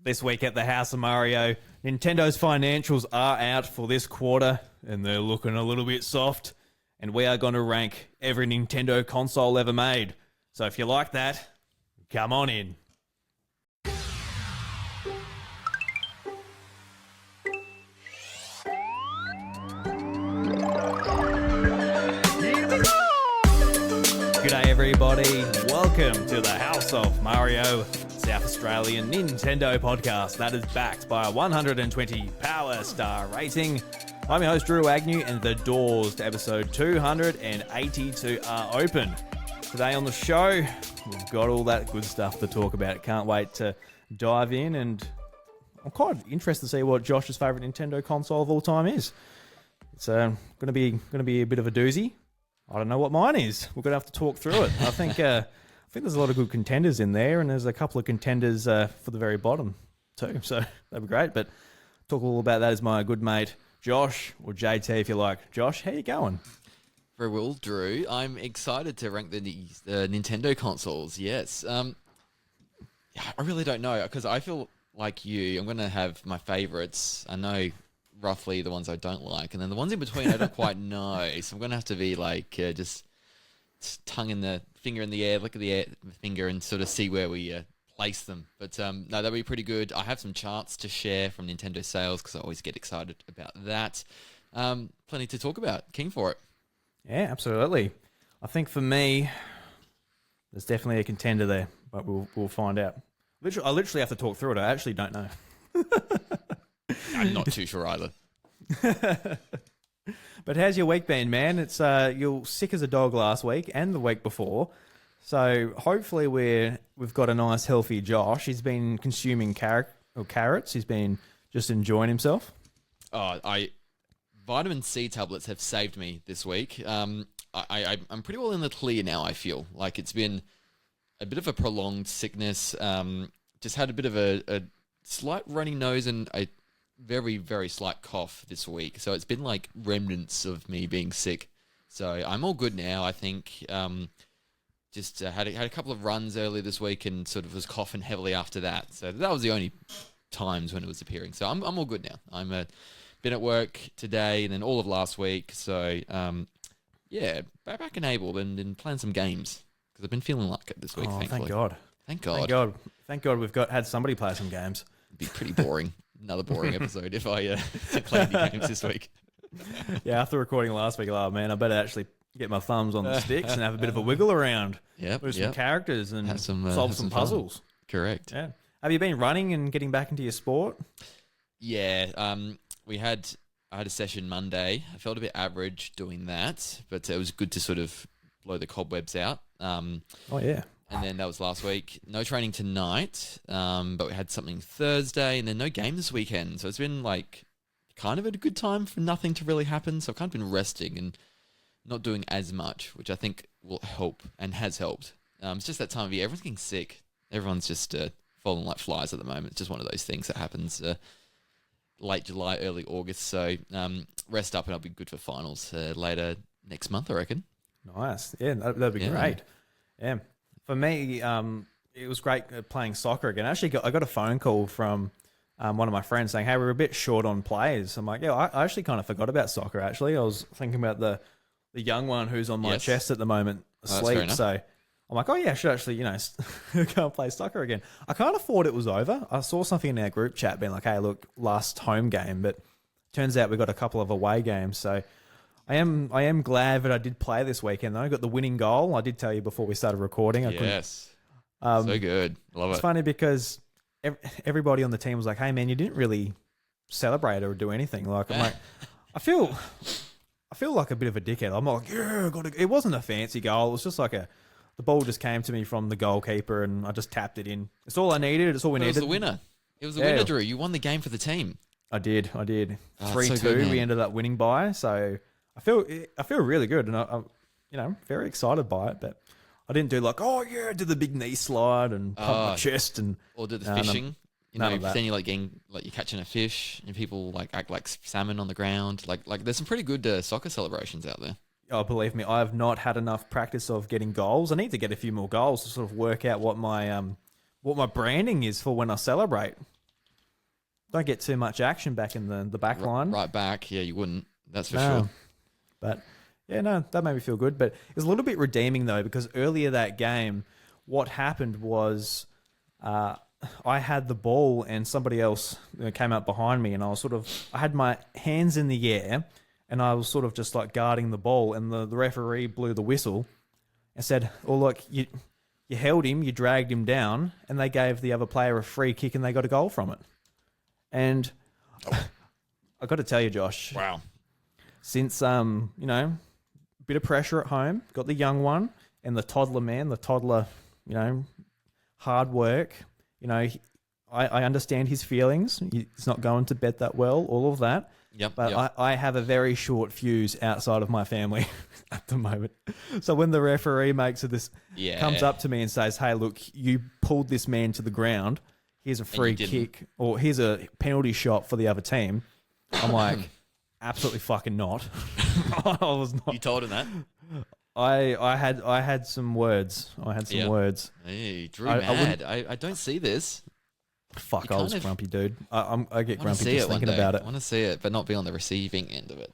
This week at the House of Mario, Nintendo's financials are out for this quarter, and they're looking a little bit soft. And we are going to rank every Nintendo console ever made. So if you like that, come on in. G'day everybody, welcome to the House of Mario, South Australian Nintendo podcast that is backed by a 120 Power Star rating. I'm your host Drew Agnew, and the doors to episode 282 are open. Today on the show, we've got all that good stuff to talk about. Can't wait to dive in, and I'm quite interested to see what Josh's favourite Nintendo console of all time is. It's going to be a bit of a doozy. I don't know what mine is. We're going to have to talk through it. I think there's a lot of good contenders in there, and there's a couple of contenders for the very bottom too. So that'd be great. But talk all about that as my good mate Josh, or JT if you like. Josh, how you going? Very well, Drew. I'm excited to rank the Nintendo consoles. Yes. I really don't know, because I feel like you. I'm going to have my favorites. I know roughly the ones I don't like, and then the ones in between I don't quite know. So I'm going to have to be like just finger in the air, look at the finger, and sort of see where we place them. But no, that'll be pretty good. I have some charts to share from Nintendo sales because I always get excited about that. Plenty to talk about. Keen for it. Yeah, absolutely. I think for me, there's definitely a contender there, but we'll find out. I literally have to talk through it. I actually don't know. I'm not too sure either. But how's your week been, man? It's you're sick as a dog last week and the week before. So hopefully we've got a nice healthy Josh. He's been consuming carrots. He's been just enjoying himself. Vitamin C tablets have saved me this week. I'm pretty well in the clear now, I feel. Like it's been a bit of a prolonged sickness. Just had a bit of a slight runny nose and a very, very slight cough this week. So it's been like remnants of me being sick. So I'm all good now, I think. Just had a couple of runs earlier this week and sort of was coughing heavily after that. So that was the only times when it was appearing. So I'm all good now. I'm been at work today and then all of last week. So yeah, back and able and playing some games because I've been feeling like it this week. Oh, thankfully. thank God! Thank God we've had somebody play some games. It'd be pretty boring. Another boring episode if I didn't play any games this week. Yeah, after recording last week, oh man, I better actually get my thumbs on the sticks and have a bit of a wiggle around. With some characters and solve some puzzles. Correct. Yeah. Have you been running and getting back into your sport? Yeah. I had a session Monday. I felt a bit average doing that, but it was good to sort of blow the cobwebs out. Oh yeah. And then that was last week. No training tonight, but we had something Thursday, and then no game this weekend. So it's been like kind of a good time for nothing to really happen. So I've kind of been resting and not doing as much, which I think will help and has helped. It's just that time of year. Everyone's getting sick. Everyone's just falling like flies at the moment. It's just one of those things that happens late July, early August. So rest up and I'll be good for finals later next month, I reckon. Nice. Yeah, that'd be great. Yeah. For me, it was great playing soccer again. Actually, I got a phone call from one of my friends saying, "Hey, we're a bit short on players." I'm like, "Yeah, I actually kind of forgot about soccer. Actually, I was thinking about the young one who's on my chest at the moment, asleep." So I'm like, "Oh yeah, I should actually, go and play soccer again." I kind of thought it was over. I saw something in our group chat being like, "Hey, look, last home game," but turns out we got a couple of away games. So I am glad that I did play this weekend, though. I got the winning goal. I did tell you before we started recording. Yes. So good. Love it. It's funny because everybody on the team was like, "Hey, man, you didn't really celebrate or do anything." Like, I'm like, I feel like a bit of a dickhead. I'm like, "Yeah, it wasn't a fancy goal. It was just like the ball just came to me from the goalkeeper and I just tapped it in. It's all I needed. It's all we needed." It was the winner. It was the winner, Drew. You won the game for the team. I did. 3-2 so good, we ended up winning by. So I feel really good, and I'm very excited by it. But I didn't do like, "Oh yeah," did the big knee slide and pump my chest or do the fishing. Then you're like you're catching a fish, and people like act like salmon on the ground. Like there's some pretty good soccer celebrations out there. Oh, believe me, I have not had enough practice of getting goals. I need to get a few more goals to sort of work out what my branding is for when I celebrate. don't get too much action back in the back line. Right back. Yeah, you wouldn't. That's for No. sure. But yeah, no, that made me feel good. But it was a little bit redeeming though, because earlier that game, what happened was I had the ball and somebody else came up behind me, and I had my hands in the air, and I was sort of just like guarding the ball, and the referee blew the whistle and said, "Oh look, you held him, you dragged him down," and they gave the other player a free kick, and they got a goal from it. And I got to tell you, Josh. Wow. Since bit of pressure at home, got the young one and the toddler, hard work. I understand his feelings. He's not going to bed that well, all of that. Yep. But I have a very short fuse outside of my family at the moment. So when the referee comes up to me and says, "Hey, look, you pulled this man to the ground. Here's a free kick, or here's a penalty shot for the other team," I'm like, absolutely fucking not. I was not. You told him that? I had some words. Words. Hey, Drew, mad. I don't see this. Fuck, I was grumpy, dude. I get grumpy just thinking about it. I want to see it, but not be on the receiving end of it.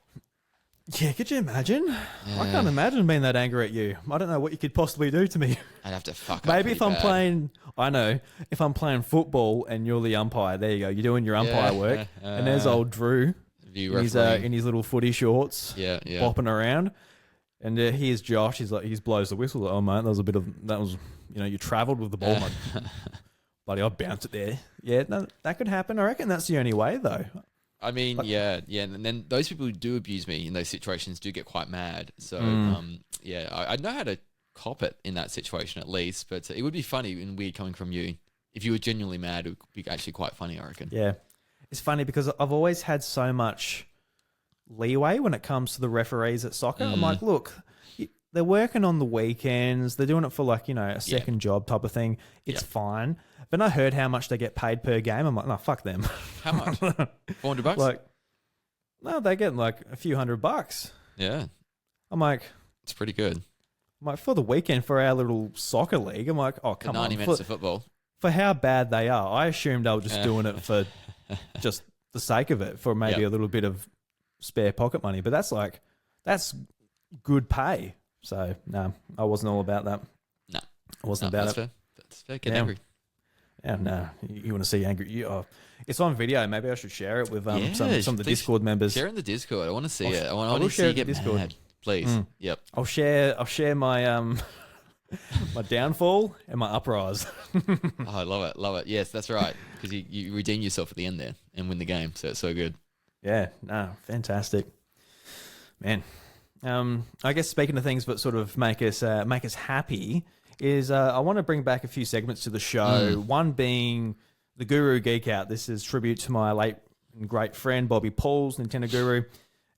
Yeah, could you imagine? Yeah. I can't imagine being that angry at you. I don't know what you could possibly do to me. I'd have to fuck Maybe up if I'm bad. playing, I know, if I'm playing football and you're the umpire, there you go. You're doing your umpire work. And there's old Drew in his little footy shorts, bopping around. And here's Josh. He blows the whistle. Like, "Oh, mate, that was, you travelled with the ball." Like, buddy, I bounced it there. Yeah, no, that could happen. I reckon that's the only way, though. I mean, yeah. And then those people who do abuse me in those situations do get quite mad. So, I know how to cop it in that situation at least. But it would be funny and weird coming from you. If you were genuinely mad, it would be actually quite funny, I reckon. Yeah. It's funny because I've always had so much leeway when it comes to the referees at soccer. I'm like, look, they're working on the weekends. They're doing it for a second job type of thing. It's fine. But I heard how much they get paid per game. I'm like, no, fuck them. How much? $400? No, they get a few $100. Yeah. I'm like, it's pretty good. I'm like, for the weekend for our little soccer league, I'm like, oh, come on. 90 minutes of football. For how bad they are, I assumed they were just doing it for just the sake of it, for maybe a little bit of spare pocket money. But that's good pay. So, no, I wasn't all about that. No. I wasn't about it. Fair. That's fair. Get angry. Yeah, no. You want to see angry? It's on video. Maybe I should share it with some of the Discord members. Share it in the Discord. I want to see it. I want to see you get Discord. Mad. Please. Yep. I'll share my my downfall and my uprise. Oh, I love it. Yes, that's right. Because you redeem yourself at the end there and win the game. So it's so good. Yeah, no, fantastic, man. I guess speaking of things that sort of make us happy is I want to bring back a few segments to the show. One being the Guru Geek Out. This is tribute to my late and great friend Bobby Paul's Nintendo Guru,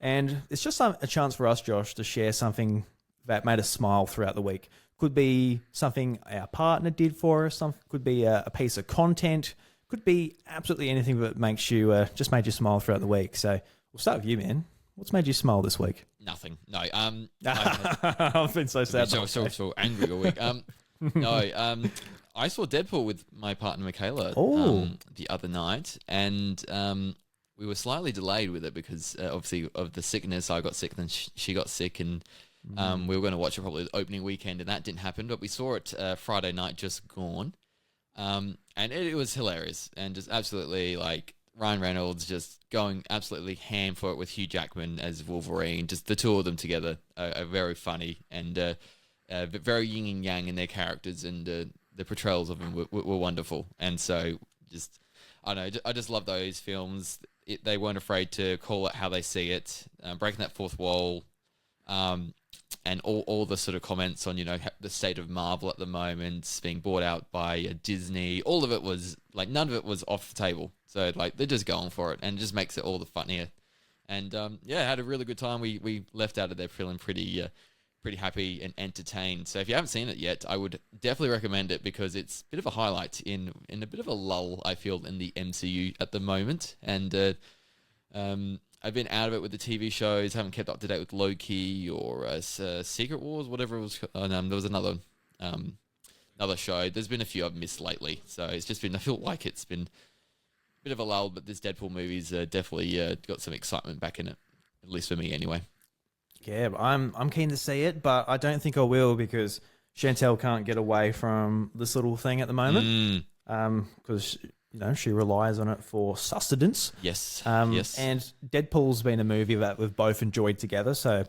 and it's just a chance for us, Josh, to share something that made us smile throughout the week. Could be something our partner did for us. Could be a piece of content. Could be absolutely anything that makes you just made you smile throughout the week. So we'll start with you, man. What's made you smile this week? Nothing. No. I've been so sad. So angry all week. I saw Deadpool with my partner Michaela the other night, and we were slightly delayed with it because obviously of the sickness. I got sick, then she got sick, and we were going to watch it probably the opening weekend, and that didn't happen. But we saw it Friday night, just gone, and it was hilarious and just absolutely Ryan Reynolds just going absolutely ham for it with Hugh Jackman as Wolverine. Just the two of them together are very funny and very yin and yang in their characters, and the portrayals of them were wonderful. And so I just love those films. They weren't afraid to call it how they see it, breaking that fourth wall, and all the sort of comments on, the state of Marvel at the moment, being bought out by Disney. All of it was, none of it was off the table. So, they're just going for it, and it just makes it all the funnier. And, had a really good time. We left out of there feeling pretty happy and entertained. So if you haven't seen it yet, I would definitely recommend it because it's a bit of a highlight in a bit of a lull, I feel, in the MCU at the moment. And I've been out of it with the TV shows, haven't kept up to date with Loki or Secret Wars, whatever it was. There was another show. There's been a few I've missed lately. So it's just been, I feel like it's been bit of a lull, but this Deadpool movie's definitely got some excitement back in it, at least for me anyway. Yeah, I'm keen to see it, but I don't think I will because Chantel can't get away from this little thing at the moment. Because she relies on it for sustenance. Yes. Yes. And Deadpool's been a movie that we've both enjoyed together, so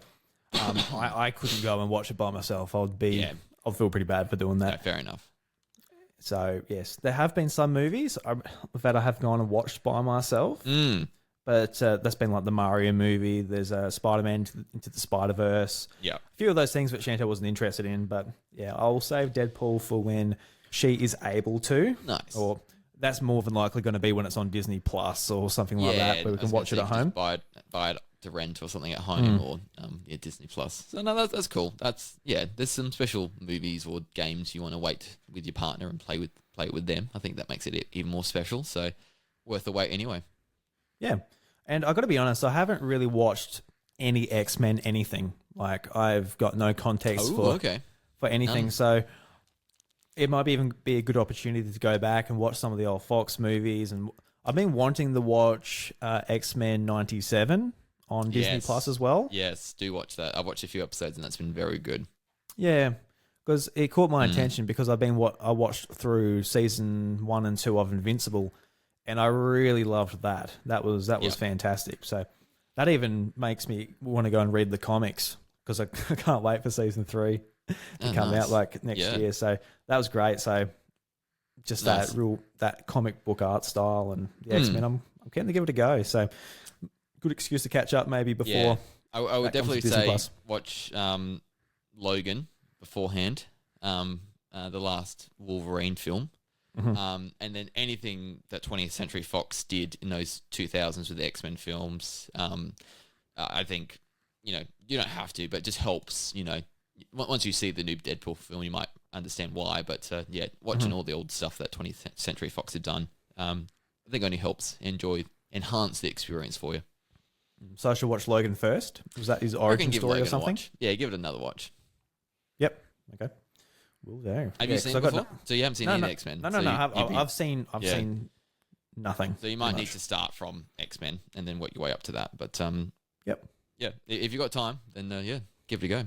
I couldn't go and watch it by myself. I'd feel pretty bad for doing that. No, fair enough. So yes, there have been some movies that I have gone and watched by myself. But that's been like the Mario movie. There's Spider-Man Into the Spider-Verse. Yeah. A few of those things that Chantel wasn't interested in. But yeah, I'll save Deadpool for when she is able to. Nice. Or that's more than likely going to be when it's on Disney Plus or something like that, where we can watch it at home. Buy it to rent or something at home or Disney Plus. So no, that's cool. There's some special movies or games you want to wait with your partner and play it with them. I think that makes it even more special. So worth the wait anyway. Yeah. And I got to be honest, I haven't really watched any X-Men anything. Like I've got no context for anything. So it might even be a good opportunity to go back and watch some of the old Fox movies. And I've been wanting to watch X-Men 97 on Disney Plus as well. Yes, do watch that. I've watched a few episodes and that's been very good. Yeah, because it caught my attention because I watched through season 1 and 2 of Invincible, and I really loved that. That was fantastic. So that even makes me want to go and read the comics because I can't wait for season 3 to come out like next year. So that was great. So just that comic book art style and the X-Men, I'm keen to give it a go. So good excuse to catch up maybe before. Yeah. I would definitely say Plus. watch Logan beforehand, the last Wolverine film. And then anything that 20th Century Fox did in those 2000s with the X-Men films, I think, you don't have to, but it just helps, once you see the new Deadpool film, you might understand why. But watching all the old stuff that 20th Century Fox had done, I think only helps enhance the experience for you. So I should watch Logan first? Was that his origin story or something? Yeah, give it another watch. Yep. Okay. Will do. Have you seen it before? So you haven't seen any X-Men? No. I've seen nothing. So you might need to start from X-Men and then work your way up to that. But yep. Yeah, if you got time, then give it a go.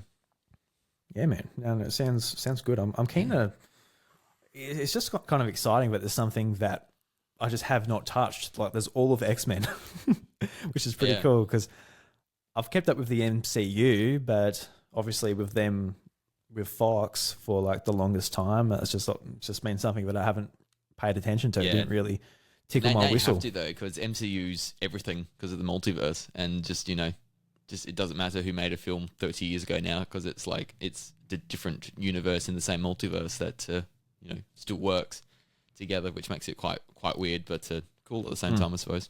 Yeah, man. No, it sounds good. I'm keen to. It's just kind of exciting, but there's something that I just have not touched. Like there's all of X-Men, which is pretty cool because I've kept up with the MCU, but obviously with Fox for like the longest time, it's just been something that I haven't paid attention to. It didn't really tickle my whistle. You have to though, because MCU's everything because of the multiverse, and just it doesn't matter who made a film 30 years ago now because it's like it's the different universe in the same multiverse that still works together, which makes it quite weird, but cool at the same time, I suppose.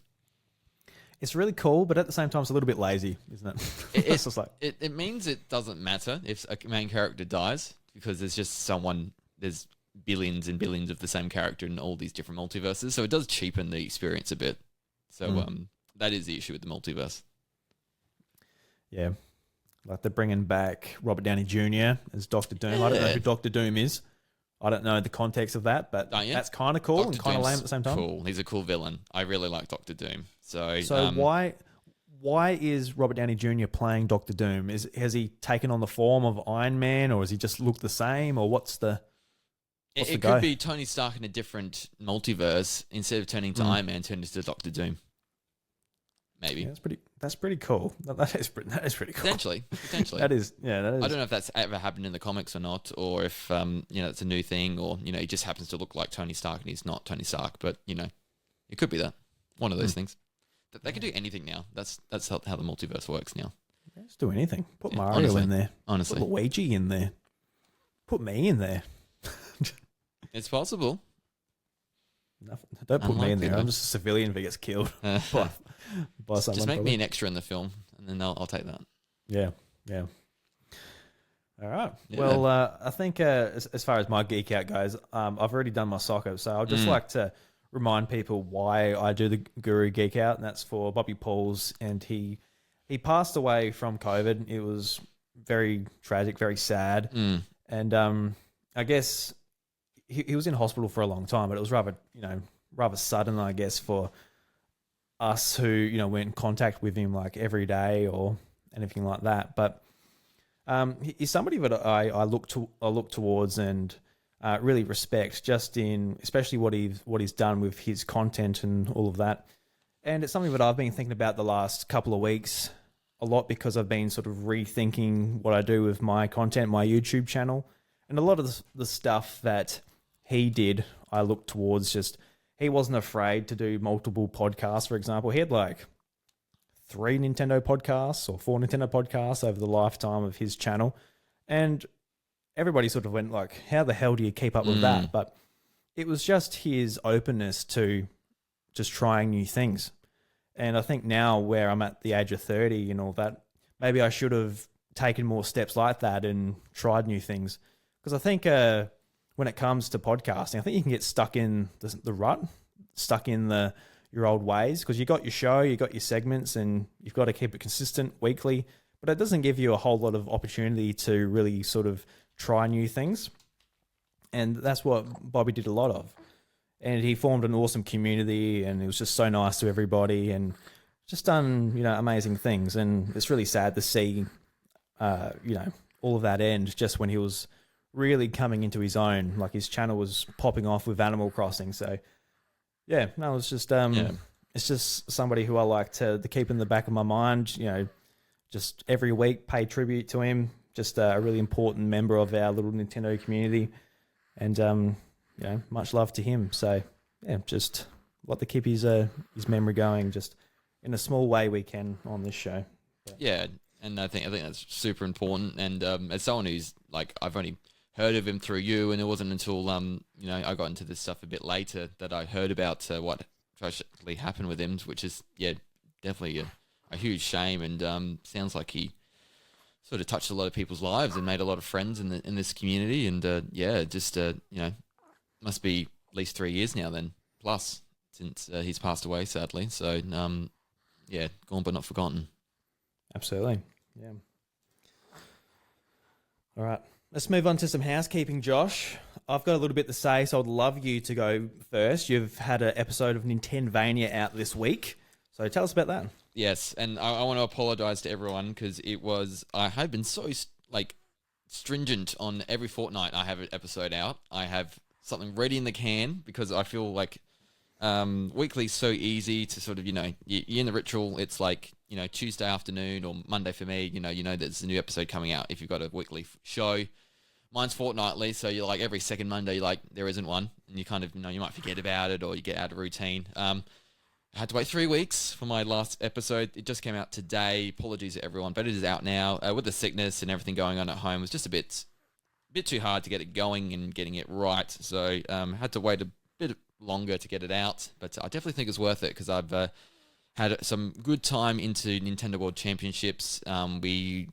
It's really cool, but at the same time, it's a little bit lazy, isn't it? It's just like it means it doesn't matter if a main character dies because there's just there's billions and billions of the same character in all these different multiverses, so it does cheapen the experience a bit. So that is the issue with the multiverse. Yeah, like they're bringing back Robert Downey Jr. as Doctor Doom. I don't know who Doctor Doom is. I don't know the context of that, but that's kind of cool and kind of lame at the same time. Cool. He's a cool villain. I really like Doctor Doom. So why is Robert Downey Jr. playing Doctor Doom? Has he taken on the form of Iron Man, or has he just looked the same, or what's the? It could be Tony Stark in a different multiverse. Instead of turning to Iron Man, turned into Doctor Doom. Maybe that's pretty cool. That is pretty cool. Potentially. That is. I don't know if that's ever happened in the comics or not, or if it's a new thing, or he just happens to look like Tony Stark and he's not Tony Stark. But it could be that one of those things. They can do anything now. That's how the multiverse works now. Let's do anything. Put Mario in there. Honestly, put Luigi in there. Put me in there. It's possible. Don't put me in there. I'm just a civilian that gets killed by someone. Just make me an extra in the film, and then I'll take that. Yeah. All right. Yeah. Well, I think as far as my geek out goes, I've already done my soccer, so I'd just like to remind people why I do the Guru Geek Out, and that's for Bobby Pauls, and he passed away from COVID. It was very tragic, very sad, and I guess he was in hospital for a long time, but it was rather sudden, I guess, for us who, were in contact with him like every day or anything like that. But he's somebody that I look towards and really respect, just in especially what he's done with his content and all of that. And it's something that I've been thinking about the last couple of weeks a lot, because I've been sort of rethinking what I do with my content, my YouTube channel. And a lot of the stuff that he did, I look towards. Just, he wasn't afraid to do multiple podcasts, for example. He had like 3 Nintendo podcasts or 4 Nintendo podcasts over the lifetime of his channel. And everybody sort of went like, how the hell do you keep up with that? But it was just his openness to just trying new things. And I think now, where I'm at the age of 30 and all that, maybe I should have taken more steps like that and tried new things. Because I think when it comes to podcasting, I think you can get stuck in the rut, stuck in your old ways, because you got your show, you got your segments, and you've got to keep it consistent weekly. But it doesn't give you a whole lot of opportunity to really sort of try new things. And that's what Bobby did a lot of. And he formed an awesome community, and it was just so nice to everybody, and just done, amazing things. And it's really sad to see, all of that end just when he was really coming into his own. Like, his channel was popping off with Animal Crossing. So, yeah, no, it's just, it's just somebody who I like to keep in the back of my mind, just every week pay tribute to him. Just a really important member of our little Nintendo community. And, much love to him. So, yeah, just like to keep his memory going, just in a small way we can on this show. But. Yeah, and I think that's super important. And as someone who's like, I've only heard of him through you, and it wasn't until I got into this stuff a bit later that I heard about what tragically happened with him, which is definitely a huge shame. And sounds like he sort of touched a lot of people's lives and made a lot of friends in this community. And must be at least 3 years now then, plus, since he's passed away, sadly. So, gone but not forgotten. Absolutely, yeah. All right, let's move on to some housekeeping, Josh. I've got a little bit to say, so I'd love you to go first. You've had an episode of Nintendvania out this week, so tell us about that. Yes, and I want to apologise to everyone, because I have been so, stringent on every fortnight I have an episode out. I have something ready in the can, because I feel like weekly's so easy to sort of, you're in the ritual. It's like, Tuesday afternoon or Monday for me, there's a new episode coming out if you've got a weekly show. Mine's fortnightly, so you're like every second Monday, you're like, there isn't one, and you kind of, you might forget about it or you get out of routine. I had to wait 3 weeks for my last episode. It just came out today. Apologies to everyone, but it is out now. With the sickness and everything going on at home, it was just a bit too hard to get it going and getting it right. So had to wait a bit longer to get it out, but I definitely think it's worth it, because I've had some good time into Nintendo World Championships. We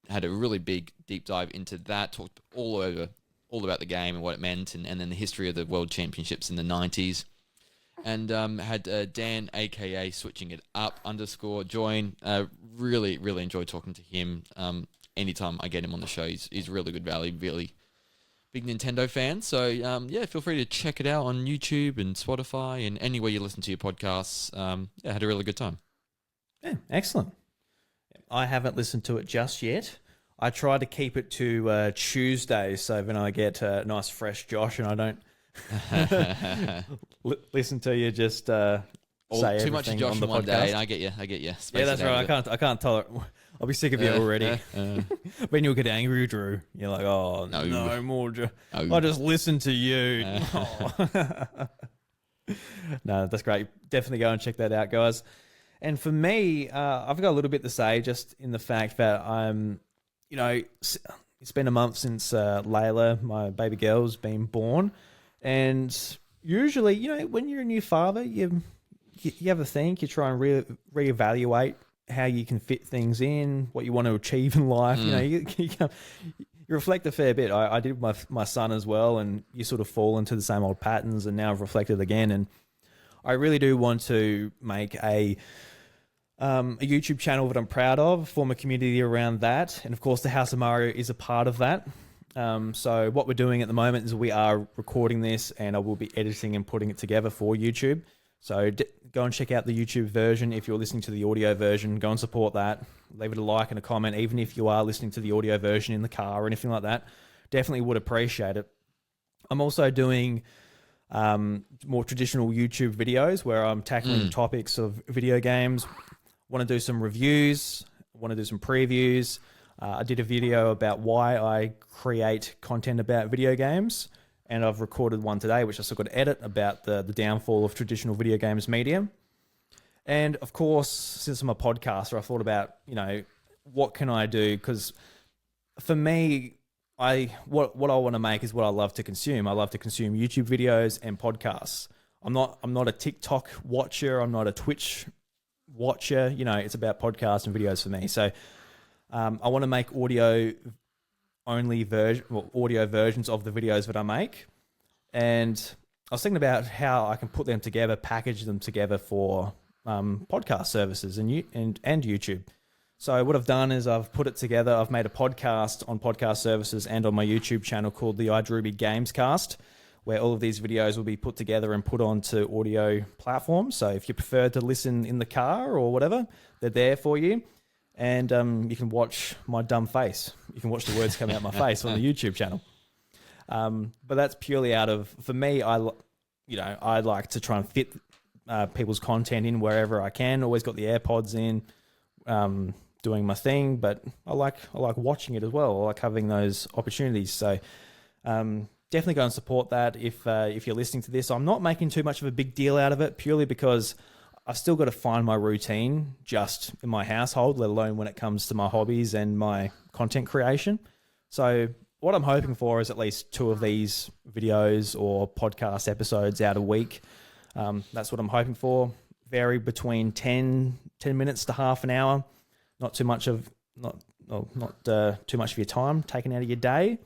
had a really big deep dive into that, talked all about the game and what it meant, and then the history of the World Championships in the 90s. And had Dan, aka Switching It Up _ join. Really, really enjoyed talking to him. Anytime I get him on the show, he's really good value, really big Nintendo fan. So, feel free to check it out on YouTube and Spotify and anywhere you listen to your podcasts. Had a really good time. Yeah, excellent. I haven't listened to it just yet. I try to keep it to Tuesday, so then I get a nice fresh Josh and I don't listen to you just say too much of Josh on the in one podcast. day. I get you. Yeah, that's right. I can't tolerate. I'll be sick of you already. When you'll get angry, Drew, you're like, oh, no more Drew. No. I just listen to you. No, that's great. Definitely go and check that out, guys. And for me, I've got a little bit to say, just in the fact that I'm, it's been a month since Layla, my baby girl's been born. And usually, when you're a new father, you have a think, you try and reevaluate how you can fit things in, what you want to achieve in life. You reflect a fair bit. I did with my son as well, and you sort of fall into the same old patterns, and now I've reflected again. And I really do want to make a YouTube channel that I'm proud of, form a community around that. And of course, the House of Mario is a part of that. So what we're doing at the moment is we are recording this, and I will be editing and putting it together for YouTube. So go and check out the YouTube version. If you're listening to the audio version, go and support that. Leave it a like and a comment, even if you are listening to the audio version in the car or anything like that. Definitely would appreciate it. I'm also doing more traditional YouTube videos where I'm tackling topics of video games. Want to do some reviews, want to do some previews. I did a video about why I create content about video games. And I've recorded one today, which I still got to edit, about the downfall of traditional video games media. And of course, since I'm a podcaster, I thought about, what can I do? Because for me, what I want to make is what I love to consume. I love to consume YouTube videos and podcasts. I'm not a TikTok watcher. I'm not a Twitch watcher. It's about podcasts and videos for me. So I want to make audio versions of the videos that I make. And I was thinking about how I can put them together, package them together for podcast services and YouTube. So what I've done is I've put it together. I've made a podcast on podcast services and on my YouTube channel called the iDruby Gamescast, where all of these videos will be put together and put onto audio platforms. So if you prefer to listen in the car or whatever, they're there for you. And you can watch my dumb face. You can watch the words come out my face on the YouTube channel. But that's purely for me, I like to try and fit people's content in wherever I can. Always got the AirPods in, doing my thing. But I like watching it as well. I like having those opportunities. So definitely go and support that if you're listening to this. I'm not making too much of a big deal out of it, purely because I've still got to find my routine just in my household, let alone when it comes to my hobbies and my content creation. So what I'm hoping for is at least 2 of these videos or podcast episodes out a week. That's what I'm hoping for. Vary between 10 minutes to half an hour. Not too much of too much of your time taken out of your day.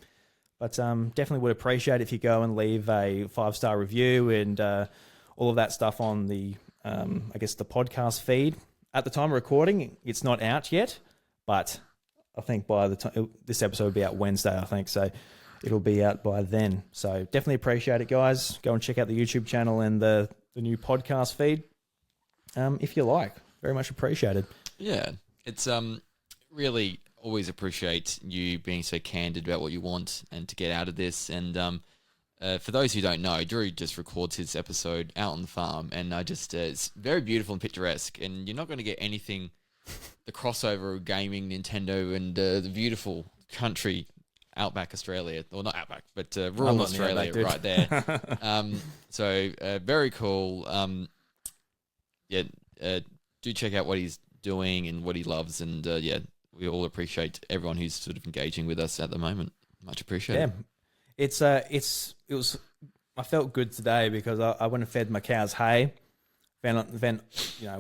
But definitely would appreciate if you go and leave a 5-star review and all of that stuff on the the podcast feed. At the time of recording, it's not out yet, but I think by the time this episode will be out Wednesday, I think, so it'll be out by then. So definitely appreciate it, guys. Go and check out the YouTube channel and the new podcast feed if you like. Very much appreciated. Yeah, it's really always appreciate you being so candid about what you want and to get out of this. And for those who don't know, Drew just records his episode out on the farm, and it's very beautiful and picturesque. And you're not going to get anything, the crossover of gaming, Nintendo, and the beautiful country outback Australia, or not outback, but rural Australia, right there. So very cool. Do check out what he's doing and what he loves, and we all appreciate everyone who's sort of engaging with us at the moment. Much appreciated. Yeah. I felt good today because I went and fed my cows hay. Then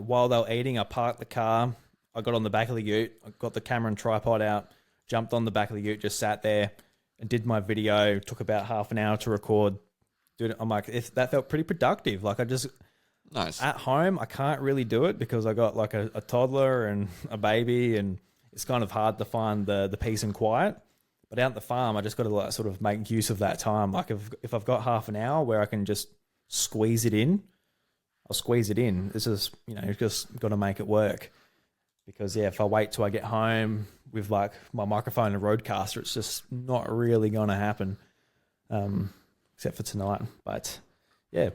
while they were eating, I parked the car. I got on the back of the ute. I got the camera and tripod out, jumped on the back of the ute, just sat there and did my video. Took about half an hour to record. Dude, I'm like, that felt pretty productive. Like Nice. At home, I can't really do it because I got like a toddler and a baby, and it's kind of hard to find the peace and quiet. But out at the farm, I just got to sort of make use of that time. Like if I've got half an hour where I can just squeeze it in, I'll squeeze it in. This is, just got to make it work. Because if I wait till I get home with like my microphone and roadcaster, it's just not really going to happen. Except for tonight. But yeah.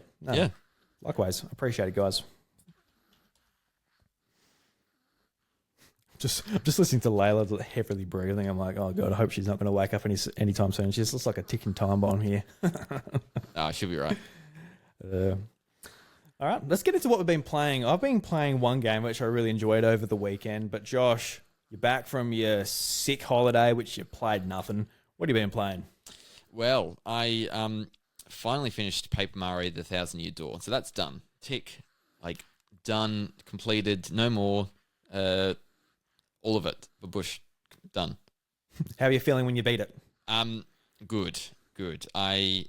Likewise. Appreciate it, guys. I'm just listening to Layla heavily breathing. I'm like, oh God, I hope she's not going to wake up anytime soon. She just looks like a ticking time bomb here. She'll be right. All right, let's get into what we've been playing. I've been playing one game which I really enjoyed over the weekend. But Josh, you're back from your sick holiday, which you played nothing. What have you been playing? Well, I finally finished Paper Mario: The Thousand Year Door, so that's done. Tick, done, completed, no more. All of it, the bush, done. How are you feeling when you beat it? Good. I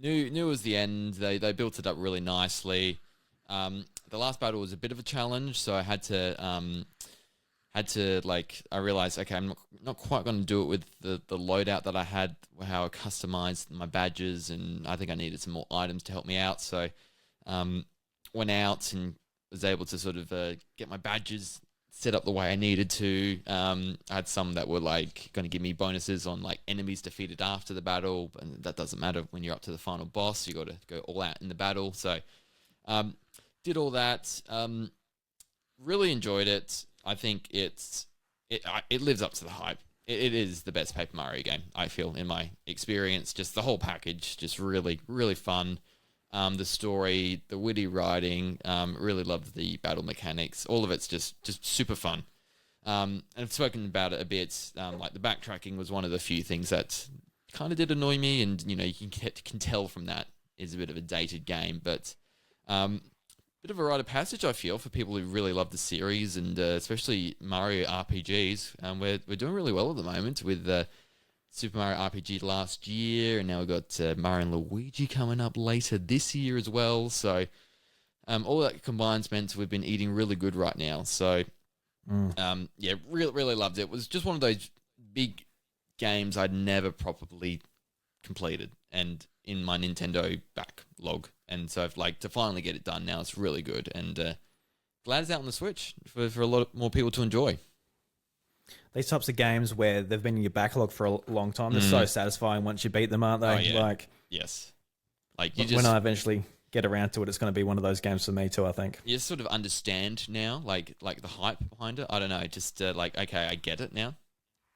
knew it was the end. They built it up really nicely. The last battle was a bit of a challenge, so I had to I realized, okay, I'm not quite going to do it with the loadout that I had, how I customized my badges, and I think I needed some more items to help me out. So went out and was able to sort of get my badges set up the way I needed to. I had some that were like going to give me bonuses on like enemies defeated after the battle, and that doesn't matter when you're up to the final boss. You got to go all out in the battle. So did all that. Really enjoyed it. I think it lives up to the hype. It is the best Paper Mario game, I feel, in my experience. Just the whole package, just really, really fun. The story, the witty writing, really loved the battle mechanics. All of it's just super fun. And I've spoken about it a bit. Like the backtracking was one of the few things that kind of did annoy me, and you know you can tell from that is a bit of a dated game, but bit of a rite of passage, I feel, for people who really love the series, and especially Mario RPGs. We're doing really well at the moment with Super Mario RPG last year, and now we've got Mario and Luigi coming up later this year as well. So all that combines meant we've been eating really good right now. So yeah, really loved it. It was just one of those big games I'd never properly completed, and in my Nintendo backlog. And so like to finally get it done now, it's really good, and glad it's out on the Switch for a lot more people to enjoy. These types of games where they've been in your backlog for a long time, they're so satisfying once you beat them, aren't they? Oh, yeah. Like, yes. Like you when I eventually get around to it, it's going to be one of those games for me too, I think. You sort of understand now, like the hype behind it. I don't know, just like, okay, I get it now.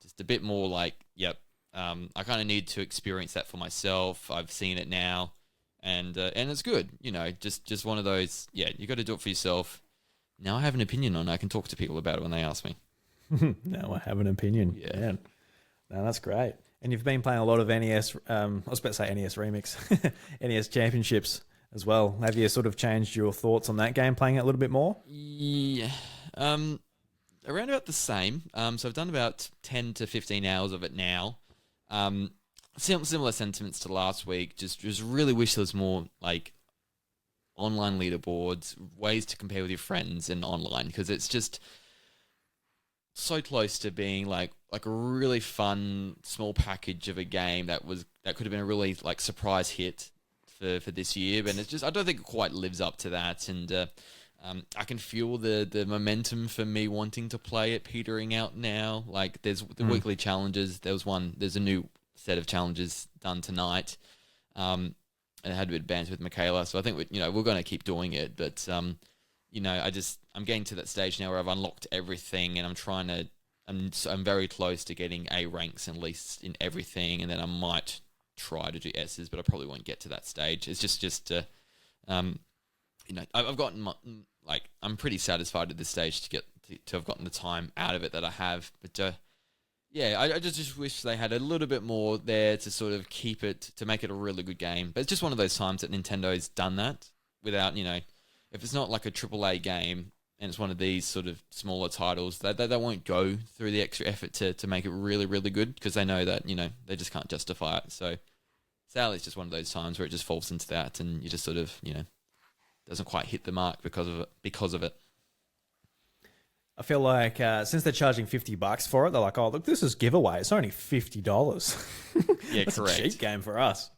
Just a bit more like, yep, I kind of need to experience that for myself. I've seen it now, and it's good. You know, just one of those. Yeah, you got to do it for yourself. Now I have an opinion on it. I can talk to people about it when they ask me. Now I have an opinion. Yeah. Man. No, that's great. And you've been playing a lot of NES. I was about to say NES Remix, NES Championships as well. Have you sort of changed your thoughts on that game, playing it a little bit more? Yeah. Around about the same. So I've done about 10 to 15 hours of it now. Similar sentiments to last week. Just really wish there was more like online leaderboards, ways to compare with your friends and online, because it's just so close to being like a really fun small package of a game that could have been a really like surprise hit for this year, but it's just I don't think it quite lives up to that, and I can feel the momentum for me wanting to play it petering out now. Like there's the weekly challenges. There's a new set of challenges done tonight, and I had a bit of banter with Michaela, so I think we're going to keep doing it, but I'm getting to that stage now where I've unlocked everything, and I'm very close to getting A ranks at least in everything, and then I might try to do S's, but I probably won't get to that stage. It's just I've gotten I'm pretty satisfied at this stage to have gotten the time out of it that I have, but yeah, I just wish they had a little bit more there to sort of keep it, to make it a really good game. But it's just one of those times that Nintendo's done that without, if it's not like a AAA game and it's one of these sort of smaller titles, they won't go through the extra effort to make it really, really good, because they know that, they just can't justify it. So sadly, it's just one of those times where it just falls into that, and you just sort of, doesn't quite hit the mark because of it. I feel like since they're charging $50 for it, they're like, oh, look, this is giveaway. It's only $50. Yeah, That's correct. a cheap game for us.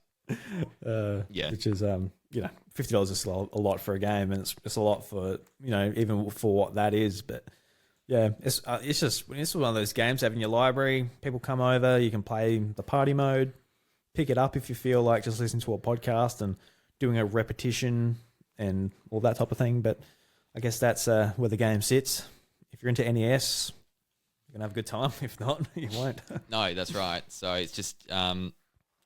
Yeah. Which is, $50 is still a lot for a game, and it's a lot for, even for what that is. But yeah, it's one of those games having your library. People come over, you can play the party mode, pick it up if you feel like just listening to a podcast and doing a repetition and all that type of thing. But I guess that's where the game sits. If you're into NES, you're going to have a good time. If not, you won't. No, that's right. So it's just how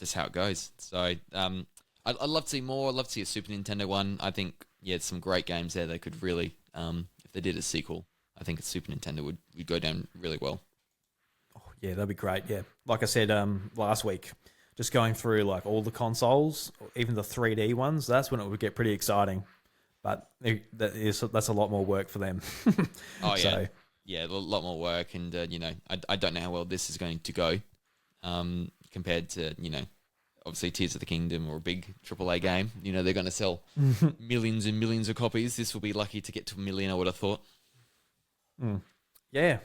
it goes. So I'd love to see more. I'd love to see a Super Nintendo one. I think, some great games there. They could really, if they did a sequel, I think a Super Nintendo would go down really well. Oh, yeah, that'd be great. Yeah. Like I said last week, just going through like all the consoles, even the 3D ones, that's when it would get pretty exciting. But that's a lot more work for them. Oh, yeah. So, yeah, a lot more work. And, I don't know how well this is going to go compared to, obviously Tears of the Kingdom or a big AAA game. They're going to sell millions and millions of copies. This will be lucky to get to 1 million, I would have thought. Yeah.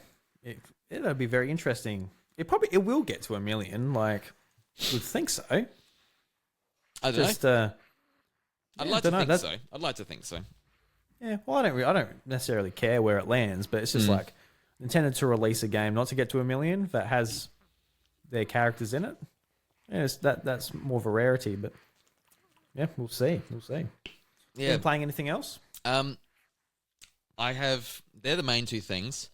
It'll be very interesting. It will get to 1 million. Like, I would think so. I don't know. I'd like to think so. I'd like to think so. Yeah, well, I don't necessarily care where it lands, but it's just like intended to release a game not to get to 1 million that has their characters in it. Yeah, that's more of a rarity, but yeah, we'll see. We'll see. Yeah. Been playing anything else? They're the main two things.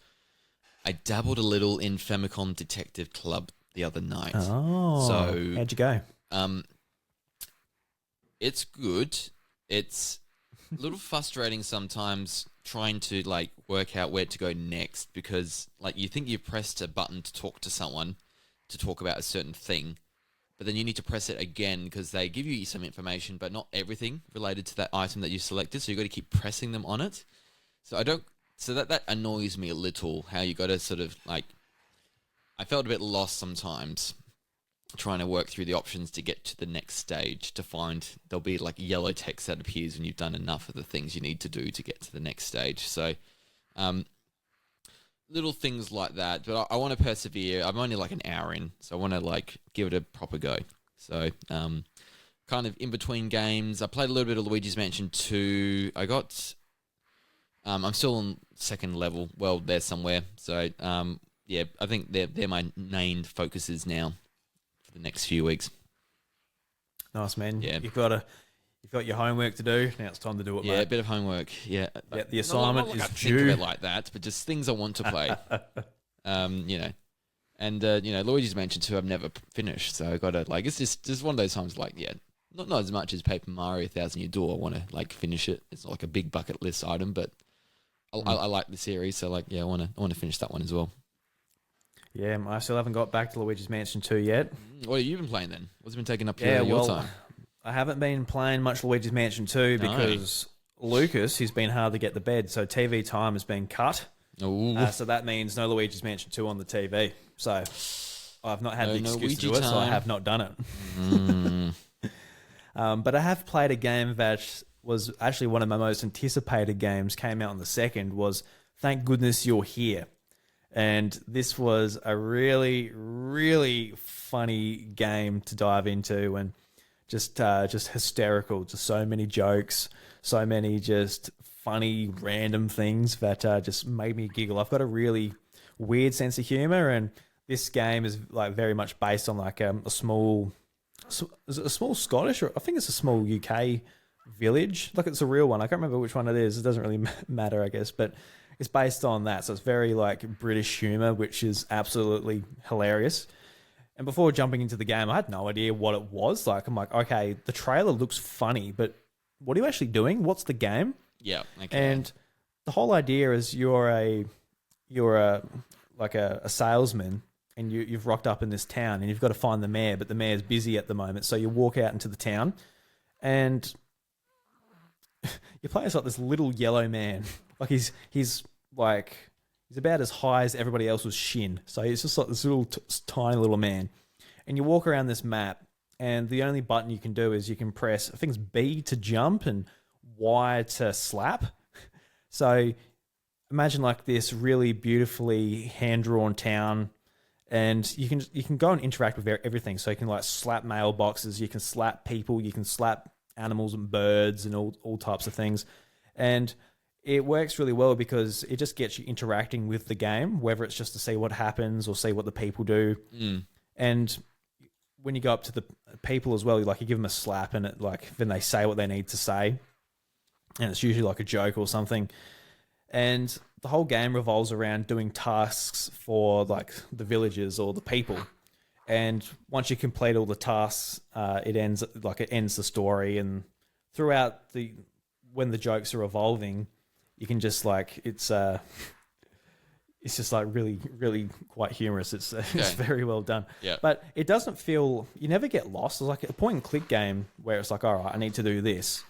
I dabbled a little in Famicom Detective Club the other night. Oh, so how'd you go? It's good. It's a little frustrating sometimes trying to like work out where to go next because like you think you've pressed a button to talk to someone to talk about a certain thing, but then you need to press it again because they give you some information, but not everything related to that item that you selected. So you got to keep pressing them on it. So that annoys me a little. How you got to sort of like, I felt a bit lost sometimes trying to work through the options to get to the next stage to find there'll be like yellow text that appears when you've done enough of the things you need to do to get to the next stage. So, little things like that, but I want to persevere. I'm only like an hour in, so I want to like give it a proper go. So, kind of in between games, I played a little bit of Luigi's Mansion 2. I'm still on second level. Well, there somewhere. So, yeah, I think they're my main focuses now for the next few weeks. Nice, man. Yeah. You've got your homework to do. Now it's time to do it, Yeah, mate. a bit of homework. Yeah. The assignment not is like I due. think of it like that, but just things I want to play. And Luigi's Mansion 2 I've never finished, so I got to like it's just one of those times like not as much as Paper Mario 1000 Year Door. I want to like finish it. It's not like a big bucket list item, but I like the series, so like I want to finish that one as well. Yeah, I still haven't got back to Luigi's Mansion 2 yet. What have you been playing then? What's been taking up your time? I haven't been playing much Luigi's Mansion 2 because Lucas, he's been hard to get to bed, so TV time has been cut. So that means no Luigi's Mansion 2 on the TV. So I've not had the excuse to do it, so I have not done it. But I have played a game that was actually one of my most anticipated games, came out on the 2nd, was Thank Goodness You're Here. And this was a really, really funny game to dive into and just hysterical. Just so many jokes, so many just funny, random things that just made me giggle. I've got a really weird sense of humor, and this game is like very much based on like a small Scottish, or I think it's a small UK village. Like it's a real one. I can't remember which one it is. It doesn't really matter, I guess, but it's based on that. So it's very like British humor, which is absolutely hilarious. And before jumping into the game, I had no idea what it was. Like, I'm like, okay, the trailer looks funny, but what are you actually doing? What's the game? Yeah. Okay. And the whole idea is you're a salesman, and you've rocked up in this town, and you've got to find the mayor, but the mayor's busy at the moment. So you walk out into the town, and you play as like this little yellow man. Like he's about as high as everybody else's shin. So he's just like this little tiny little man. And you walk around this map, and the only button you can do is you can press, I think it's B to jump and Y to slap. So imagine like this really beautifully hand-drawn town, and you can go and interact with everything. So you can like slap mailboxes, you can slap people, you can slap animals and birds and all types of things. And it works really well because it just gets you interacting with the game, whether it's just to see what happens or see what the people do. And when you go up to the people as well, you give them a slap, and it then they say what they need to say, and it's usually like a joke or something. And the whole game revolves around doing tasks for like the villagers or the people. And once you complete all the tasks, it ends the story. And throughout when the jokes are evolving, you can just it's just like really, really quite humorous. It's very well done. Yeah. But it doesn't feel, you never get lost. It's like a point and click game where it's like, all right, I need to do this.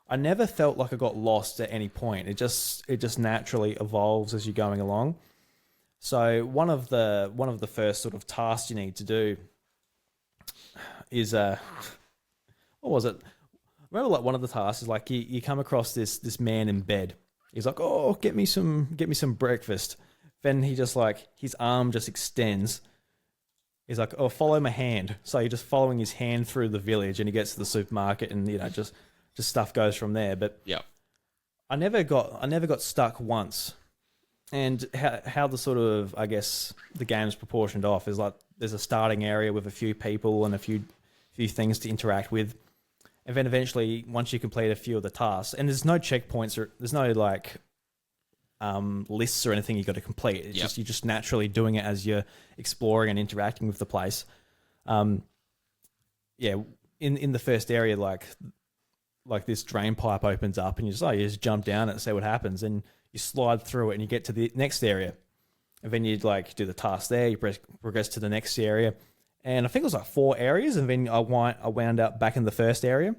I never felt like I got lost at any point. It just naturally evolves as you're going along. So one of the first sort of tasks you need to do is what was it? Remember, like one of the tasks is like you come across this man in bed. He's like, oh, get me some breakfast. Then he just his arm just extends. He's like, oh, follow my hand. So you're just following his hand through the village, and he gets to the supermarket, and just stuff goes from there. But yeah, I never got stuck once. And how the sort of, I guess, the game's proportioned off is like there's a starting area with a few people and a few things to interact with. And then eventually, once you complete a few of the tasks, and there's no checkpoints or there's no like lists or anything you got to complete. It's just you're just naturally doing it as you're exploring and interacting with the place. In the first area, like this drain pipe opens up, and you just jump down it and see what happens, and you slide through it, and you get to the next area, and then you'd like do the task there. You progress to the next area, and I think it was like 4 areas, and then I wound up back in the first area.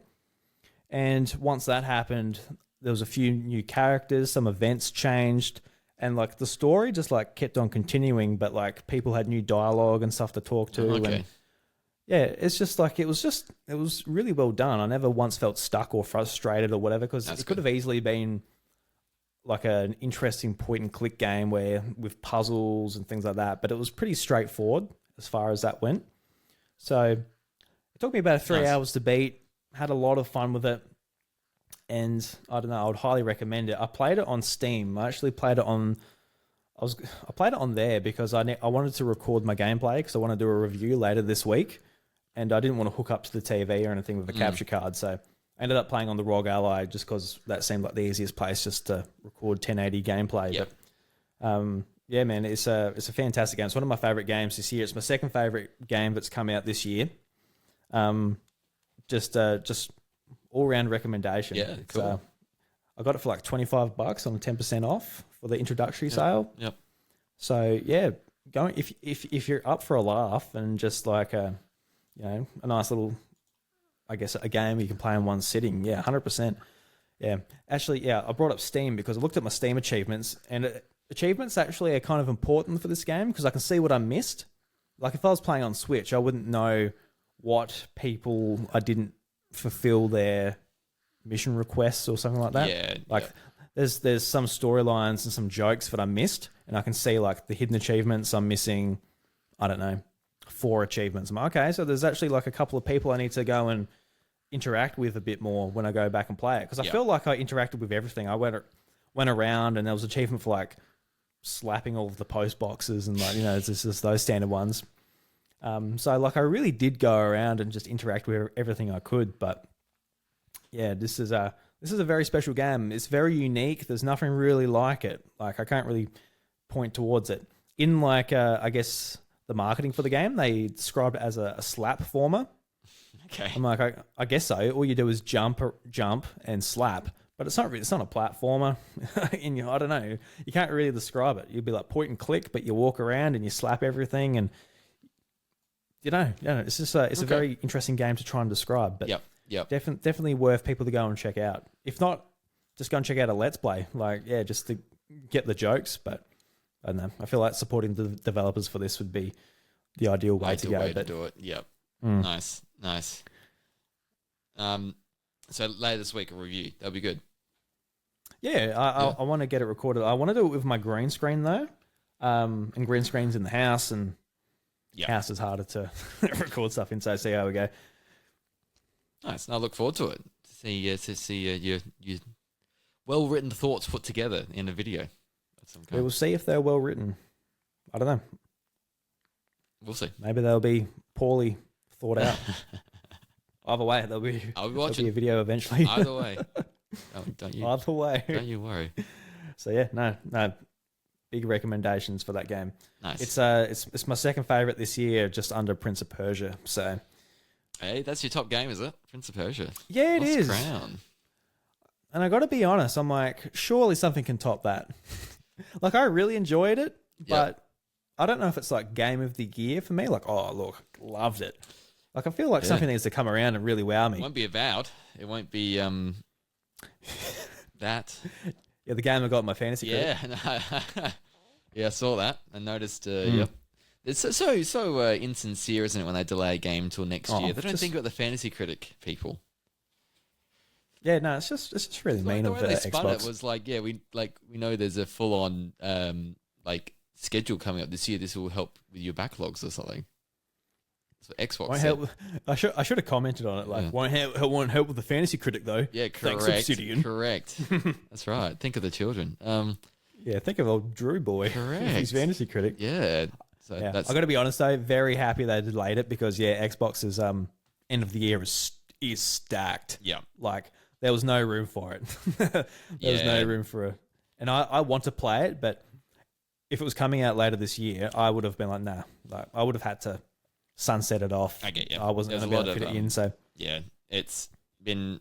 And once that happened, there was a few new characters, some events changed, and like the story just like kept on continuing, but like people had new dialogue and stuff to talk to. Okay. And yeah, it's just like it was really well done. I never once felt stuck or frustrated or whatever, because it could have easily been like an interesting point and click game with puzzles and things like that, but it was pretty straightforward as far as that went. So it took me about 3 hours to beat. Had a lot of fun with it, and I don't know, I would highly recommend it. I played it on Steam. I actually played it on. I played it on there because I wanted to record my gameplay because I want to do a review later this week, and I didn't want to hook up to the TV or anything with a capture card. So I ended up playing on the ROG Ally just because that seemed like the easiest place just to record 1080 gameplay. Yep. But yeah, man, it's a fantastic game. It's one of my favorite games this year. It's my second favorite game that's come out this year. Just all round recommendation. Yeah, cool. I got it for like $25 on 10% off for the introductory sale. Yep. So yeah, if you're up for a laugh and just like a nice little, I guess, a game you can play in one sitting. Yeah, 100%. Yeah, actually, yeah, I brought up Steam because I looked at my Steam achievements, and achievements actually are kind of important for this game because I can see what I missed. Like if I was playing on Switch, I wouldn't know what people I didn't fulfill their mission requests or something like that. Yeah. Like there's some storylines and some jokes that I missed, and I can see like the hidden achievements I'm missing. I don't know, 4 achievements. I'm like, okay, so there's actually like a couple of people I need to go and interact with a bit more when I go back and play it, because I feel like I interacted with everything. I went around, and there was an achievement for like slapping all of the post boxes and like it's just those standard ones. So like I really did go around and just interact with everything I could. But yeah, this is a very special game. It's very unique. There's nothing really like it. Like I can't really point towards it. In like I guess the marketing for the game, they described it as a slap former. Okay. I'm like, I guess so. All you do is jump and slap, but it's not a platformer. And I don't know. You can't really describe it. You'd be like point and click, but you walk around and you slap everything, and it's just it's a very interesting game to try and describe. But definitely worth people to go and check out. If not, just go and check out a Let's Play. Like just to get the jokes. But I don't know. I feel like supporting the developers for this would be the ideal way to go. Way to do it. Yep. Nice. So later this week, a review. That'll be good. Yeah, I want to get it recorded. I want to do it with my green screen though, and green screen's in the house, and house is harder to record stuff in. So see how we go. Nice. And I look forward to it. To see your well written thoughts put together in a video. We will see if they're well written. I don't know. We'll see. Maybe they'll be poorly thought out. Either way, there'll be a video eventually. Either way. Don't you? Either way. Don't you worry. So yeah, no, big recommendations for that game. Nice. It's my second favorite this year, just under Prince of Persia. So, hey, that's your top game, is it? Prince of Persia. Yeah, it is. Crown. And I got to be honest, I'm like, surely something can top that. Like I really enjoyed it, but I don't know if it's like game of the year for me. Like, oh look, loved it. Like, I feel like something needs to come around and really wow me. It won't be Avowed. It won't be that. Yeah, the game I got in my fantasy. Yeah, yeah, I saw that. I noticed. Yep, it's so insincere, isn't it, when they delay a game until next year? They don't think about the fantasy critic people. Yeah, no, it's just really mean of the way they spun Xbox. It was like, we know there's a full on schedule coming up this year. This will help with your backlogs or something. That's what Xbox Won't said. help. I should have commented on it. Like, Yeah. won't help with the fantasy critic though. Yeah, Thanks, correct. Obsidian. Correct. That's right. Think of the children. Yeah, think of old Drew boy. Correct. He's fantasy critic. Yeah. So Yeah, that's I got to be honest though. Very happy they delayed it because Xbox's end of the year is stacked. yeah. Like there was no room for it. There was no Yeah. room for it. And I want to play it, but if it was coming out later this year, I would have been like, nah. Like I would have had to sunset it off. I get you. I wasn't There's going a to be able lot to fit of, it in. So Yeah, it's been,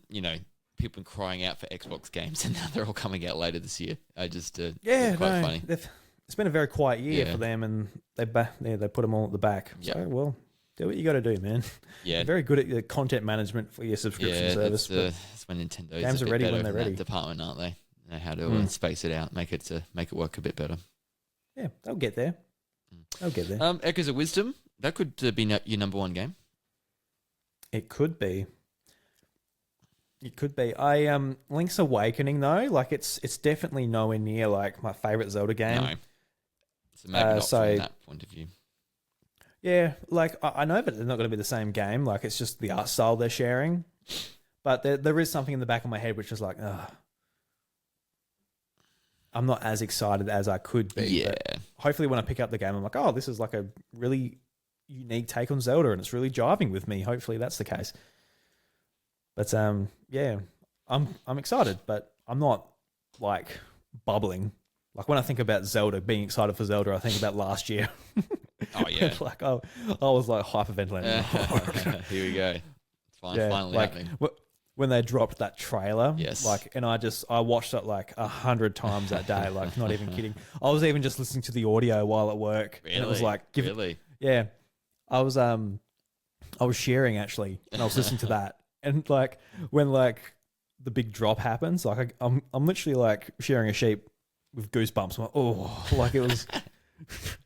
people crying out for Xbox games, and now they're all coming out later this year. It's quite funny. It's been a very quiet year Yeah. for them, and they put them all at the back. Yep. So well, do what you got to do, man. Yeah, You're very good at the content management for your subscription service. that's when Nintendo's games a are bit ready better when they're in that ready. department, aren't they? Know how to space it out, make it work a bit better. Yeah, they'll get there. They'll get there. Echoes of Wisdom, that could be your number one game. It could be. It could be. Link's Awakening though, like it's definitely nowhere near like my favorite Zelda game. No, so maybe not so- from that point of view. Yeah, like I know that they're not going to be the same game. Like it's just the art style they're sharing, but there is something in the back of my head which is like, I'm not as excited as I could be. Yeah, But hopefully, when I pick up the game, I'm like, oh, this is like a really unique take on Zelda, and it's really jiving with me. Hopefully, that's the case. But yeah, I'm excited, but I'm not like bubbling. Like when I think about Zelda, being excited for Zelda, I think about last year. oh yeah. Like I was like hyperventilating. Here we go. It's finally like happening. when they dropped that trailer, Yes. like, and I watched it like 100 times that day, like not even kidding. I was even just listening to the audio while at work, and it was like, really? yeah, I was sharing actually, and I was listening to that, and like when like the big drop happens, like I'm literally like sharing a sheep with goosebumps. I'm like, oh, like it was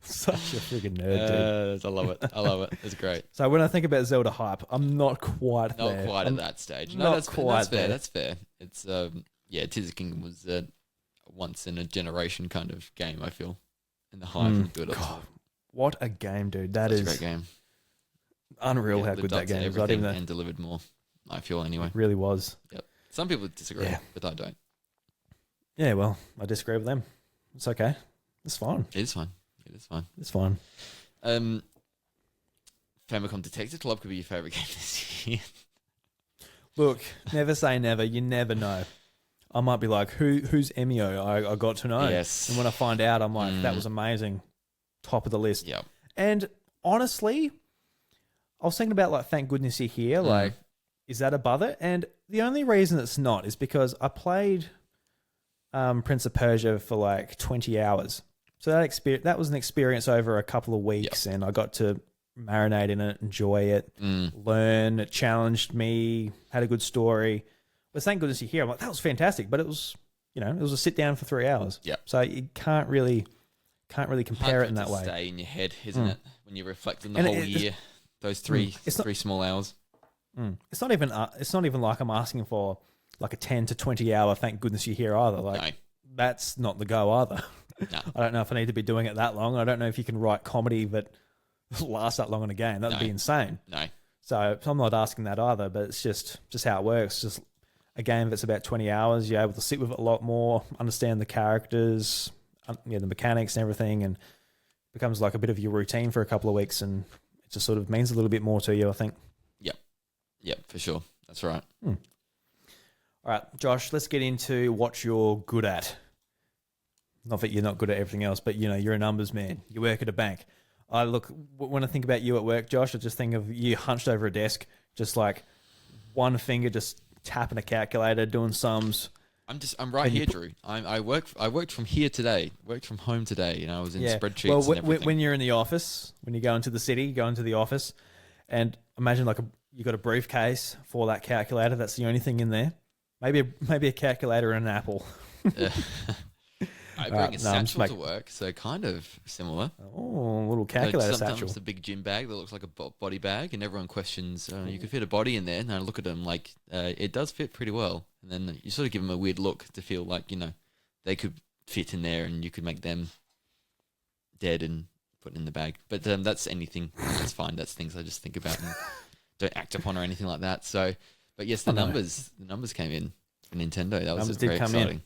such a freaking nerd, dude. I love it. I love it. It's great. So when I think about Zelda hype, I'm not quite Not there. quite I'm at that stage. not No, that's quite fair. there. That's fair. It's Tears of the Kingdom was a once in a generation kind of game. I feel, and the hype and build up. God, what a game, dude! That That's is a great game. unreal how Lived good up that to game is. I everything didn't even know. and delivered more. I feel anyway. It really was. Yep. Some people disagree, Yeah. but I don't. Yeah, well, I disagree with them. It's okay. It's fine. It is fine. It is fine. It's fine. Famicom Detective Club could be your favorite game this year. Look, never say never. You never know. I might be like, who's Emio? I got to know. Yes. And when I find out, I'm like, that was amazing. Top of the list. Yep. And honestly, I was thinking about like, thank goodness you're here. Like, is that above it? And the only reason it's not is because I played Prince of Persia for like 20 hours. So that was an experience over a couple of weeks, and I got to marinate in it, enjoy it, learn. It challenged me, had a good story. But thank goodness you're here. I'm like, that was fantastic. But it was, it was a sit down for 3 hours. Yep. So you can't really compare it in that way. Stay in your head, isn't it? When you reflect on the And whole year, those three small hours. It's not even like I'm asking for like a 10 to 20 hour. Thank goodness you're here either. Like No. that's not the go either. No. I don't know if I need to be doing it that long. I don't know if you can write comedy that lasts that long in a game. That would be insane. No. So I'm not asking that either. But it's just how it works. Just a game that's about 20 hours. You're able to sit with it a lot more, understand the characters, the mechanics and everything, and it becomes like a bit of your routine for a couple of weeks, and it just sort of means a little bit more to you, I think. Yep, for sure. That's right. All right, Josh, let's get into what you're good at. Not that you're not good at everything else, but you're a numbers man. You work at a bank. When I think about you at work, Josh, I just think of you hunched over a desk, just like one finger just tapping a calculator, doing sums. I'm right here, Drew. I worked from here today. Worked from home today. I was in spreadsheets Well, and everything. when you're in the office, when you go into the city, go into the office, and imagine like you got a briefcase for that calculator. That's the only thing in there. Maybe a calculator and an apple. I bring a satchel to work, so kind of similar. Oh, a little calculator Sometimes satchel. it's a big gym bag that looks like a body bag, and everyone questions, you could fit a body in there. And I look at them like, it does fit pretty well. And then you sort of give them a weird look to feel like, they could fit in there and you could make them dead and putting in the bag. But that's anything. That's fine. That's things I just think about and don't act upon or anything like that. So, but yes, the numbers came in for Nintendo. That was very exciting.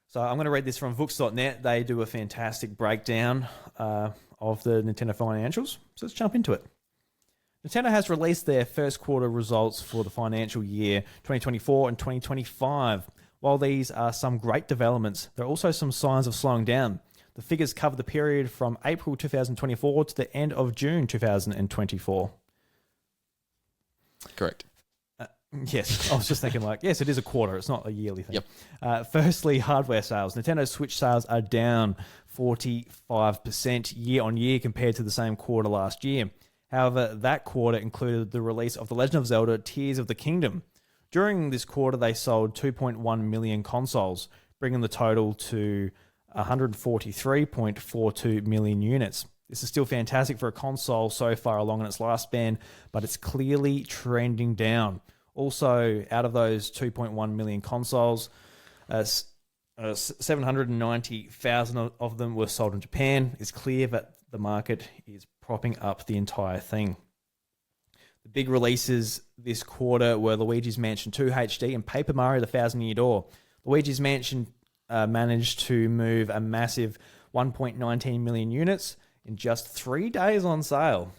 So I'm going to read this from Vooks.net. They do a fantastic breakdown of the Nintendo financials. So let's jump into it. Nintendo has released their first quarter results for the financial year 2024 and 2025. While these are some great developments, there are also some signs of slowing down. The figures cover the period from April 2024 to the end of June 2024. Correct. Yes, I was just thinking yes, it is a quarter. It's not a yearly thing. Yep. Firstly, hardware sales. Nintendo Switch sales are down 45% year on year compared to the same quarter last year. However, that quarter included the release of The Legend of Zelda Tears of the Kingdom. During this quarter, they sold 2.1 million consoles, bringing the total to 143.42 million units. This is still fantastic for a console so far along in its lifespan, but it's clearly trending down. Also, out of those 2.1 million consoles, 790,000 of them were sold in Japan. It's clear that the market is propping up the entire thing. The big releases this quarter were Luigi's Mansion 2 HD and Paper Mario The Thousand Year Door. Luigi's Mansion managed to move a massive 1.19 million units in just 3 days on sale,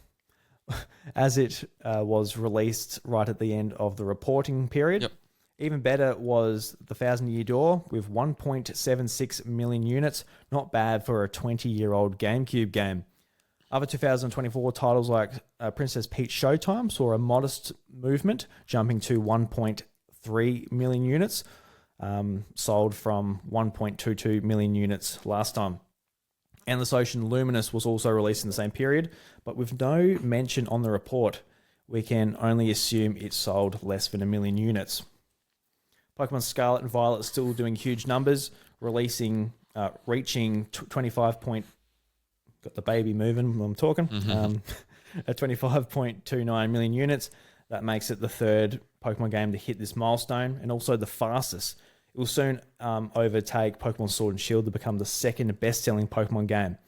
as it was released right at the end of the reporting period. Yep. Even better was The Thousand Year Door with 1.76 million units. Not bad for a 20-year-old GameCube game. Other 2024 titles like Princess Peach Showtime saw a modest movement, jumping to 1.3 million units, sold from 1.22 million units last time. Endless Ocean Luminous was also released in the same period, but with no mention on the report, we can only assume it sold less than 1 million units. Pokemon Scarlet and Violet still doing huge numbers, reaching 25 point... Got the baby moving when I'm talking. At 25.29 million units. That makes it the third Pokemon game to hit this milestone, and also the fastest. It will soon overtake Pokemon Sword and Shield to become the second best-selling Pokemon game,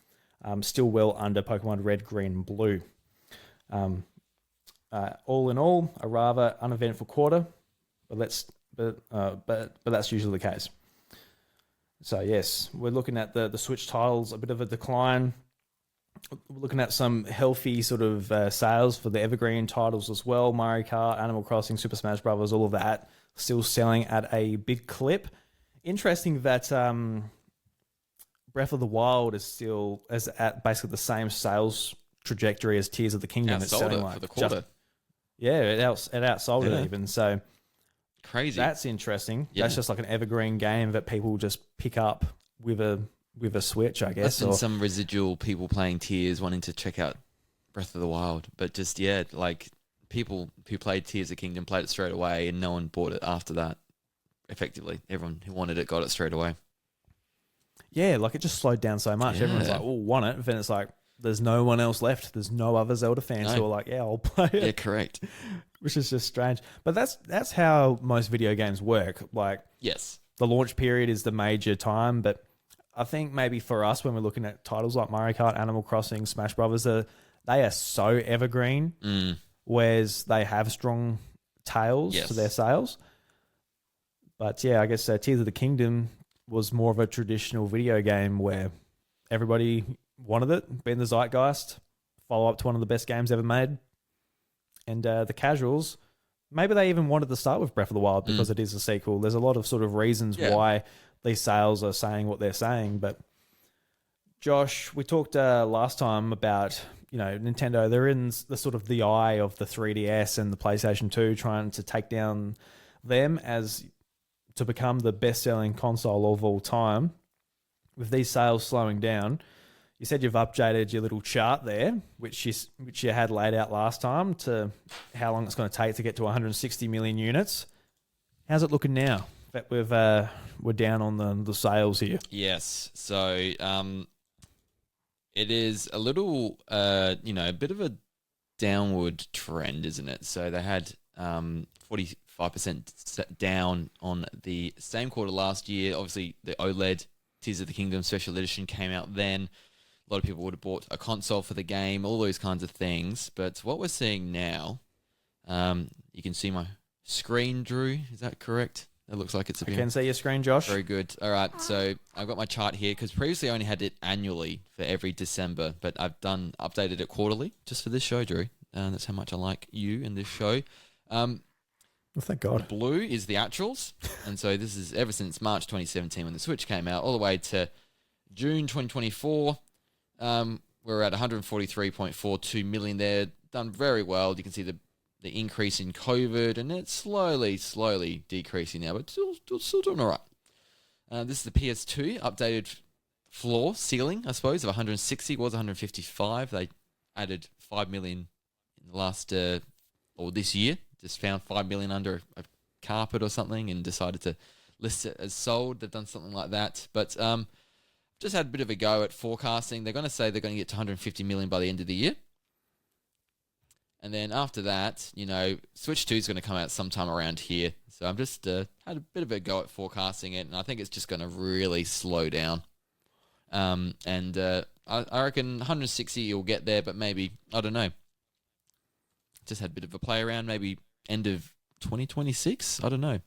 still well under Pokemon Red, Green, and Blue. All in all, a rather uneventful quarter, but that's usually the case. So yes, we're looking at the Switch titles, a bit of a decline. We're looking at some healthy sort of sales for the evergreen titles as well. Mario Kart, Animal Crossing, Super Smash Bros., all of that still selling at a big clip. Interesting that Breath of the Wild is still at basically the same sales trajectory as Tears of the Kingdom. It's selling for the quarter. It outsold it even. So crazy. That's interesting. Yeah. That's just like an evergreen game that people just pick up with a Switch, I guess. Less than some residual people playing Tears wanting to check out Breath of the Wild. But just, like people who played Tears of the Kingdom played it straight away and no one bought it after that. Effectively, everyone who wanted it got it straight away. Yeah, like it just slowed down so much. Yeah. Everyone's like, want it. But then it's like, there's no one else left. There's no other Zelda fans who are like, yeah, I'll play it. Yeah, correct. Which is just strange. But that's how most video games work. Like, yes, the launch period is the major time, but I think maybe for us, when we're looking at titles like Mario Kart, Animal Crossing, Smash Brothers, they are so evergreen, whereas they have strong tails to their sales. But yeah, I guess Tears of the Kingdom was more of a traditional video game where everybody wanted it, be in the zeitgeist, follow up to one of the best games ever made. And the casuals, maybe they even wanted to start with Breath of the Wild because it is a sequel. There's a lot of sort of reasons why these sales are saying what they're saying. But Josh, we talked last time about, Nintendo. They're in the sort of the eye of the 3DS and the PlayStation 2, trying to take down them as to become the best-selling console of all time. With these sales slowing down, you said you've updated your little chart there, which you had laid out last time, to how long it's going to take to get to 160 million units. How's it looking now that we're down on the sales here? Yes. So it is a little, a bit of a downward trend, isn't it? So they had 45% down on the same quarter last year. Obviously, the OLED Tears of the Kingdom Special Edition came out then. A lot of people would have bought a console for the game, all those kinds of things. But what we're seeing now, you can see my screen, Drew. Is that correct? It looks like it's a I can see your screen, Josh. Very good. All right, so I've got my chart here because previously I only had it annually for every December, but I've updated it quarterly just for this show, Drew. That's how much I like you in this show. Well, thank God. The blue is the actuals, and so this is ever since March 2017 when the Switch came out, all the way to June 2024. We're at 143.42 million there. Done very well. You can see the increase in COVID, and it's slowly decreasing now, but still doing all right. This is the PS2 updated floor ceiling, I suppose, of 160. It was 155. They added 5 million in the last or this year. Just found 5 million under a carpet or something and decided to list it as sold. They've done something like that, but just had a bit of a go at forecasting. They're going to say they're going to get to 150 million by the end of the year. And then after that, Switch 2 is going to come out sometime around here. So I'm just had a bit of a go at forecasting it, and I think it's just going to really slow down. I reckon 160 will get there, but maybe, I don't know. Just had a bit of a play around, maybe end of 2026. I don't know.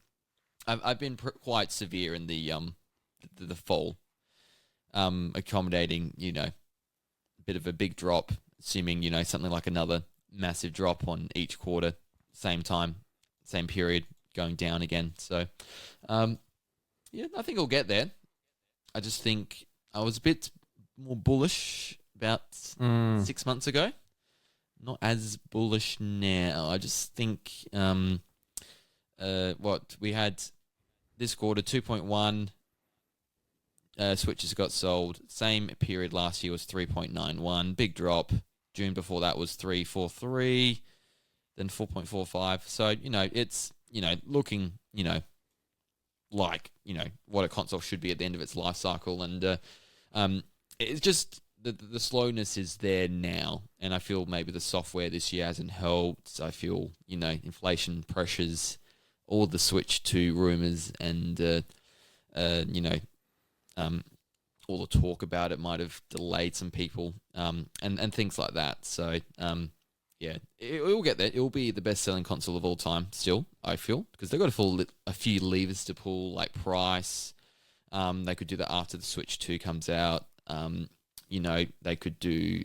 I've been quite severe in the fall, accommodating, a bit of a big drop, assuming, something like another massive drop on each quarter, same time, same period, going down again. So, I think I'll get there. I just think I was a bit more bullish about 6 months ago. Not as bullish now. I just think what we had this quarter, 2.1 Switches got sold. Same period last year was 3.91. Big drop. June before that was 3.43, then 4.45. So, it's, looking, like, what a console should be at the end of its life cycle. And it's just the slowness is there now. And I feel maybe the software this year hasn't helped. I feel, inflation pressures, all the Switch 2 rumors and, all the talk about it might have delayed some people and things like that. So, it will get there. It will be the best-selling console of all time still, I feel, because they've got a few levers to pull, like price. They could do that after the Switch 2 comes out. They could do,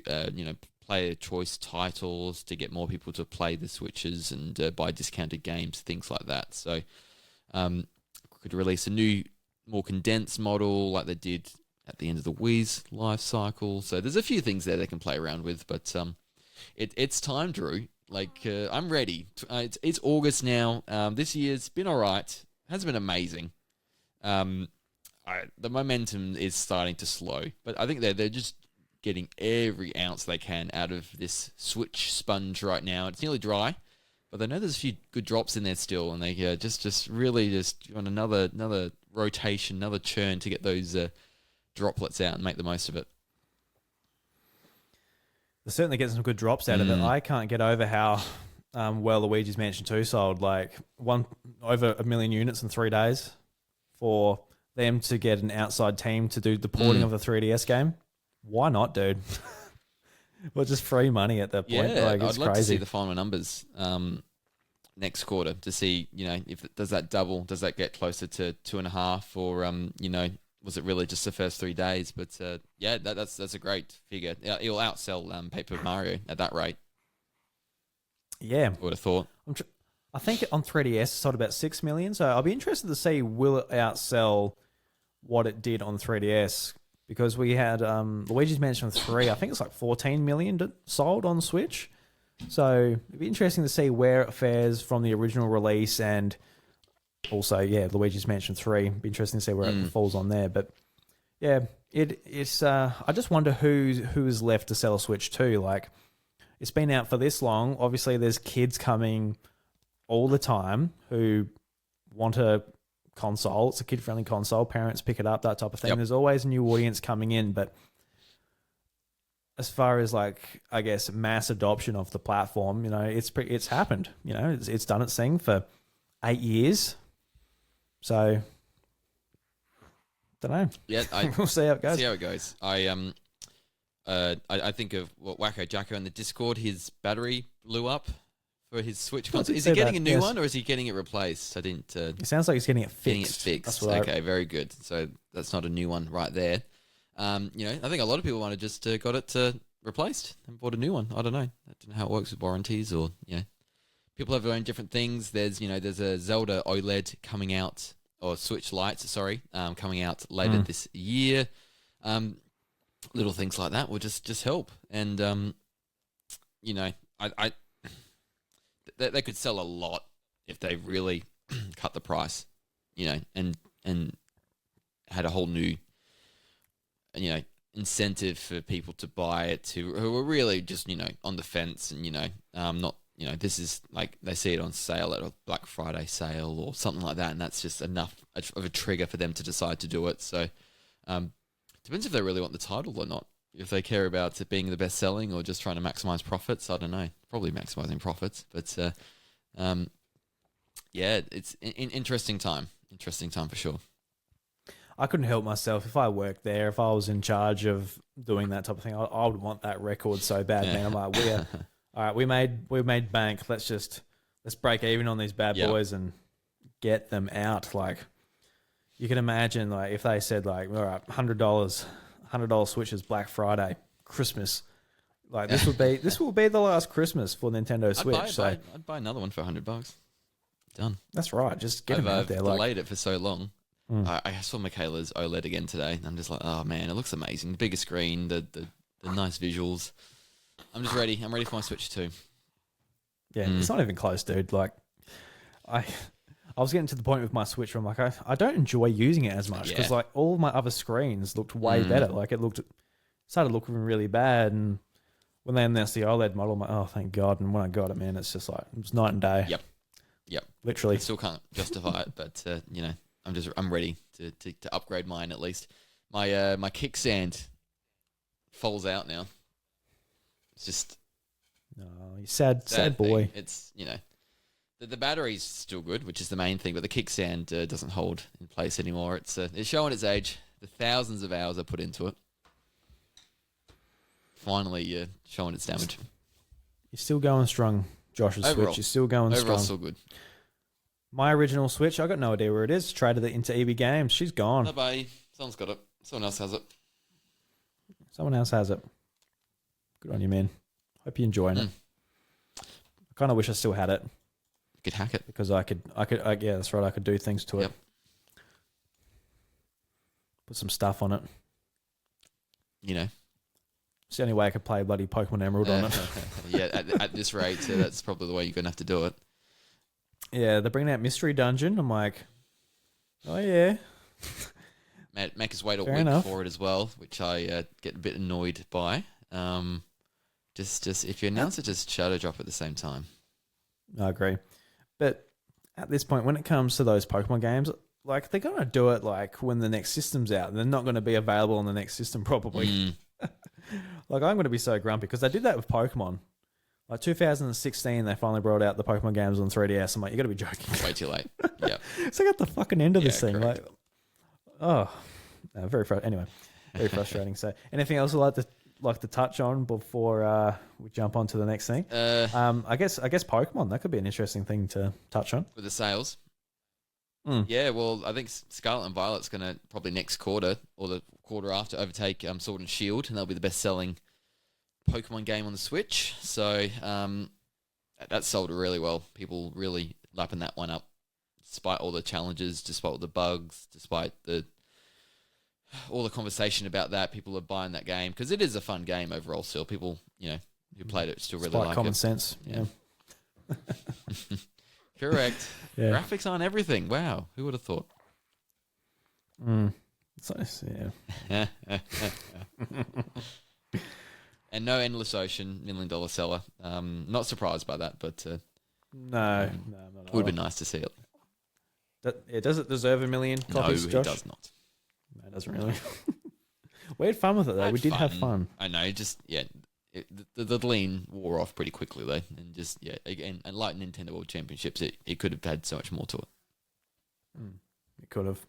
player choice titles to get more people to play the Switches and buy discounted games, things like that. So, could release a new, more condensed model like they did at the end of the Wii's life cycle. So there's a few things there they can play around with, but it's time, Drew. I'm ready. It's August now. This year's been all right. Hasn't been amazing. The momentum is starting to slow, but I think they're just getting every ounce they can out of this Switch sponge right now. It's nearly dry, but they know there's a few good drops in there still, and they just really on another rotation, another churn to get those droplets out and make the most of it. They're certainly getting some good drops out of it. I can't get over how well Luigi's Mansion 2 sold, like over 1 million units in 3 days for them to get an outside team to do the porting of the 3DS game. Why not, dude? Well, just free money at that point. Yeah, it's I'd love crazy. to see the final numbers next quarter to see, if does that double? Does that get closer to 2.5, or was it really just the first 3 days? But that's a great figure. It'll outsell Paper Mario at that rate. Yeah, I would have thought. I think on 3DS it sold about 6 million. So I'll be interested to see will it outsell what it did on 3DS, because we had Luigi's Mansion 3. I think it's like 14 million sold on Switch. So it'd be interesting to see where it fares from the original release, and also, Luigi's Mansion 3. Be interesting to see where it falls on there. But yeah, it's. I just wonder who is left to sell a Switch 2. Like, it's been out for this long. Obviously, there's kids coming all the time who want a console. It's a kid-friendly console. Parents pick it up, that type of thing. Yep. There's always a new audience coming in, but as far as mass adoption of the platform, it's happened. It's done its thing for 8 years. So, don't know. Yeah, we'll see how it goes. See how it goes. I I think of what Wacko Jacko in the Discord. His battery blew up for his Switch console. did Is he say getting that, a new yes. one, or is he getting it replaced? I didn't. It sounds like he's getting it fixed. Getting it fixed. That's what Okay, very good. So that's not a new one right there. I think a lot of people might have just got it replaced and bought a new one. I don't know. I don't know how it works with warranties, or people have their own different things. There's a Zelda OLED coming out, or Switch Lights, sorry, coming out later this year. Little things like that will just help, and I they could sell a lot if they really cut the price, and had a whole new, incentive for people to buy it who are really just, on the fence and, not, this is like they see it on sale at a Black Friday sale or something like that. And that's just enough of a trigger for them to decide to do it. So, depends if they really want the title or not. If they care about it being the best selling or just trying to maximize profits, I don't know. Probably maximizing profits, but, it's an interesting time. Interesting time for sure. I couldn't help myself. If I worked there, if I was in charge of doing that type of thing, I would want that record so bad, man. I'm like, all right, we made bank. Let's break even on these bad boys and get them out. Like, you can imagine, like, if they said, like, all right, $100 Switches Black Friday, Christmas. Like, this will be the last Christmas for Nintendo Switch. I'd buy another one for $100. Done. That's right. Just get them out there. I've delayed it for so long. I saw Michaela's OLED again today, and I'm just like, oh man, it looks amazing. The bigger screen, the nice visuals. I'm just ready. I'm ready for my Switch 2. Yeah, it's not even close, dude. Like, I was getting to the point with my Switch where I'm like, I don't enjoy using it as much because like all my other screens looked way better. Like it started looking really bad, and when they announced the OLED model, I'm like, oh thank God. And when I got it, man, it's just like it's night and day. Yep. Literally. I still can't justify it, but I'm ready to upgrade mine at least. My kickstand falls out now. It's just you sad boy. Thing. It's the battery's still good, which is the main thing, but the kickstand doesn't hold in place anymore. It's showing its age. The thousands of hours I put into it finally showing its damage. You're still going strong, Josh's Overall. Switch. You're still going Overall, strong. still good. My original Switch, I got no idea where it is. Traded it into EB Games. She's gone. Bye-bye. Someone's got it. Someone else has it. Someone else has it. Good on you, man. Hope you're enjoying it. I kind of wish I still had it. You could hack it. Because I could, yeah, that's right. I could do things to it. Put some stuff on it. It's the only way I could play bloody Pokemon Emerald on it. Yeah, at this rate, that's probably the way you're going to have to do it. Yeah, they're bringing out Mystery Dungeon. I'm like, oh yeah. Make us wait a Fair week enough. for it as well, which I get a bit annoyed by. Just if you announce it, just shadow drop at the same time. I agree. But at this point, when it comes to those Pokemon games, like they're going to do it like when the next system's out. They're not going to be available on the next system probably. Like I'm going to be so grumpy because they did that with Pokemon. Like 2016, they finally brought out the Pokemon games on 3DS. I'm like, you got to be joking. Way too late. Yeah. It's like at the fucking end of this thing. Correct. Like, anyway, very frustrating. So, anything else you'd like to touch on before we jump on to the next thing? I guess Pokemon, that could be an interesting thing to touch on. With the sales. Yeah, well, I think Scarlet and Violet's going to probably next quarter or the quarter after overtake Sword and Shield, and they'll be the best-selling Pokemon game on the Switch. So that sold really well. People really lapping that one up, despite all the challenges, despite all the bugs, despite all the conversation about that. People are buying that game because it is a fun game overall. Still, people who played it still really Despite like common it. sense. Yeah. Correct. Yeah. Graphics aren't everything. Wow, who would have thought? It's nice, yeah. And no Endless Ocean, $1 million seller. Not surprised by that, but No, I'm not. would have been nice to see it. Does it deserve 1 million copies, No, Josh? it does not. No, it doesn't really. We had fun with it, though. We did have fun. I know, just, the lean wore off pretty quickly, though. And just, again, and like Nintendo World Championships, it could have had so much more to it. It could have.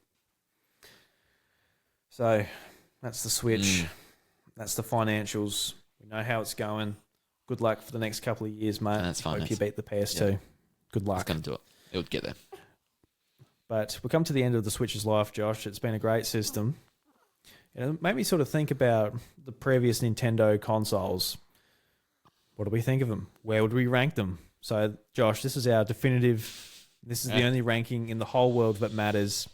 So, that's the Switch. That's the financials. We know how it's going. Good luck for the next couple of years, mate. That's fine. Hope you beat the PS2. Yep. Good luck. It's going to do it. It would get there. But we come to the end of the Switch's life, Josh. It's been a great system. And it made me sort of think about the previous Nintendo consoles. What do we think of them? Where would we rank them? So, Josh, this is our definitive... This is the only ranking in the whole world that matters.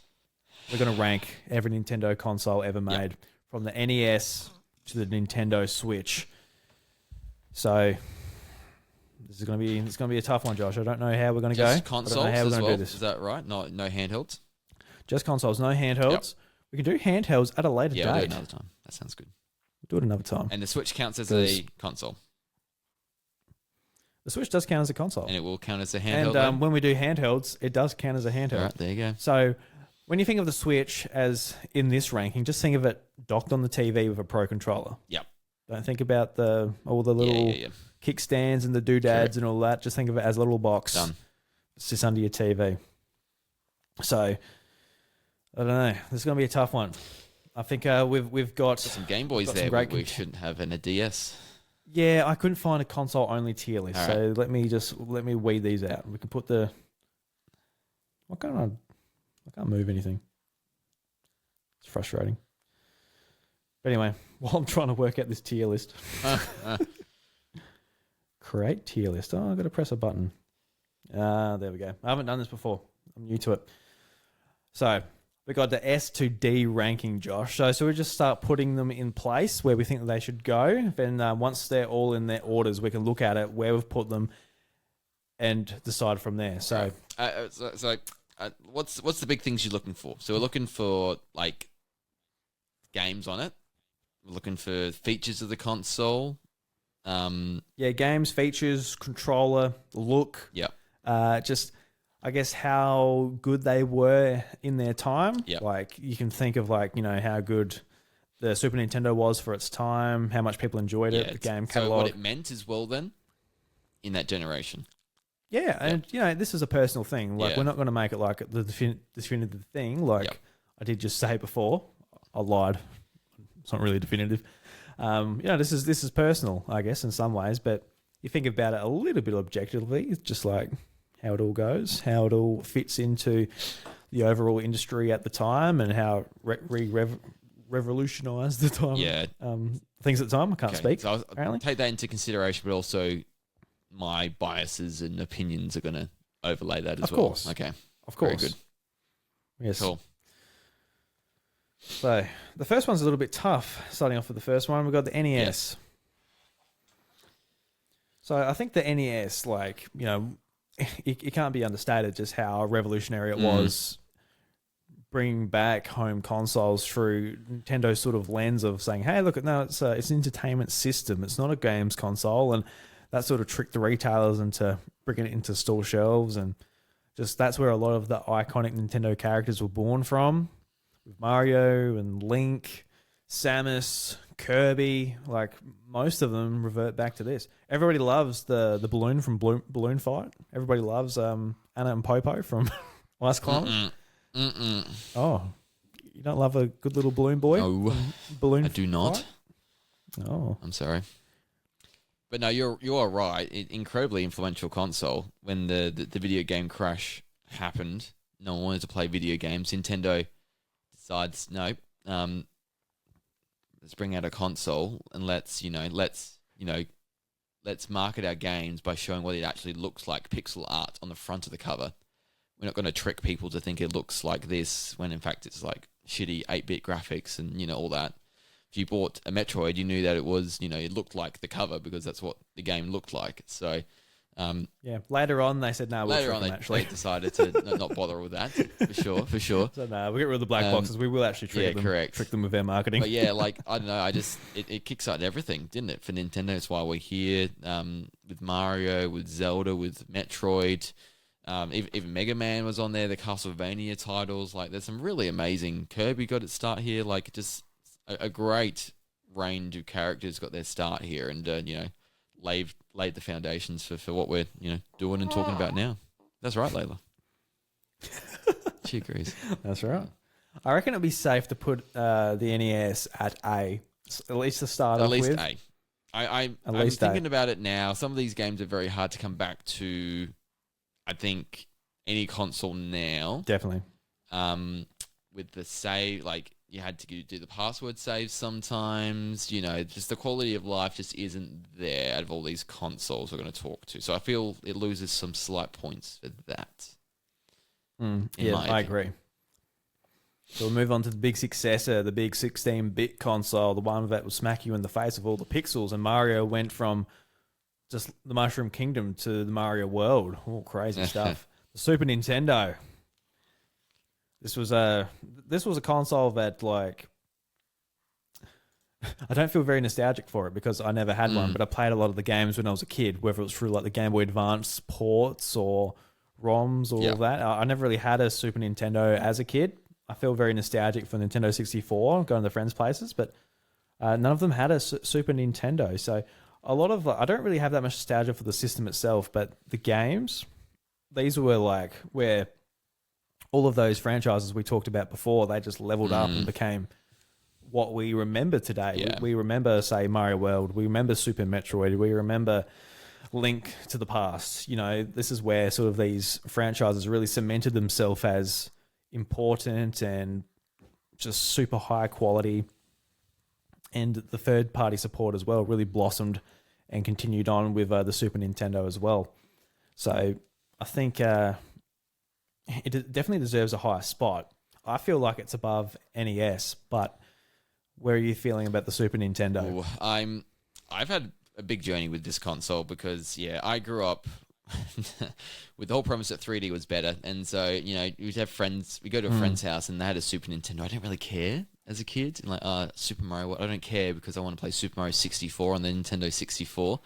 We're going to rank every Nintendo console ever made. Yep. From the NES to the Nintendo Switch. So... It's going to be a tough one, Josh. I don't know how we're going to go. Just consoles as well. Is that right? No handhelds. Just consoles, no handhelds. Yep. We can do handhelds at a later date. We'll do it another time. That sounds good. We'll do it another time. And the Switch counts as a console. The Switch does count as a console, and it will count as a handheld. And when we do handhelds, it does count as a handheld. All right, there you go. So when you think of the Switch as in this ranking, just think of it docked on the TV with a Pro controller. Yep. Don't think about all the little kickstands and the doodads and all that. Just think of it as a little box. Done. It's just under your TV. So, I don't know. This is going to be a tough one. I think we've got some Game Boys there. We shouldn't have, and a DS. Yeah, I couldn't find a console-only tier list. All so let me weed these out. We can put the... I can't move anything. It's frustrating. But anyway, while I'm trying to work out this tier list... Create tier list. Oh, I've got to press a button. There we go. I haven't done this before. I'm new to it. So we got the S to D ranking, Josh. So we just start putting them in place where we think that they should go. Then once they're all in their orders, we can look at it, where we've put them, and decide from there. So, what's the big things you're looking for? So we're looking for like games on it. We're looking for features of the console. Games, features, controller, look. Yep. Just, I guess, how good they were in their time. Yep. Like, you can think of, how good the Super Nintendo was for its time, how much people enjoyed it, the game catalog. So what it meant as well then, in that generation. Yeah, and, this is a personal thing. Like, we're not going to make it like the definitive thing. Like, I did just say before. I lied. It's not really definitive. This is personal, I guess, in some ways, but you think about it a little bit objectively. It's just like how it all goes, how it all fits into the overall industry at the time, and how revolutionized the time. Yeah. Things at the time. I can't speak. So apparently, take that into consideration, but also my biases and opinions are going to overlay that as well. Of course. Okay. Of course. Very good. Yes. Cool. So the first one's a little bit tough. Starting off with the first one, we've got the NES. Yes. So I think the NES, it can't be understated just how revolutionary it was bringing back home consoles through Nintendo's sort of lens of saying, hey, look, no, it's an entertainment system. It's not a games console. And that sort of tricked the retailers into bringing it into store shelves. And just that's where a lot of the iconic Nintendo characters were born from. With Mario and Link, Samus, Kirby, most of them revert back to this. Everybody loves the balloon from Balloon Fight. Everybody loves Anna and Popo from Ice Climber. Oh, you don't love a good little balloon boy? No, balloon I do not. Fight? Oh, I'm sorry, but no, you are right. Incredibly influential console. When the video game crash happened, no one wanted to play video games. Nintendo decides, no, let's bring out a console and let's market our games by showing what it actually looks like, pixel art on the front of the cover. We're not going to trick people to think it looks like this when in fact it's like shitty 8-bit graphics and all that. If you bought a Metroid, you knew that it was, it looked like the cover because that's what the game looked like. So later on they said no. Later on they decided to not bother with that for sure. So no, we get rid of the black boxes. We will actually trick them. Correct. Trick them with our marketing. But yeah, I don't know. It kickstarted everything, didn't it? For Nintendo, that's why we're here with Mario, with Zelda, with Metroid. Even Mega Man was on there. The Castlevania titles, there's some really amazing. Kirby got its start here. Just a great range of characters got their start here, and laid the foundations for what we're doing and talking about now. That's right, Layla. She agrees. That's right. I reckon it'd be safe to put the NES at A At least to start At off least with. I'm least thinking about it now. Some of these games are very hard to come back to. I think any console now. Definitely. With the save, like you had to do the password saves sometimes. Just the quality of life just isn't there out of all these consoles we're going to talk to. So I feel it loses some slight points for that. Yeah, I agree. So we'll move on to the big successor, the big 16-bit console, the one that will smack you in the face with all the pixels. And Mario went from just the Mushroom Kingdom to the Mario World. All crazy stuff. The Super Nintendo. This was a console that, like, I don't feel very nostalgic for it because I never had one, but I played a lot of the games when I was a kid, whether it was through like the Game Boy Advance ports or ROMs or all of that. I never really had a Super Nintendo as a kid. I feel very nostalgic for Nintendo 64, going to friends' places, but none of them had a Super Nintendo. So a lot of I don't really have that much nostalgia for the system itself, but the games, these were like where all of those franchises we talked about before, they just leveled up and became what we remember today. Yeah. We remember, say, Mario World. We remember Super Metroid. We remember Link to the Past. This is where sort of these franchises really cemented themselves as important and just super high quality. And the third-party support as well really blossomed and continued on with the Super Nintendo as well. So I think it definitely deserves a higher spot. I feel like it's above NES, but where are you feeling about the Super Nintendo? Ooh, I've had a big journey with this console because I grew up with the whole premise that 3D was better, and so we'd have friends. We go to a friend's house and they had a Super Nintendo. I didn't really care as a kid. And like Super Mario, I don't care because I want to play Super Mario 64 on the Nintendo 64.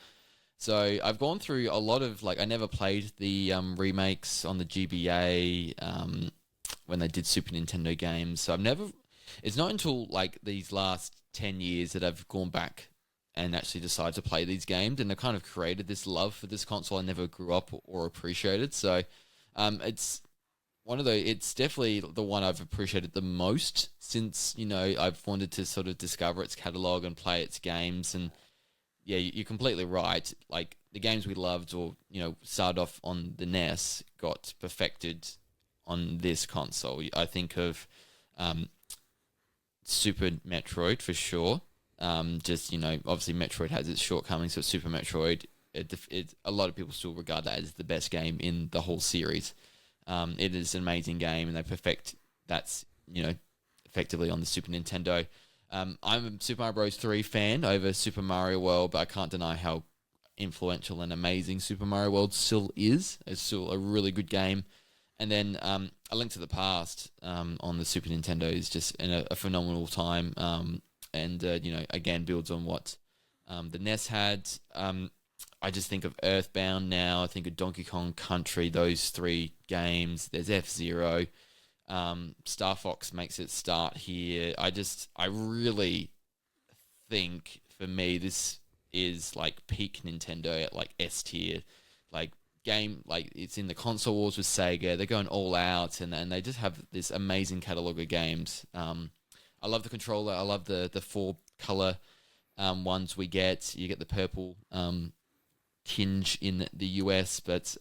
So I've gone through a lot of I never played the remakes on the GBA when they did Super Nintendo games. So it's not until like these last 10 years that I've gone back and actually decided to play these games, and I kind of created this love for this console I never grew up or appreciated. So it's it's definitely the one I've appreciated the most since I've wanted to sort of discover its catalog and play its games. And yeah, you're completely right. Like the games we loved or started off on the NES got perfected on this console. I think of Super Metroid for sure. Obviously Metroid has its shortcomings, so Super Metroid, a lot of people still regard that as the best game in the whole series. It is an amazing game, and they perfect that's effectively on the Super Nintendo. I'm a Super Mario Bros. 3 fan over Super Mario World, but I can't deny how influential and amazing Super Mario World still is. It's still a really good game. And then A Link to the Past on the Super Nintendo is just a phenomenal time. Again, builds on what the NES had. I just think of Earthbound now. I think of Donkey Kong Country, those three games. There's F-Zero. Star Fox makes its start here. I really think for me this is like peak Nintendo at like S tier. Like game, like it's in the console wars with Sega. They're going all out and they just have this amazing catalog of games. I love the controller. I love the 4-color ones we get. You get the purple tinge in the US, but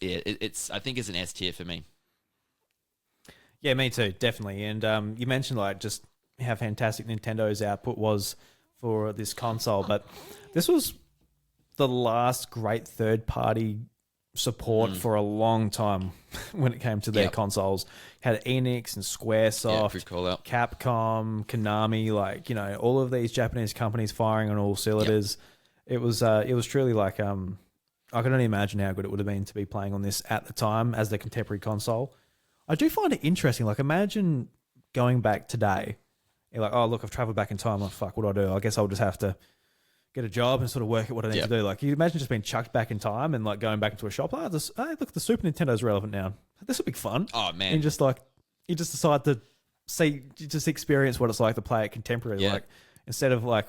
it's I think it's an S tier for me. Yeah, me too, definitely. And you mentioned like just how fantastic Nintendo's output was for this console, but this was the last great third-party support for a long time when it came to their consoles. Had Enix and Squaresoft, Capcom, Konami, all of these Japanese companies firing on all cylinders. It was truly like I can only imagine how good it would have been to be playing on this at the time as the contemporary console. I do find it interesting. Like, imagine going back today. You're like, oh, look, I've traveled back in time. Like, fuck, what do I do? I guess I'll just have to get a job and sort of work at what I need to do. Like, you imagine just being chucked back in time and, like, going back into a shop. Like, hey, look, the Super Nintendo's relevant now. This will be fun. Oh, man. And just, like, you just decide to just experience what it's like to play it contemporary. Yeah. Like, instead of, like,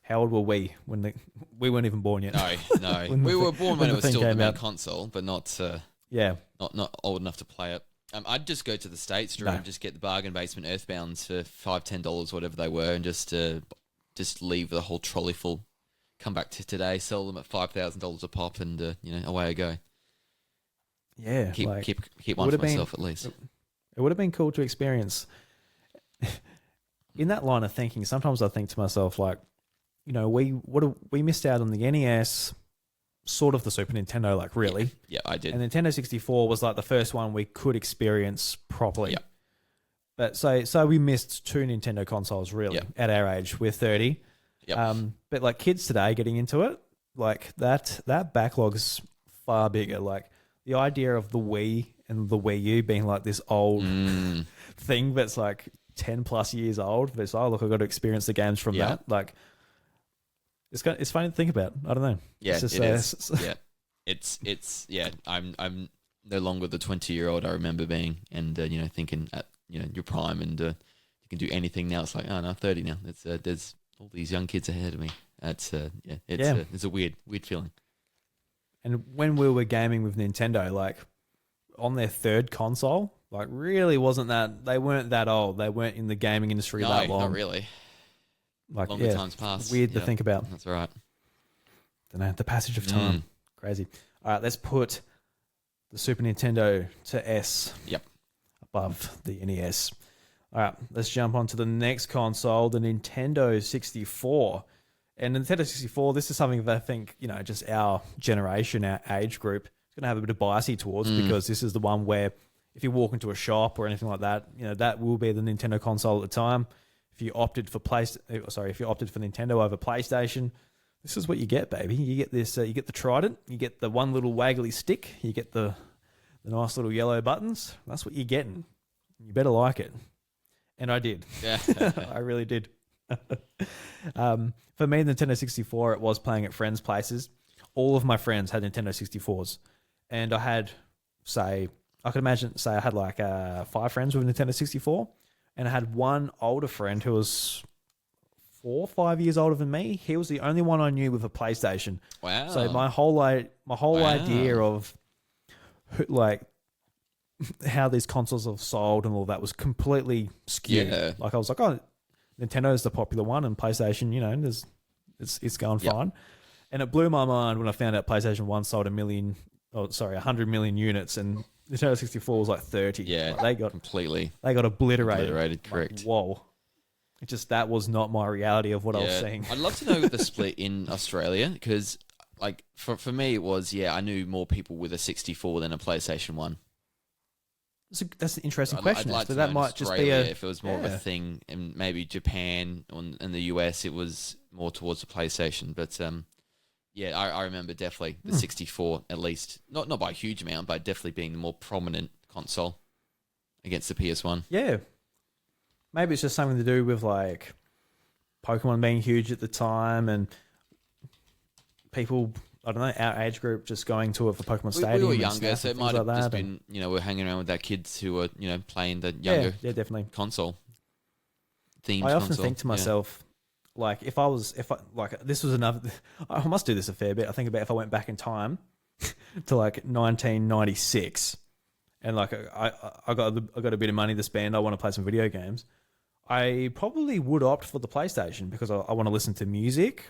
how old were we when we weren't even born yet? No. We were born when it was still the main console, but not old enough to play it. I'd just go to the States, Drew, No. and just get the bargain basement Earthbounds for $5, $10, whatever they were, and just leave the whole trolley full. Come back to today, sell them at $5,000 a pop, and away I go. Yeah, Keep like, keep one for myself at least. It would have been cool to experience. In that line of thinking, sometimes I think to myself, like, we missed out on the NES, sort of the Super Nintendo, like really. Yeah, I did. And Nintendo 64 was like the first one we could experience properly. Yeah. But so we missed 2 Nintendo consoles really at our age. We're 30. Yep. But like kids today getting into it, like that backlog's far bigger. Like the idea of the Wii and the Wii U being like this old thing that's like 10 plus years old. But look, I've got to experience the games from that. Like it's funny to think about. I don't know. Yeah, it's just, it is. Yeah, I'm no longer the 20-year-old I remember being, and thinking at your prime, and you can do anything now. It's like, oh no, 30 now. It's there's all these young kids ahead of me. It's it's a weird feeling. And when we were gaming with Nintendo, like on their 3rd console, like really they weren't that old. They weren't in the gaming industry that long. Not really. Like longer times pass. Weird to think about. That's right. Don't know, the passage of time. Crazy. All right, let's put the Super Nintendo to S. Yep. Above the NES. All right, let's jump on to the next console, the Nintendo 64. And Nintendo 64, this is something that I think, just our generation, our age group, is going to have a bit of biasy towards because this is the one where if you walk into a shop or anything like that, that will be the Nintendo console at the time. If you opted for Nintendo over PlayStation, this is what you get, baby. You get this. You get the Trident. You get the one little waggly stick. You get the nice little yellow buttons. That's what you're getting. You better like it. And I did. Yeah, I really did. For me, Nintendo 64, it was playing at friends' places. All of my friends had Nintendo 64s, and I had, I had like 5 friends with Nintendo 64. And I had one older friend who was 4 or 5 years older than me. He was the only one I knew with a PlayStation. Wow. So my whole idea of like how these consoles have sold and all that was completely skewed. Yeah. Like I was like, oh, Nintendo is the popular one, and PlayStation, it's going fine. And it blew my mind when I found out PlayStation 1 sold 100 million units, and Nintendo 64 was like 30. Yeah, like they got obliterated. Correct. Like, whoa. That was not my reality of what I was seeing. I'd love to know the split in Australia, because like for me it was, I knew more people with a 64 than a PlayStation 1. That's an interesting question. I'd like that might just be if it was more of a thing, and maybe Japan and the US it was more towards the PlayStation. But I remember definitely the 64, at least not by a huge amount, but definitely being the more prominent console against the PS1. Yeah, maybe it's just something to do with like Pokemon being huge at the time, and people, I don't know, our age group just going to it for Pokemon Stadium. We were younger, so it might have just been, we're hanging around with our kids who were, playing the younger definitely console themed. I often think to myself, like, if this was another, I must do this a fair bit. I think about if I went back in time to like 1996, and like I got a bit of money to spend. I want to play some video games. I probably would opt for the PlayStation because I want to listen to music.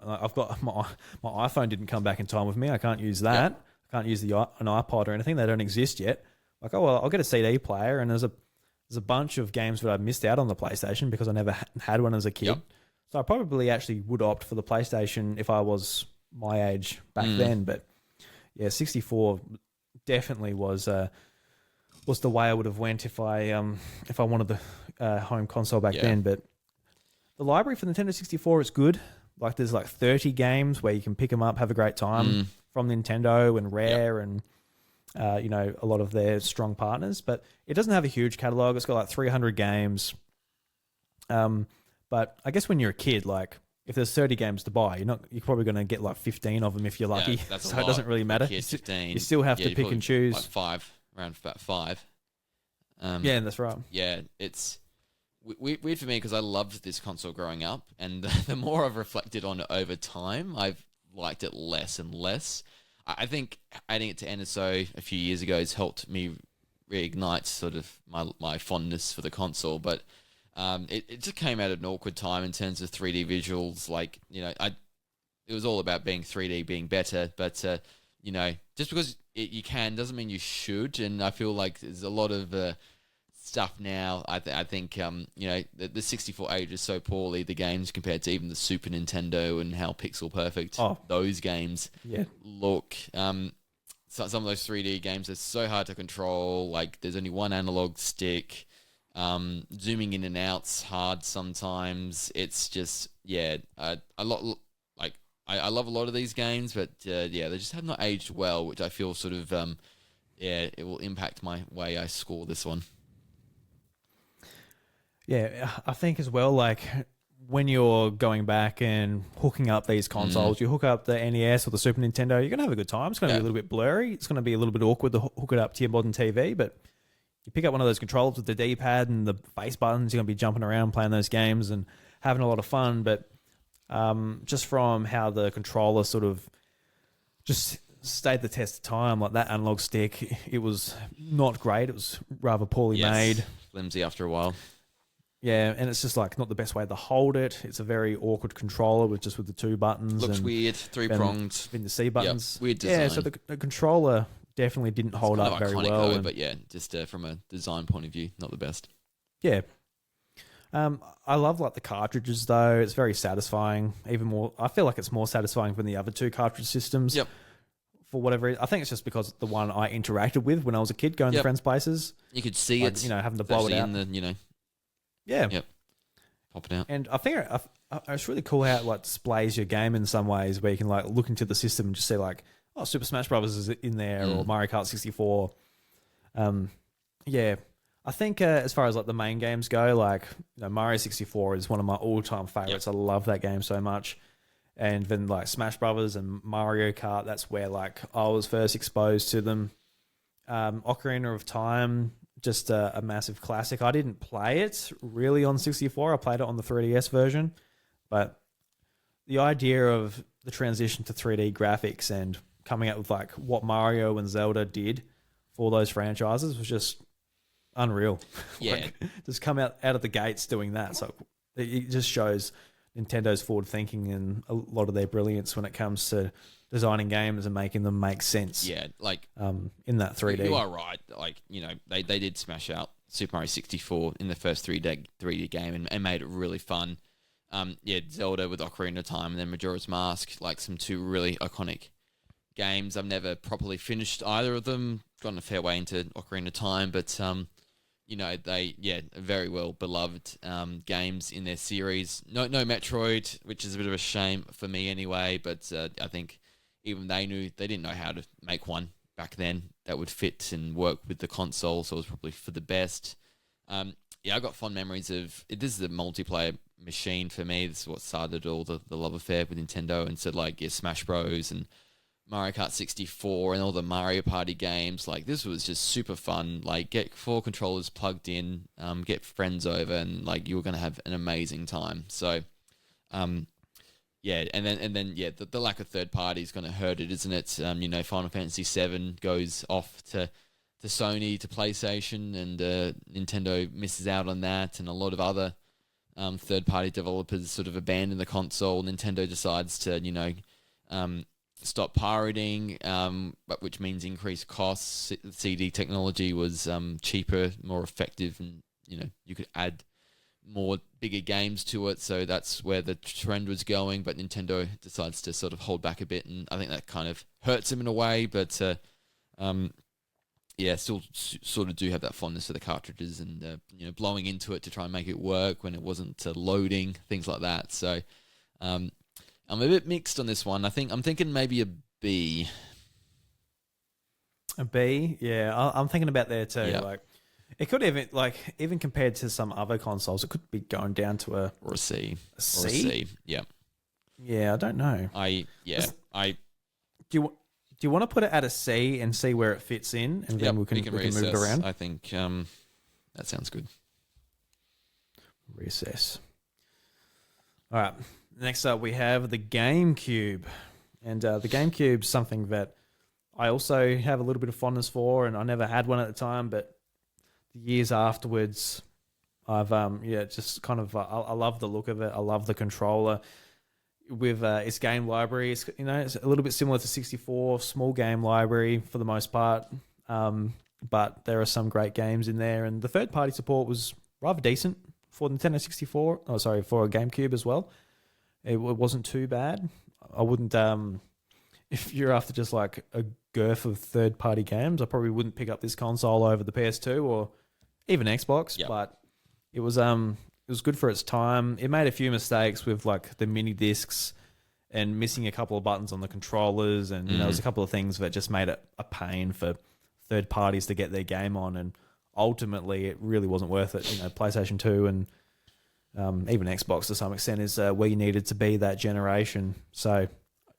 I've got my iPhone didn't come back in time with me. I can't use that. Yep. I can't use an iPod or anything. They don't exist yet. Like, oh well, I'll get a CD player, and there's a bunch of games that I missed out on the PlayStation because I never had one as a kid. Yep. So I probably actually would opt for the PlayStation if I was my age back then. But yeah, 64 definitely was the way I would have went if I wanted the home console back then. But the library for Nintendo 64 is good. Like there's like 30 games where you can pick them up, have a great time from Nintendo and Rare and a lot of their strong partners. But it doesn't have a huge catalog. It's got like 300 games. But I guess when you're a kid, like if there's 30 games to buy, you're probably going to get like 15 of them if you're lucky. Yeah, so it doesn't really matter. Kid, 15, you still have to pick and choose. Like 5, around about 5. Yeah, that's right. Yeah, it's weird for me because I loved this console growing up, and the more I've reflected on it over time, I've liked it less and less. I think adding it to NSO a few years ago has helped me reignites sort of my fondness for the console. But it just came out at an awkward time in terms of 3D visuals. Like, it was all about being 3D, being better, but just because you can doesn't mean you should. And I feel like there's a lot of stuff now. I think the 64 ages so poorly, the games, compared to even the Super Nintendo, and how pixel perfect those games look. So some of those 3D games are so hard to control. Like, there's only one analog stick. Zooming in and out's hard sometimes. It's just a lot. Like, I love a lot of these games, but they just have not aged well, which I feel sort of it will impact my way I score this one. Yeah, I think as well, like, when you're going back and hooking up these consoles, you hook up the NES or the Super Nintendo, you're going to have a good time. It's going to be a little bit blurry. It's going to be a little bit awkward to hook it up to your modern TV, but you pick up one of those controllers with the D-pad and the face buttons, you're going to be jumping around playing those games and having a lot of fun. But just from how the controller sort of just stayed the test of time, like that analog stick, it was not great. It was rather poorly made. Flimsy after a while. Yeah, and it's just like not the best way to hold it. It's a very awkward controller with the two buttons. Looks weird, three-pronged. In the C buttons. Yep, weird design. Yeah, so the controller definitely didn't hold up very well. Though, but just from a design point of view, not the best. Yeah. I love like the cartridges though. It's very satisfying. Even more, I feel like it's more satisfying than the other two cartridge systems. Yep. For whatever reason. I think it's just because the one I interacted with when I was a kid going to friends' places. You could see it. Having to blow it out. Yeah. Yep. Pop it out. And I think it's really cool how it like displays your game in some ways, where you can like look into the system and just see like, oh, Super Smash Brothers is in there, or Mario Kart 64. I think as far as like the main games go, like Mario 64 is one of my all-time favorites. I love that game so much. And then like Smash Brothers and Mario Kart, that's where like I was first exposed to them. Ocarina of Time, just a massive classic. I didn't play it really on 64. I played it on the 3DS version. But the idea of the transition to 3D graphics and coming up with like what Mario and Zelda did for those franchises was just unreal. Yeah. Just come out of the gates doing that. So it just shows Nintendo's forward thinking and a lot of their brilliance when it comes to designing games and making them make sense. Yeah, like in that 3D. You are right. Like, they did smash out Super Mario 64 in the first 3D game and made it really fun. Zelda with Ocarina of Time and then Majora's Mask, like some two really iconic games. I've never properly finished either of them. Gotten a fair way into Ocarina of Time, but they very well beloved games in their series. No Metroid, which is a bit of a shame for me anyway. But I think even they didn't know how to make one back then that would fit and work with the console. So it was probably for the best. I got fond memories of it. This is a multiplayer machine for me. This is what started all the love affair with Nintendo. And so Smash Bros. And Mario Kart 64 and all the Mario Party games. Like, this was just super fun. Like, get 4 controllers plugged in, get friends over, and like you were gonna have an amazing time. So, and then the lack of third party is gonna hurt it, isn't it? Final Fantasy VII goes off to Sony, to PlayStation, and Nintendo misses out on that, and a lot of other third party developers sort of abandon the console. Nintendo decides to stop pirating, but which means increased costs. CD technology was cheaper, more effective, and you could add more bigger games to it. So that's where the trend was going. But Nintendo decides to sort of hold back a bit, and I think that kind of hurts them in a way. But still sort of do have that fondness for the cartridges and blowing into it to try and make it work when it wasn't loading, things like that. So. I'm a bit mixed on this one. I'm thinking maybe a B. A B? Yeah, I'm thinking about there too. Yep. Like, it could even compared to some other consoles, it could be going down to a C. A C? Or a C. Yeah. Yeah, I don't know. Do you want to put it at a C and see where it fits in, and then we can move it around? I think that sounds good. Reassess. All right. Next up, we have the GameCube. And the GameCube's something that I also have a little bit of fondness for, and I never had one at the time, but the years afterwards, I've just kind of I love the look of it. I love the controller with its game library. It's a little bit similar to 64, small game library for the most part. But there are some great games in there, and the third party support was rather decent for Nintendo 64. Oh, sorry, for a GameCube as well. It wasn't too bad. I wouldn't if you're after just like a girth of third party games, I probably wouldn't pick up this console over the PS2 or even Xbox. Yep. But it was good for its time. It made a few mistakes with like the mini discs and missing a couple of buttons on the controllers, and there was a couple of things that just made it a pain for third parties to get their game on, and ultimately it really wasn't worth it. PlayStation 2 and even Xbox to some extent is where you needed to be that generation. So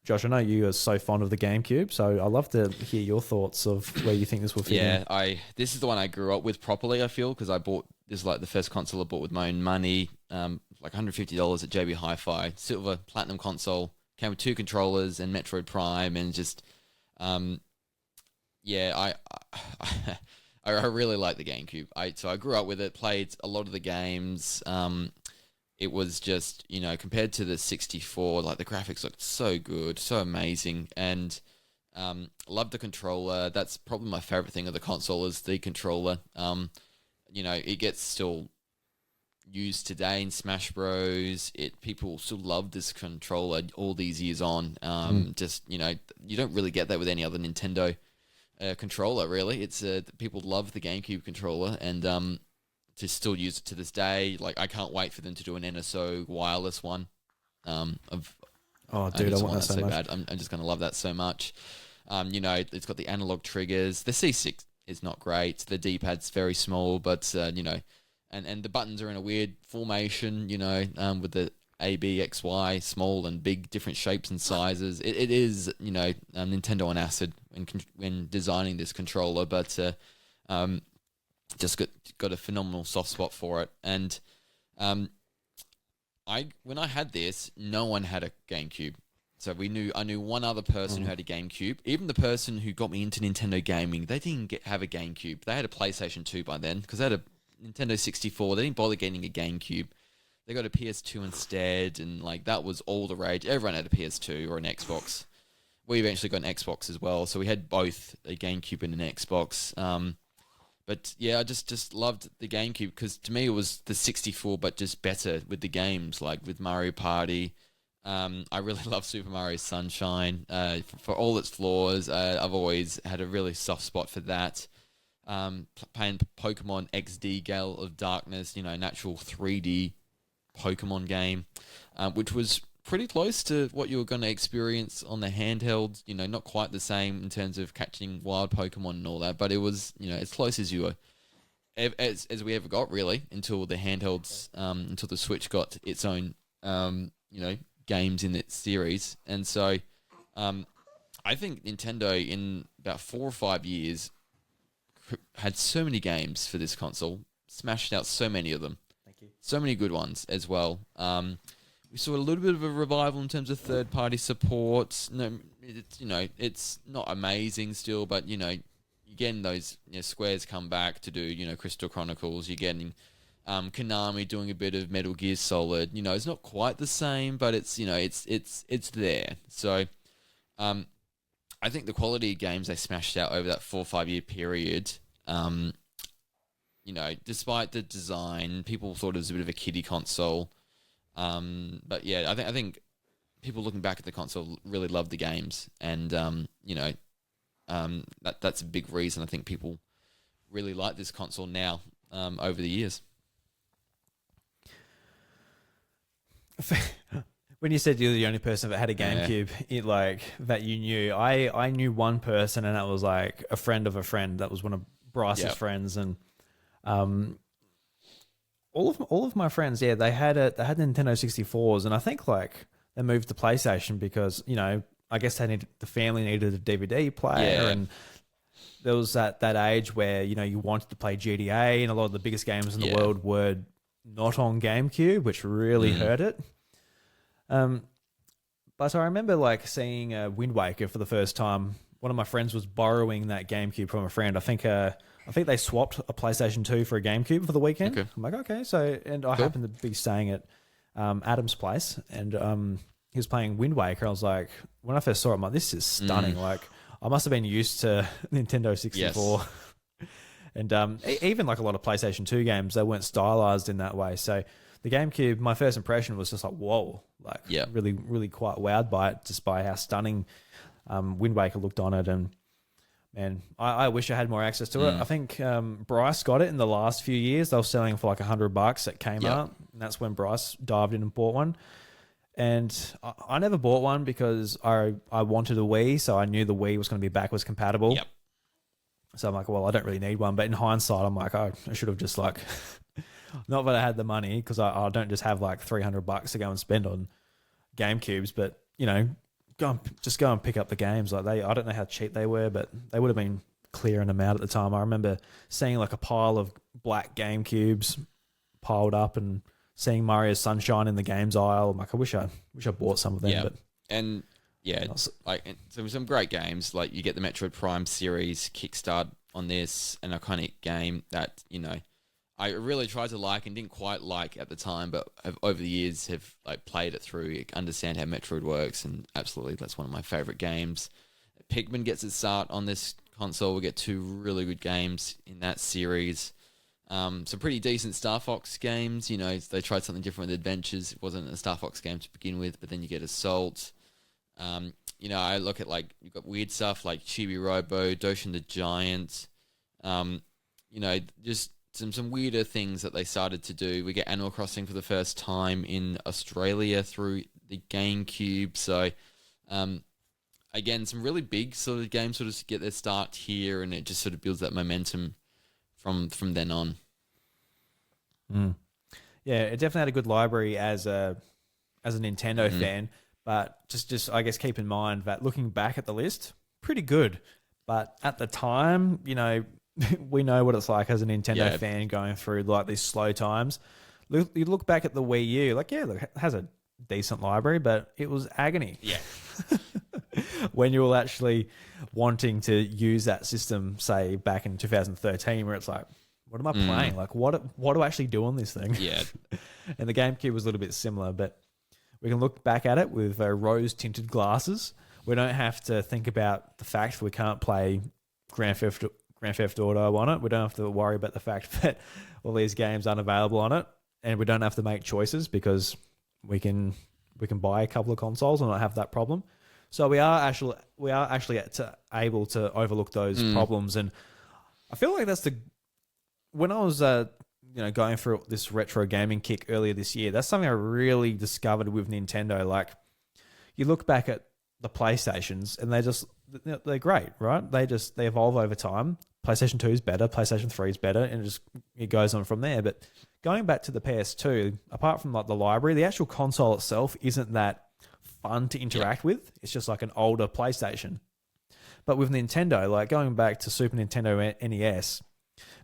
Josh, I know you are so fond of the GameCube, so I'd love to hear your thoughts of where you think this will fit in. Yeah, this is the one I grew up with properly, I feel, because I bought this is like the first console I bought with my own money, like $150 at JB Hi-Fi, silver platinum console, came with 2 controllers and Metroid Prime, and just I really like the GameCube. So I grew up with it, played a lot of the games. It was just, compared to the 64, like the graphics looked so good, so amazing, and loved the controller. That's probably my favorite thing of the console is the controller. It gets still used today in Smash Bros. People still love this controller all these years on. You don't really get that with any other Nintendo controller, really. It's people love the GameCube controller, and to still use it to this day. Like, I can't wait for them to do an NSO wireless one. Oh, dude, I want that so much. bad. I'm just going to love that so much. It's got the analog triggers. The C6 is not great. The D-pad's very small, but, and the buttons are in a weird formation, with the A, B, X, Y, small and big, different shapes and sizes. It is, Nintendo on acid when designing this controller, but just got a phenomenal soft spot for it. And when I had this, no one had a GameCube. So I knew one other person who had a GameCube. Even the person who got me into Nintendo gaming, they didn't have a GameCube. They had a PlayStation 2 by then, because they had a Nintendo 64. They didn't bother getting a GameCube. They got a PS2 instead, and like that was all the rage. Everyone had a PS2 or an Xbox. We eventually got an Xbox as well, so we had both a GameCube and an Xbox. But yeah, I just loved the GameCube, because to me it was the 64, but just better with the games, like with Mario Party. I really love Super Mario Sunshine. For all its flaws, I've always had a really soft spot for that. Playing Pokemon XD Gale of Darkness, an actual 3D Pokemon game, which was pretty close to what you were going to experience on the handhelds. Not quite the same in terms of catching wild Pokemon and all that, but it was, as close as you were, as we ever got, really, until the handhelds, until the Switch got its own, games in its series. And so, I think Nintendo in about 4 or 5 years had so many games for this console, smashed out so many of them. Thank you. So many good ones as well. We saw a little bit of a revival in terms of third-party support. No, it's not amazing still, but you're getting those. Square's come back to do Crystal Chronicles. You're getting Konami doing a bit of Metal Gear Solid. It's not quite the same, but it's it's there. So, I think the quality of games they smashed out over that 4 or 5 year period. Despite the design, people thought it was a bit of a kiddie console. But yeah, I think people looking back at the console really loved the games, and that's a big reason I think people really like this console now over the years. When you said you're the only person that had a GameCube, that you knew, I knew one person, and that was like a friend of a friend. That was one of Bryce's friends, and all of my friends, they had Nintendo 64s, and I think like they moved to PlayStation because I guess the family needed a DVD player, and there was that age where you wanted to play GTA, and a lot of the biggest games in the world were not on GameCube, which really hurt it. But I remember like seeing Wind Waker for the first time. One of my friends was borrowing that GameCube from a friend. I think I think they swapped a PlayStation 2 for a GameCube for the weekend. Okay. I'm like, okay. So, and I happened to be staying at Adam's place, and he was playing Wind Waker. I was like, when I first saw it, I'm like, this is stunning. Like, I must have been used to Nintendo 64. Yes. And even like a lot of PlayStation 2 games, they weren't stylized in that way. So the GameCube, my first impression was just like, whoa, like really, really quite wowed by it, just by how stunning Wind Waker looked on it. And man, I wish I had more access to it. I think Bryce got it in the last few years. They were selling for like $100 at Kmart. And that's when Bryce dived in and bought one. And I never bought one because I wanted a Wii, so I knew the Wii was going to be backwards compatible. Yep. So I'm like, well, I don't really need one. But in hindsight, I'm like, oh, I should have just like, not that I had the money, because I don't just have like $300 to go and spend on GameCubes, but you know, go and pick up the games. Like I don't know how cheap they were, but they would have been clearing them out at the time. I remember seeing like a pile of black GameCubes piled up and seeing Mario Sunshine in the games aisle. I'm like, I wish I bought some of them. Yeah. But And yeah, like some great games. Like you get the Metroid Prime series kickstart on this, an iconic game that, you know, I really tried to like and didn't quite like at the time, but over the years have like played it through, understand how Metroid works, and absolutely that's one of my favorite games. Pikmin gets its start on this console. We get two really good games in that series. Some pretty decent Star Fox games. You know, they tried something different with Adventures. It wasn't a Star Fox game to begin with, but then you get Assault. You know, I look at like you've got weird stuff like Chibi Robo, Doshin the Giant. You know, just some weirder things that they started to do. We get Animal Crossing for the first time in Australia through the GameCube. So, again, some really big sort of games sort of get their start here, and it just sort of builds that momentum from then on. Yeah, it definitely had a good library as a Nintendo fan, but just I guess keep in mind that looking back at the list, pretty good. But at the time, you know, we know what it's like as a Nintendo fan going through like these slow times. You look back at the Wii U, like look, it has a decent library, but it was agony. Yeah. When you were actually wanting to use that system, say back in 2013, where it's like, what am I playing? Like, what do I actually do on this thing? Yeah. And the GameCube was a little bit similar, but we can look back at it with rose-tinted glasses. We don't have to think about the fact we can't play Grand Theft Auto on it. We don't have to worry about the fact that all these games aren't available on it, and we don't have to make choices because we can buy a couple of consoles and not have that problem. So we are actually able to overlook those problems, and I feel like that's when I was going through this retro gaming kick earlier this year. That's something I really discovered with Nintendo. Like, you look back at the PlayStations, and they're great, right? They evolve over time. PlayStation 2 is better, PlayStation 3 is better, and it goes on from there. But going back to the PS2, apart from like the library, the actual console itself isn't that fun to interact with. It's just like an older PlayStation. But with Nintendo, like going back to Super Nintendo NES,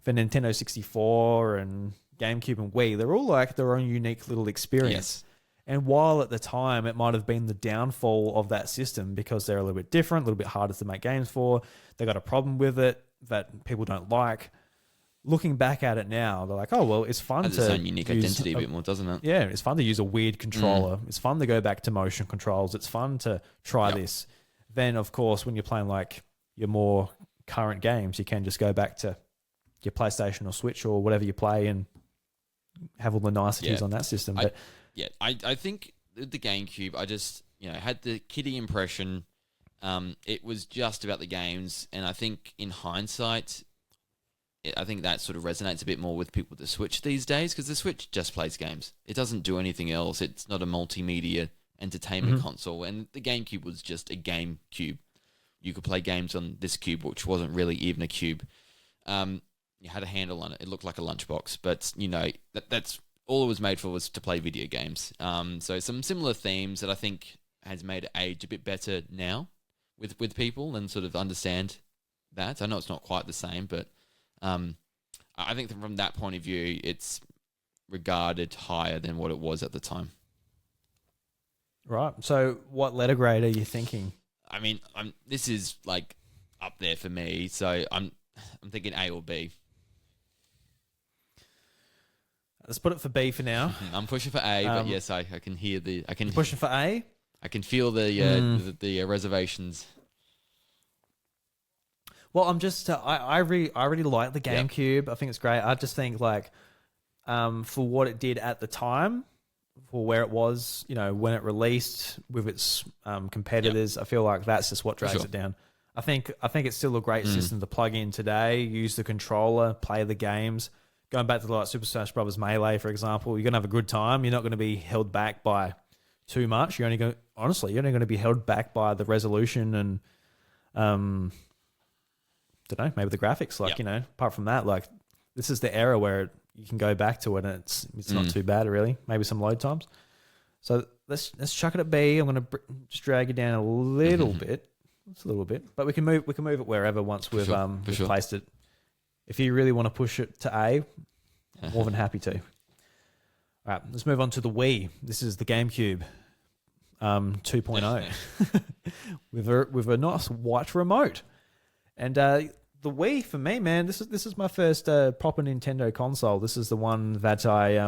for Nintendo 64 and GameCube and Wii, they're all like their own unique little experience. Yes. And while at the time it might have been the downfall of that system because they're a little bit different, a little bit harder to make games for, they got a problem with it that people don't like. Looking back at it now, they're like, oh, well, it's fun Has to its own unique identity a bit more, doesn't it? Yeah, it's fun to use a weird controller. It's fun to go back to motion controls. It's fun to try this. Then, of course, when you're playing like your more current games, you can just go back to your PlayStation or Switch or whatever you play and have all the niceties on that system. But I think the GameCube, I just had the kiddie impression. It was just about the games, and I think in hindsight, I think that sort of resonates a bit more with people with the Switch these days, because the Switch just plays games. It doesn't do anything else. It's not a multimedia entertainment console, and the GameCube was just a GameCube. You could play games on this cube, which wasn't really even a cube. You had a handle on it. It looked like a lunchbox, but that's all it was made for, was to play video games. So some similar themes that I think has made it age a bit better now with people and sort of understand that. I know it's not quite the same, but I think that from that point of view, it's regarded higher than what it was at the time. right. So what letter grade are you thinking? I mean, this is like up there for me. So I'm I'm thinking A or B. Let's put it for B for now. I'm pushing for A, but yes, I can hear You're pushing for A? I can feel the reservations. Well, I'm just I really like the GameCube. I think it's great. I just think like for what it did at the time, for where it was, when it released with its competitors, I feel like that's just what drags it down. I think it's still a great system to plug in today. Use the controller, play the games. Going back to like Super Smash Bros. Melee, for example, you're gonna have a good time. You're not going to be held back by too much. You're only going to be held back by the resolution and don't know, maybe the graphics. Like apart from that, like this is the era where you can go back to it and it's not too bad really. Maybe some load times. So let's chuck it at B. I'm going to just drag it down a little bit, just a little bit, but we can move it wherever once we've placed it. If you really want to push it to A, more than happy to. All right, let's move on to the Wii. This is the GameCube 2.0 with a nice white remote. And the Wii for me, man, this is my first proper Nintendo console. This is the one that I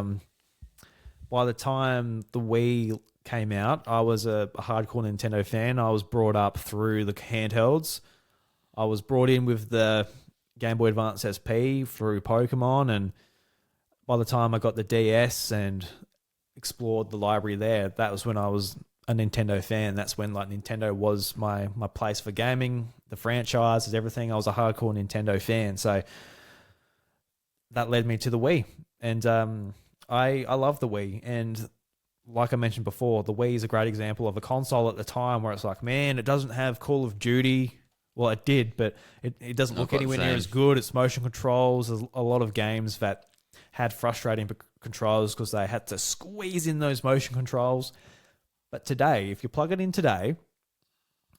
by the time the Wii came out, I was a hardcore Nintendo fan. I was brought up through the handhelds. I was brought in with the Game Boy Advance SP through Pokemon, and by the time I got the DS and explored the library there, that was when I was a Nintendo fan. That's when like Nintendo was my place for gaming, the franchises, everything. I was a hardcore Nintendo fan, so that led me to the Wii, and I love the Wii. And like I mentioned before, the Wii is a great example of a console at the time where it's like, man, it doesn't have Call of Duty. Well, it did, but it doesn't look anywhere near as good. It's motion controls. There's a lot of games that had frustrating controls because they had to squeeze in those motion controls. But today, if you plug it in today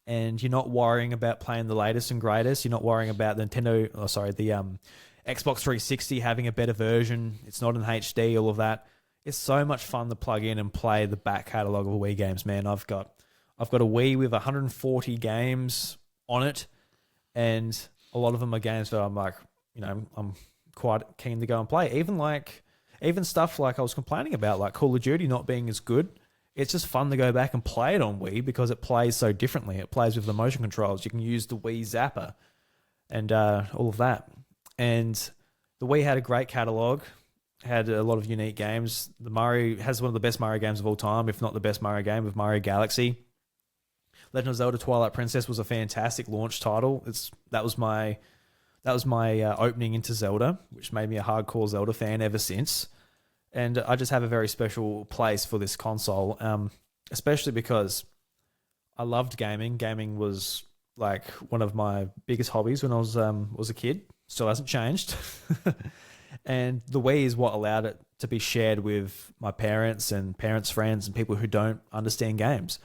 and you're not worrying about playing the latest and greatest, you're not worrying about the Xbox 360 having a better version, it's not in HD, all of that. It's so much fun to plug in and play the back catalogue of Wii games, man. I've got a Wii with 140 games on it, and a lot of them are games that I'm like, I'm quite keen to go and play. Even stuff like I was complaining about, like Call of Duty not being as good. It's just fun to go back and play it on Wii because it plays so differently. It plays with the motion controls. You can use the Wii Zapper and all of that. And the Wii had a great catalog, had a lot of unique games. The Mario has one of the best Mario games of all time, if not the best Mario game, with Mario Galaxy. Legend of Zelda: Twilight Princess was a fantastic launch title. That was my opening into Zelda, which made me a hardcore Zelda fan ever since. And I just have a very special place for this console, especially because I loved gaming. Gaming was like one of my biggest hobbies when I was a kid. Still hasn't changed. And the Wii is what allowed it to be shared with my parents and parents' friends and people who don't understand games.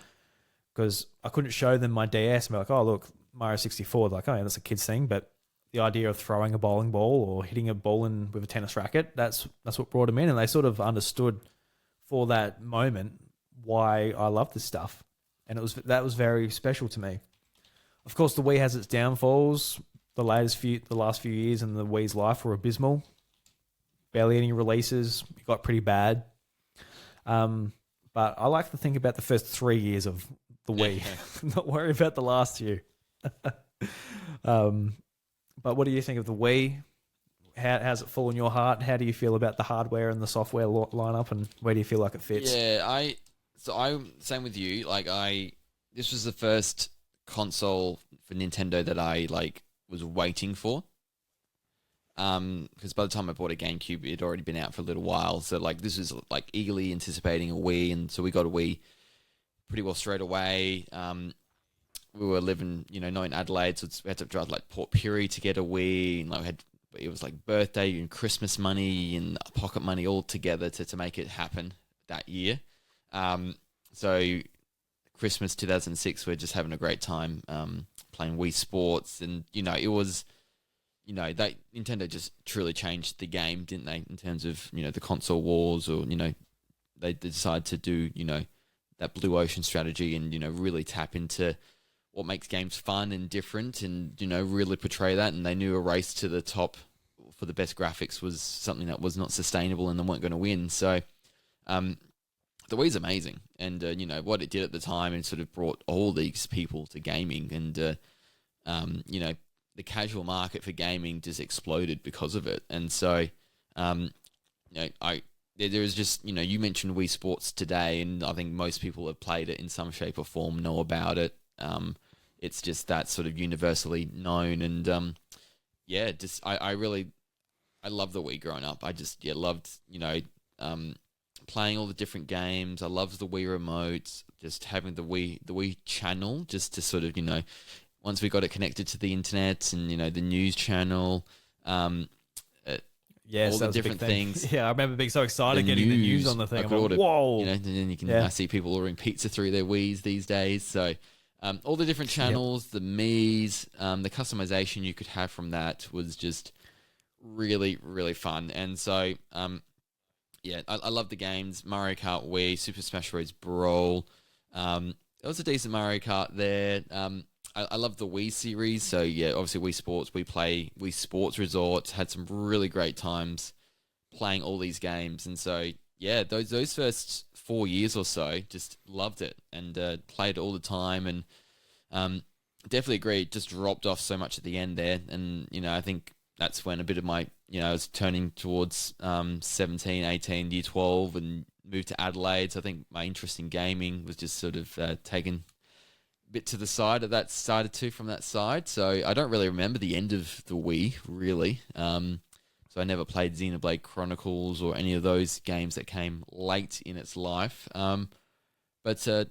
Because I couldn't show them my DS and be like, oh, look, Mario 64. They're like, oh, yeah, that's a kid's thing. But the idea of throwing a bowling ball or hitting a ball in with a tennis racket, that's what brought them in. And they sort of understood for that moment why I love this stuff. And that was very special to me. Of course, the Wii has its downfalls. The last few years in the Wii's life were abysmal. Barely any releases. It got pretty bad. But I like to think about the first 3 years of the Wii. Not worry about the last few. But what do you think of the Wii? How's it fall in your heart? How do you feel about the hardware and the software lineup, and where do you feel like it fits? Yeah, I'm same with you. This was the first console for Nintendo that I was waiting for. Because by the time I bought a GameCube, it had already been out for a little while. So this was eagerly anticipating a Wii, and so we got a Wii pretty well straight away. We were living, not in Adelaide, so we had to drive Port Pirie to get a Wii. And it was birthday and Christmas money and pocket money all together to make it happen that year. So Christmas 2006, we're just having a great time playing Wii Sports, and it was. That Nintendo just truly changed the game, didn't they? In terms of, the console wars, or, they decided to do, that blue ocean strategy and, really tap into what makes games fun and different, and really portray that. And they knew a race to the top for the best graphics was something that was not sustainable and they weren't going to win. So the Wii's amazing, and what it did at the time, and sort of brought all these people to gaming, and the casual market for gaming just exploded because of it. And so there is just, you mentioned Wii Sports today, and I think most people have played it in some shape or form, know about it. It's just that sort of universally known, and I love the Wii growing up. I just loved playing all the different games. I loved the Wii remote, just having the Wii channel, just to sort of once we got it connected to the internet and the news channel. Yes, all the different things. Yeah, I remember being so excited getting the news on the thing. I'm like, whoa! And then you can I see people ordering pizza through their Wiis these days. So all the different channels, the Miis, the customization you could have from that was just really, really fun. And so I love the games. Mario Kart Wii, Super Smash Bros. Brawl. It was a decent Mario Kart there. I love the Wii series, so obviously Wii Sports, Wii Sports Resort, had some really great times playing all these games, and so those first 4 years or so, just loved it and played it all the time, and definitely agree, it just dropped off so much at the end there, and I think that's when a bit of my, I was turning towards 17, 18, year 12, and moved to Adelaide, so I think my interest in gaming was just sort of taken bit to the side of that, started to from that side. So I don't really remember the end of the Wii, really. So I never played Xenoblade Chronicles or any of those games that came late in its life. But I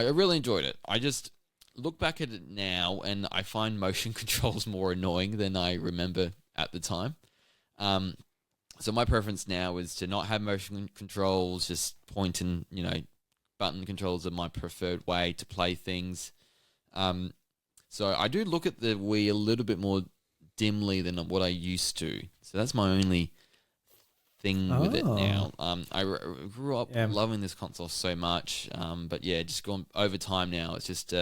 really enjoyed it. I just look back at it now and I find motion controls more annoying than I remember at the time. So my preference now is to not have motion controls, just point and, button controls are my preferred way to play things. So I do look at the Wii a little bit more dimly than what I used to. So that's my only thing with it now. I grew up loving this console so much. But just gone over time now. It's just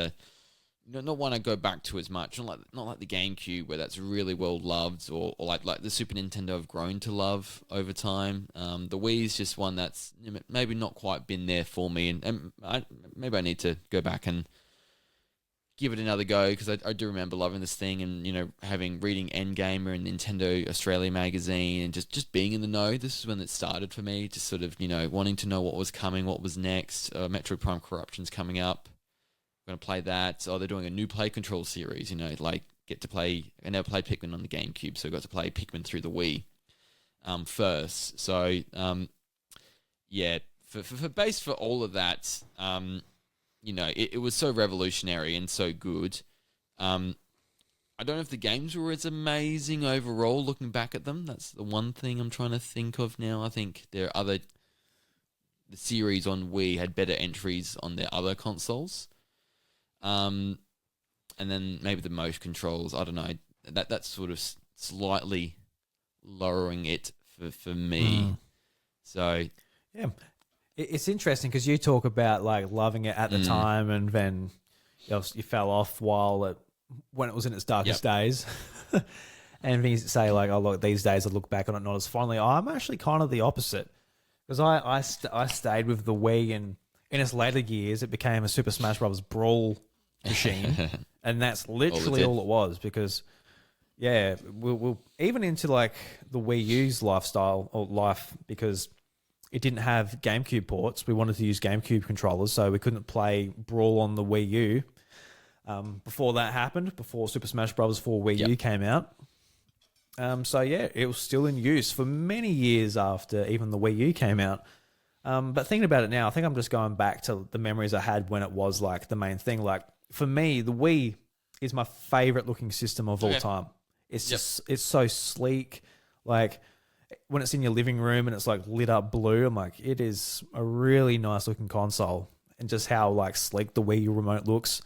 not one I go back to as much. Not like the GameCube, where that's really well loved, or like the Super Nintendo I've grown to love over time. The Wii is just one that's maybe not quite been there for me, and maybe I need to go back and give it another go, because I do remember loving this thing, and reading Endgamer and Nintendo Australia magazine, and just being in the know. This is when it started for me, just sort of wanting to know what was coming, what was next. Metroid Prime Corruption's coming up. Going to play that. Oh, they're doing a new Play Control series, get to play. I never played Pikmin on the GameCube, so I got to play Pikmin through the Wii first. So for all of that, it was so revolutionary and so good. I don't know if the games were as amazing overall looking back at them. That's the one thing I'm trying to think of now. I think the series on Wii had better entries on their other consoles. And then maybe the motion controls, I don't know, that's sort of slightly lowering it for me. So it's interesting because you talk about like loving it at the time, and then you fell off when it was in its darkest days. And things say like, oh look, these days I look back on it not as fondly. I'm actually kind of the opposite, because I stayed with the Wii, and in its later years it became a Super Smash Bros. Brawl machine, and that's literally all it was. Because we'll even into like the Wii U's life, because it didn't have GameCube ports. We wanted to use GameCube controllers, so we couldn't play Brawl on the Wii U. Before that happened, before Super Smash Bros. For Wii U came out. It was still in use for many years after even the Wii U came out. But thinking about it now, I think I'm just going back to the memories I had when it was like the main thing. Like for me, the Wii is my favorite looking system of all time. It's just, it's so sleek. Like when it's in your living room and it's like lit up blue, I'm like, it is a really nice looking console. And just how like sleek the Wii remote looks.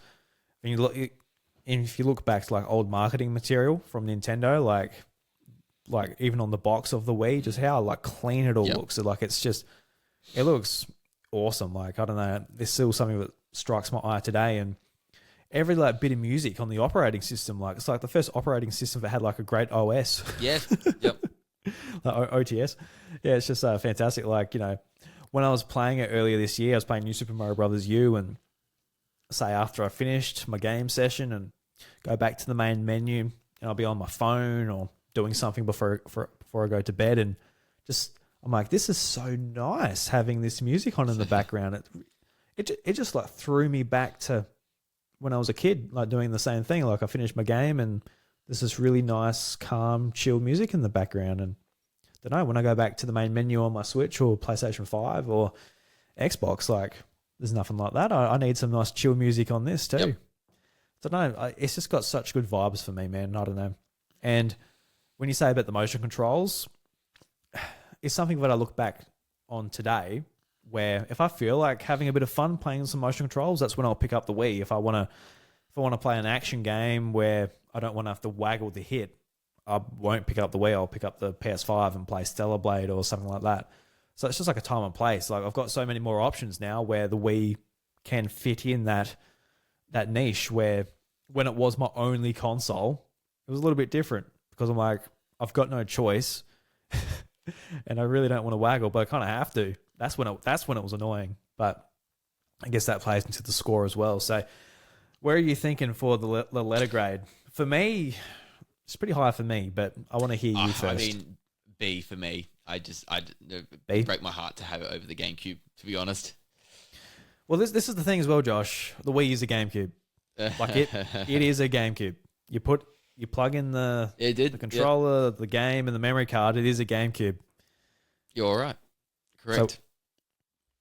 When you look, if you look back to like old marketing material from Nintendo, like even on the box of the Wii, just how like clean it all looks. Like it's just, it looks awesome. Like, I don't know, there's still something that strikes my eye today. And every like bit of music on the operating system. Like it's like the first operating system that had like a great OS. Yeah. Yep. Like OTS. Yeah, it's just fantastic. Like, when I was playing it earlier this year, I was playing New Super Mario Brothers U, and say after I finished my game session and go back to the main menu, and I'll be on my phone or doing something before I go to bed, and just I'm like, this is so nice having this music on in the background. It just like threw me back to when I was a kid, like doing the same thing. Like I finished my game and there's this really nice, calm, chill music in the background. And I don't know, when I go back to the main menu on my Switch or PlayStation 5 or Xbox, like there's nothing like that. I need some nice chill music on this too. Yep. I don't know. It's just got such good vibes for me, man. I don't know. And when you say about the motion controls, it's something that I look back on today where if I feel like having a bit of fun playing some motion controls, that's when I'll pick up the Wii. If I want to play an action game where I don't want to have to waggle the hit, I won't pick up the Wii. I'll pick up the PS5 and play Stellar Blade or something like that. So it's just like a time and place. Like I've got so many more options now where the Wii can fit in that niche where when it was my only console, it was a little bit different because I'm like, I've got no choice and I really don't want to waggle, but I kind of have to. That's when it was annoying, but I guess that plays into the score as well. So where are you thinking for the letter grade? For me, it's pretty high for me, but I want to hear you first. I mean, B for me. B? Break my heart to have it over the GameCube, to be honest. Well, this is the thing as well, Josh. The Wii is a GameCube. Like it is a GameCube. You plug in the controller, the game, and the memory card. It is a GameCube. You're all right. Correct. So,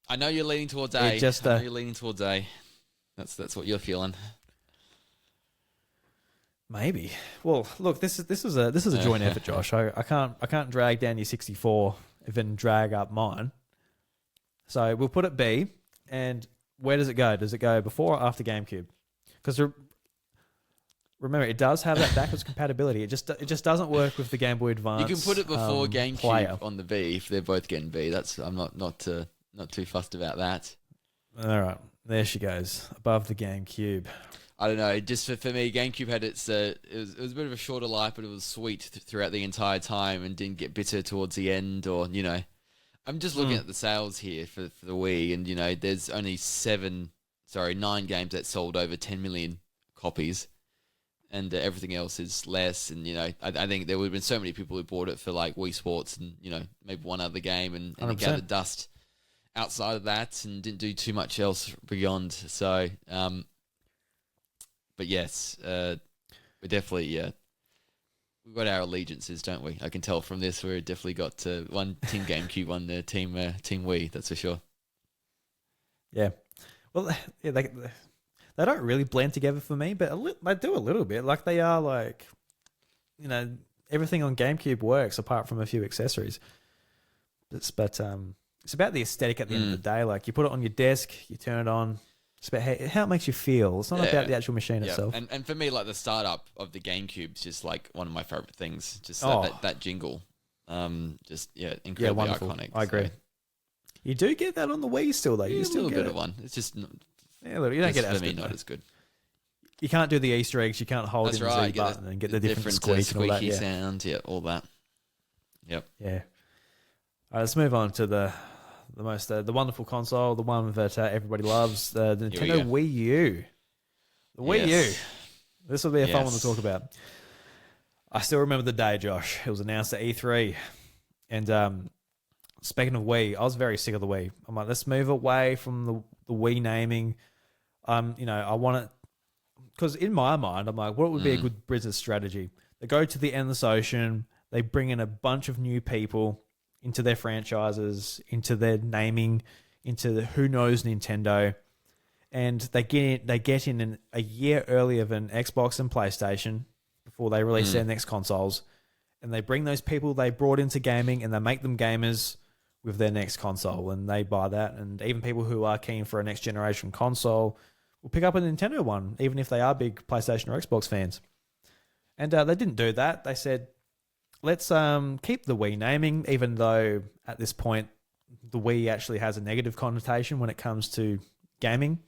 I know you're leaning towards A. I know you're leaning towards A. That's what you're feeling. Maybe. Well, look, this is a joint effort, Josh. I can't drag down your 64 even drag up mine. So we'll put it B. And where does it go? Does it go before or after GameCube? Because remember, it does have that backwards compatibility. It just doesn't work with the Game Boy Advance. You can put it before GameCube player. on the B if they're both getting B. I'm not too fussed about that. All right, there she goes above the GameCube. I don't know. Just for me, GameCube had its. It was a bit of a shorter life, but it was sweet throughout the entire time and didn't get bitter towards the end. Or I'm just looking at the sales here for the Wii, and there's only 9 games that sold over 10 million copies, and everything else is less. And I think there would have been so many people who bought it for like Wii Sports and maybe one other game, and it gathered dust outside of that and didn't do too much else beyond. So. But yes, we definitely, we've got our allegiances, don't we? I can tell from this, we've definitely got one Team GameCube, one Team Wii, that's for sure. Yeah. Well, yeah, they don't really blend together for me, but they do a little bit. Like they are like, everything on GameCube works apart from a few accessories. It's about the aesthetic at the end of the day. Like you put it on your desk, you turn it on. It's about how it makes you feel. It's not about the actual machine itself. And for me, like the startup of the GameCube is just like one of my favorite things. Just that jingle. Incredibly wonderful. iconic. I agree. So. You do get that on the Wii still, though. Yeah, you still a little get bit of one. It's just you don't get it as for me, good, not as good. You can't do the Easter eggs. You can't hold in the Z button and get the different squeak and all that. Squeaky sound. Yeah, all that. Yep. Yeah. All right, let's move on to the wonderful console, the one that everybody loves, the Nintendo Wii U. The Wii U. This will be a fun one to talk about. I still remember the day, Josh. It was announced at E3. And speaking of Wii, I was very sick of the Wii. I'm like, let's move away from the Wii naming. I want it... Because in my mind, I'm like, what would be a good business strategy? They go to the Endless Ocean. They bring in a bunch of new people into their franchises, into their naming, into the who knows Nintendo, and they get in a year earlier than Xbox and PlayStation before they release their next consoles, and they bring those people they brought into gaming and they make them gamers with their next console, and they buy that, and even people who are keen for a next generation console will pick up a Nintendo one, even if they are big PlayStation or Xbox fans. And they didn't do that. They said, let's keep the Wii naming, even though at this point the Wii actually has a negative connotation when it comes to gaming.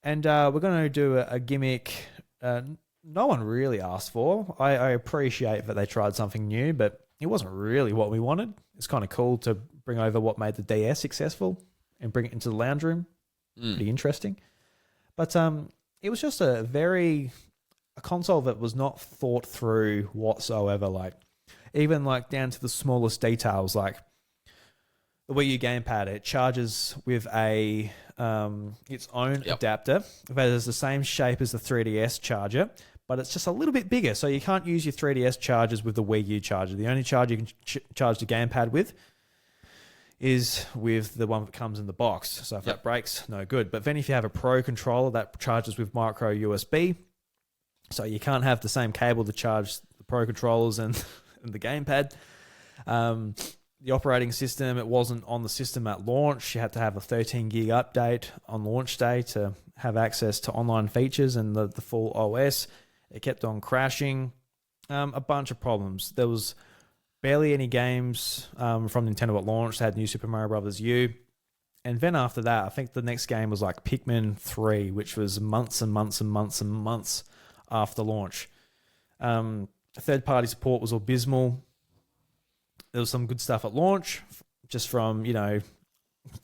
And we're going to do a gimmick no one really asked for. I appreciate that they tried something new, but it wasn't really what we wanted. It's kind of cool to bring over what made the DS successful and bring it into the lounge room. Pretty interesting. But it was just a console that was not thought through whatsoever. Like, even like down to the smallest details, like the Wii U gamepad, it charges with a its own adapter that is the same shape as the 3DS charger, but it's just a little bit bigger. So you can't use your 3DS chargers with the Wii U charger. The only charger you can charge the gamepad with is with the one that comes in the box. So if that breaks, no good. But then if you have a Pro controller, that charges with micro USB. So you can't have the same cable to charge the Pro controllers and the gamepad. The operating system, it wasn't on the system at launch. You had to have a 13 gig update on launch day to have access to online features and the full OS. It kept on crashing. A bunch of problems. There was barely any games from Nintendo at launch. They had New Super Mario Bros. U. And then after that, I think the next game was like Pikmin 3, which was months and months and months and months after launch. Third-party support was abysmal. There was some good stuff at launch, just from,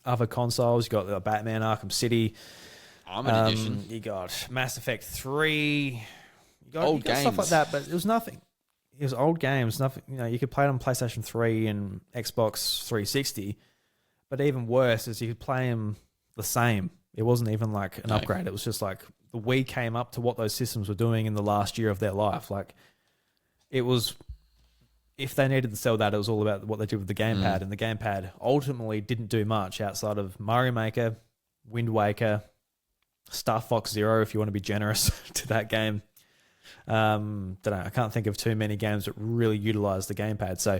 other consoles. You got the Batman Arkham City. Armored Edition. You got Mass Effect 3. You got Old games. stuff like that, but it was nothing. It was old games. Nothing. You could play it on PlayStation 3 and Xbox 360. But even worse is you could play them the same. It wasn't even like an upgrade. It was just like the Wii came up to what those systems were doing in the last year of their life. Like, it was... If they needed to sell that, it was all about what they did with the gamepad. And the gamepad ultimately didn't do much outside of Mario Maker, Wind Waker, Star Fox Zero, if you want to be generous to that game. Don't know. I can't think of too many games that really utilized the gamepad. So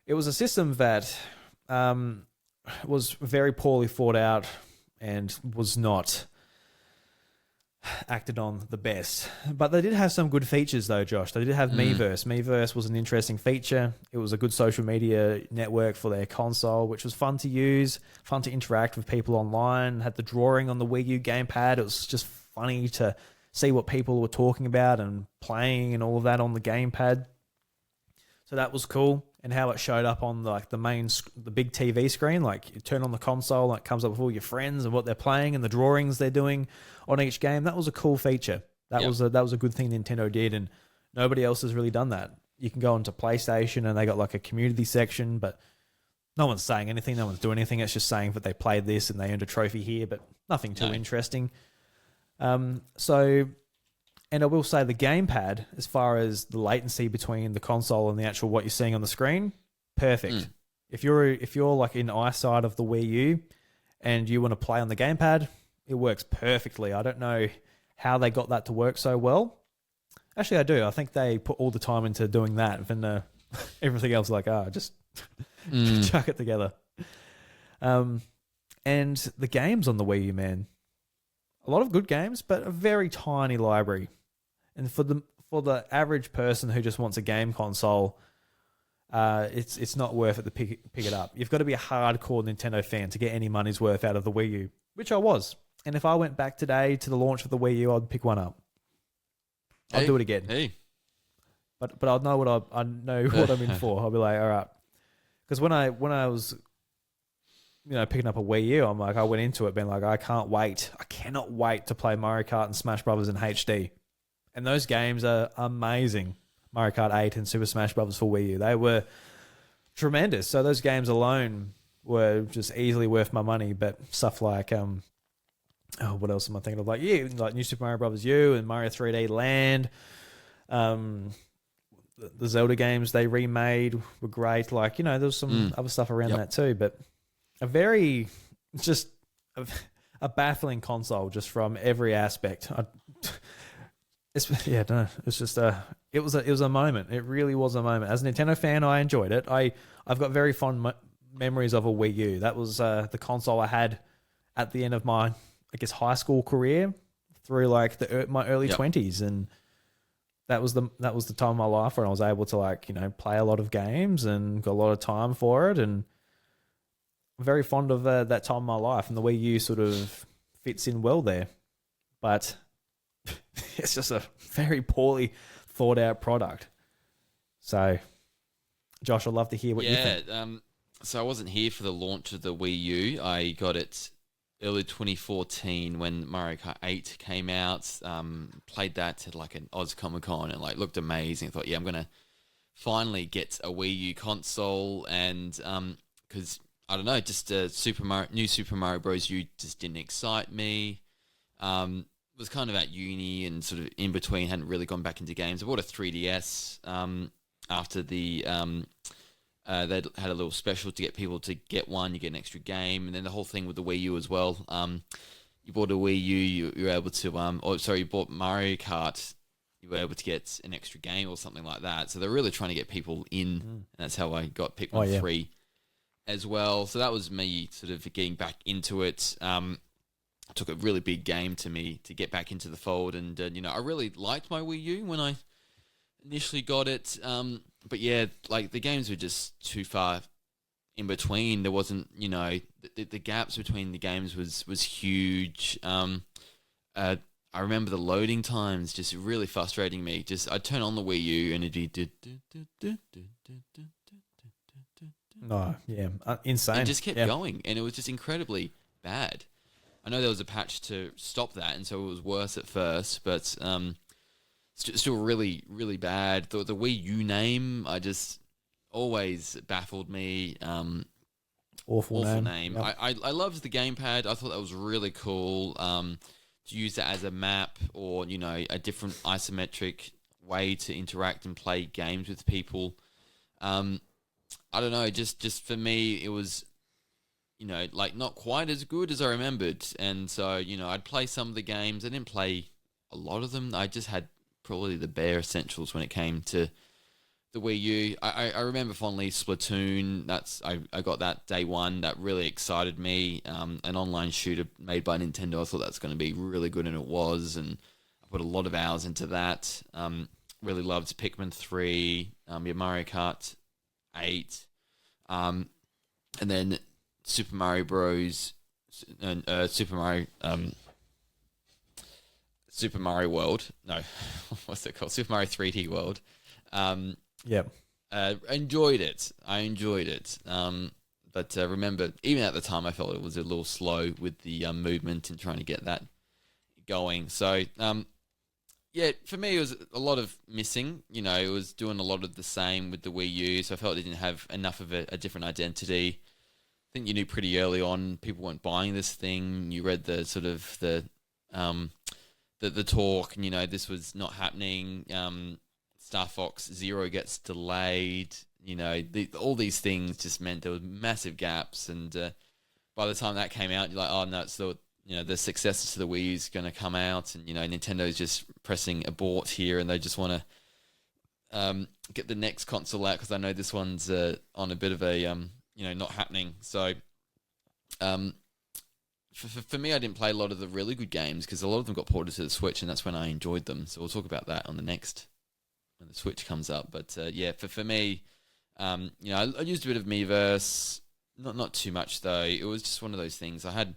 it was a system that was very poorly thought out and was not acted on the best. But they did have some good features though, Josh. They did have Miiverse. Miiverse was an interesting feature. It was a good social media network for their console, which was fun to use, fun to interact with people online. Had the drawing on the Wii U gamepad. It was just funny to see what people were talking about and playing and all of that on the gamepad. So that was cool. And how it showed up on the big TV screen, like you turn on the console and it comes up with all your friends and what they're playing and the drawings they're doing on each game. That was a cool feature. That was a good thing Nintendo did, and nobody else has really done that. You can go into PlayStation and they got like a community section, but no one's saying anything, no one's doing anything. It's just saying that they played this and they earned a trophy here, but nothing too interesting. And I will say the gamepad, as far as the latency between the console and the actual what you're seeing on the screen, perfect. If you're like in eyesight of the Wii U and you want to play on the gamepad, it works perfectly. I don't know how they got that to work so well. Actually, I do. I think they put all the time into doing that. Then everything else, just chuck it together. And the games on the Wii U, man, a lot of good games, but a very tiny library. And for the average person who just wants a game console, it's not worth it to pick it up. You've got to be a hardcore Nintendo fan to get any money's worth out of the Wii U, which I was. And if I went back today to the launch of the Wii U, I'd pick one up. I'd do it again. Hey. But I'd know what I know what I'm in for. I'll be like, all right. Because when I was picking up a Wii U, I went into it being like, I cannot wait to play Mario Kart and Smash Brothers in HD. And those games are amazing. Mario Kart 8 and Super Smash Brothers for Wii U. They were tremendous. So those games alone were just easily worth my money. But stuff like, what else am I thinking of? Like New Super Mario Bros. U and Mario 3D Land. The Zelda games they remade were great. There was some other stuff around that too. But a baffling console just from every aspect. It's just it was a moment. It really was a moment. As a Nintendo fan, I enjoyed it. I've got very fond memories of a Wii U. That was the console I had at the end of my, high school career through my early 20s, and that was the time of my life when I was able to play a lot of games and got a lot of time for it, and I'm very fond of that time of my life, and the Wii U sort of fits in well there. but it's just a very poorly thought out product. So, Josh, I'd love to hear what you think. So I wasn't here for the launch of the Wii U. I got it early 2014 when Mario Kart 8 came out. Played that at like an Oz Comic Con and like looked amazing. I thought, yeah, I'm gonna finally get a Wii U console, and because I don't know, just new Super Mario Bros. U just didn't excite me. Was kind of at uni and sort of in between, hadn't really gone back into games. I bought a 3DS after the they had a little special to get people to get one. You get an extra game, and then the whole thing with the Wii U as well. You bought a Wii U, you were able to, you bought Mario Kart, you were able to get an extra game or something like that. So they're really trying to get people in, and that's how I got Pikmin 3 as well. So that was me sort of getting back into it. Took a really big game to me to get back into the fold, and I really liked my Wii U when I initially got it. But yeah, like the games were just too far in between. There wasn't, the gaps between the games was huge. I remember the loading times just really frustrating me. Just I'd turn on the Wii U and it'd be insane. It just kept going, and it was just incredibly bad. I know there was a patch to stop that, and so it was worse at first, but still really, really bad. The Wii U name, I just always baffled me. Awful name. Yep. I loved the gamepad. I thought that was really cool. To use that as a map or, a different isometric way to interact and play games with people. I don't know, just for me, it was, not quite as good as I remembered. And so, I'd play some of the games. I didn't play a lot of them. I just had probably the bare essentials when it came to the Wii U. I remember fondly Splatoon. I got that day one. That really excited me. An online shooter made by Nintendo. I thought that's going to be really good, and it was. And I put a lot of hours into that. Really loved Pikmin 3, Mario Kart 8, and then Super Mario Bros. And Super Mario World. No, what's it called? Super Mario 3D World. Enjoyed it. I enjoyed it. But remember, even at the time, I felt it was a little slow with the movement and trying to get that going. So, for me, it was a lot of missing. It was doing a lot of the same with the Wii U, so I felt it didn't have enough of a different identity. I think you knew pretty early on people weren't buying this thing. You read the sort of the talk, and this was not happening. Star Fox Zero gets delayed. All these things just meant there were massive gaps. And by the time that came out, you're like, oh no, it's the successor to the Wii is going to come out, and Nintendo's just pressing abort here, and they just want to get the next console out because I know this one's on a bit of a not happening. So for me, I didn't play a lot of the really good games because a lot of them got ported to the Switch, and that's when I enjoyed them. So we'll talk about that on the next when the Switch comes up. But for me, I used a bit of Miiverse, not too much though. It was just one of those things. I had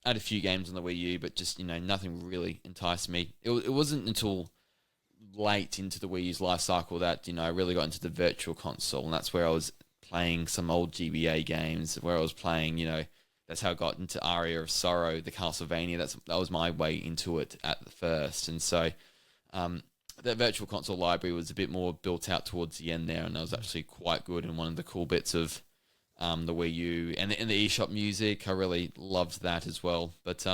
a few games on the Wii U, but just nothing really enticed me. It wasn't until late into the Wii U's life cycle that I really got into the Virtual Console, and that's where I was playing some old GBA games. Where I was playing, that's how I got into Aria of Sorrow, the Castlevania. That was my way into it at the first, and so that Virtual Console library was a bit more built out towards the end there, and that was actually quite good. And one of the cool bits of the Wii U and the eShop music, I really loved that as well. But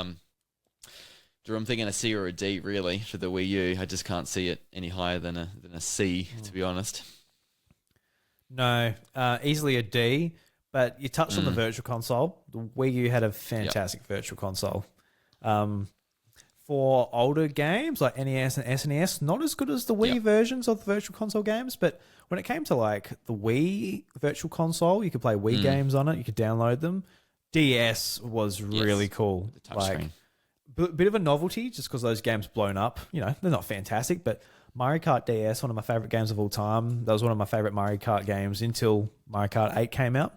Drew, I'm thinking a C or a D really for the Wii U. I just can't see it any higher than a C, to be honest. No, easily a D. But you touched on the Virtual Console. The Wii U had a fantastic Virtual Console. For older games like NES and SNES, not as good as the Wii versions of the Virtual Console games, but when it came to like the Wii Virtual Console, you could play Wii games on it, you could download them. DS was really cool. The touchscreen. Bit of a novelty just because those games blown up. They're not fantastic, but Mario Kart DS, one of my favorite games of all time. That was one of my favorite Mario Kart games until Mario Kart 8 came out.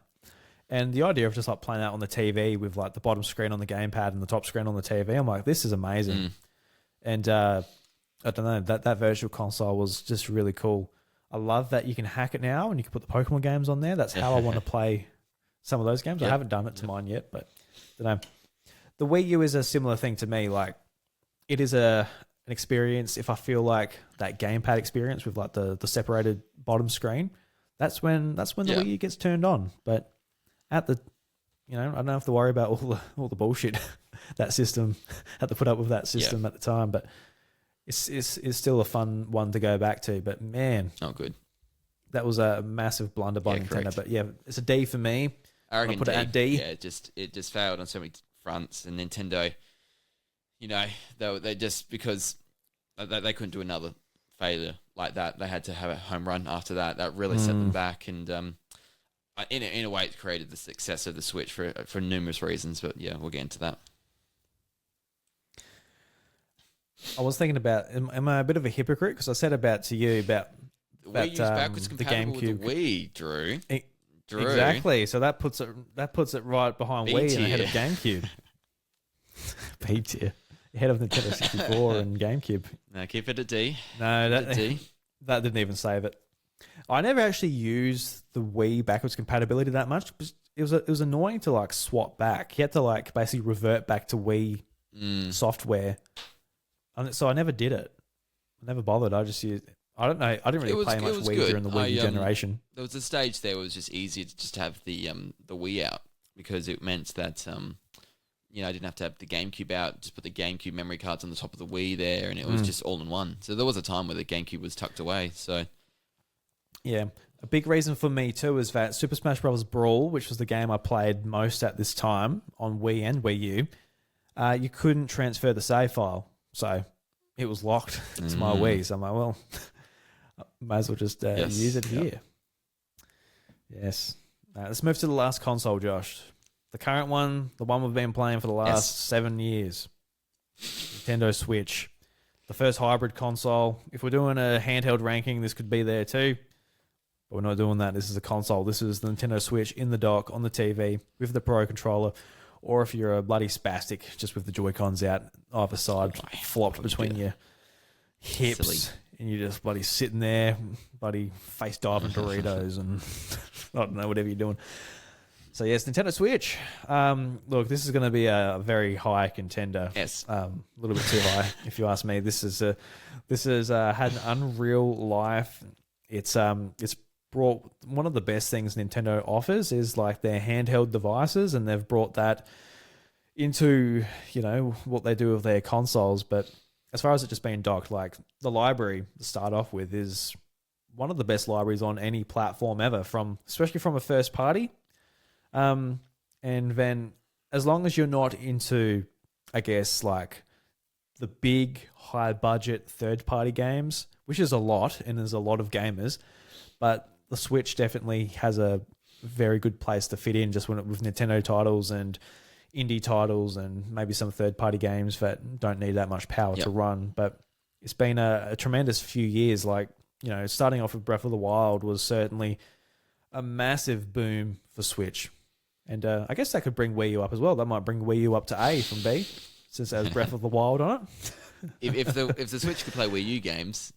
And the idea of just like playing that on the TV with like the bottom screen on the gamepad and the top screen on the TV, I'm like, this is amazing. And I don't know, that virtual console was just really cool. I love that you can hack it now and you can put the Pokemon games on there. That's how I want to play some of those games. I haven't done it to mine yet, but I don't know. The Wii U is a similar thing to me. Like, it is an experience. If I feel like that gamepad experience with like the separated bottom screen, that's when the Wii U gets turned on. But at the, I don't have to worry about all the bullshit that system had to put up with that system at the time. But it's still a fun one to go back to. But man, oh good, that was a massive blunder by Nintendo. Correct. But yeah, it's a D for me. I reckon put it at D. Yeah, it just failed on so many fronts, and Nintendo, they just because they couldn't do another failure like that. They had to have a home run after that. That really set them back, and in a way, it created the success of the Switch for numerous reasons. But yeah, we'll get into that. I was thinking about, am I a bit of a hypocrite? Because I said to you about the Wii U's backwards the compatible GameCube. with the Wii, Drew. Exactly. So that puts it right behind B Wii tier. and ahead of GameCube. B tier. Ahead of Nintendo 64 and GameCube. No, keep it at D. No, At D. that didn't even save it. I never actually used the Wii backwards compatibility that much. It was annoying to like swap back. You had to like basically revert back to Wii software. And so I never did it. I never bothered. I just used. I don't know. I didn't really play much Wii good. during the Wii U generation. There was a stage there where it was just easier to just have the Wii out because it meant that I didn't have to have the GameCube out. Just put the GameCube memory cards on the top of the Wii there, and it was just all in one. So there was a time where the GameCube was tucked away. So yeah, a big reason for me too is that Super Smash Bros. Brawl, which was the game I played most at this time on Wii and Wii U, you couldn't transfer the save file, so it was locked to my Wii. So I'm like, well, might as well just use it here. Yes. Let's move to the last console, Josh. The current one, the one we've been playing for the last 7 years. Nintendo Switch. The first hybrid console. If we're doing a handheld ranking, this could be there too. But we're not doing that. This is a console. This is the Nintendo Switch in the dock on the TV with the Pro Controller. Or if you're a bloody spastic, just with the Joy-Cons out either side, flopped between your hips. Silly. And you're just bloody sitting there, bloody face diving Doritos and I don't know, whatever you're doing. So yes, Nintendo Switch. Look, this is going to be a very high contender. Yes, a little bit too high, if you ask me. This has had an unreal life. It's brought one of the best things Nintendo offers is like their handheld devices, and they've brought that into what they do with their consoles. But as far as it just being docked, like the library to start off with is one of the best libraries on any platform ever, especially from a first party. And then as long as you're not into, I guess, like the big high budget third party games, which is a lot, and there's a lot of gamers, but the Switch definitely has a very good place to fit in just with Nintendo titles and indie titles and maybe some third party games that don't need that much power to run. But it's been a tremendous few years. Like, starting off with Breath of the Wild was certainly a massive boom for Switch. And I guess that could bring Wii U up as well. That might bring Wii U up to A from B, since it has Breath of the Wild on it. if the Switch could play Wii U games,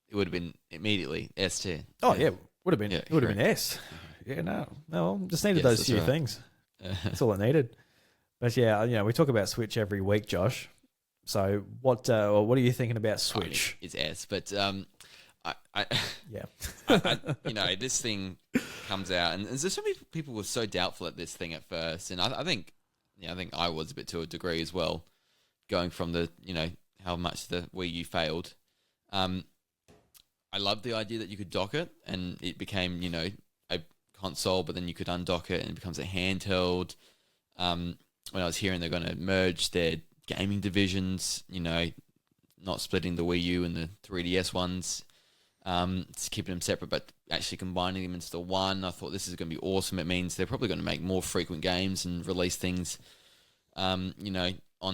it would have been immediately S tier. Oh yeah, would have been. It would have been S. Yeah, no, just needed those few things. That's all it needed. But yeah, we talk about Switch every week, Josh. So what are you thinking about Switch? It's S, but this thing comes out, and there's so many people were so doubtful at this thing at first, and I think I was a bit to a degree as well, going from the how much the Wii U failed. I loved the idea that you could dock it, and it became a console, but then you could undock it, and it becomes a handheld. When I was hearing they're going to merge their gaming divisions, not splitting the Wii U and the 3DS ones. Just keeping them separate, but actually combining them into the one. I thought this is going to be awesome. It means they're probably going to make more frequent games and release things, on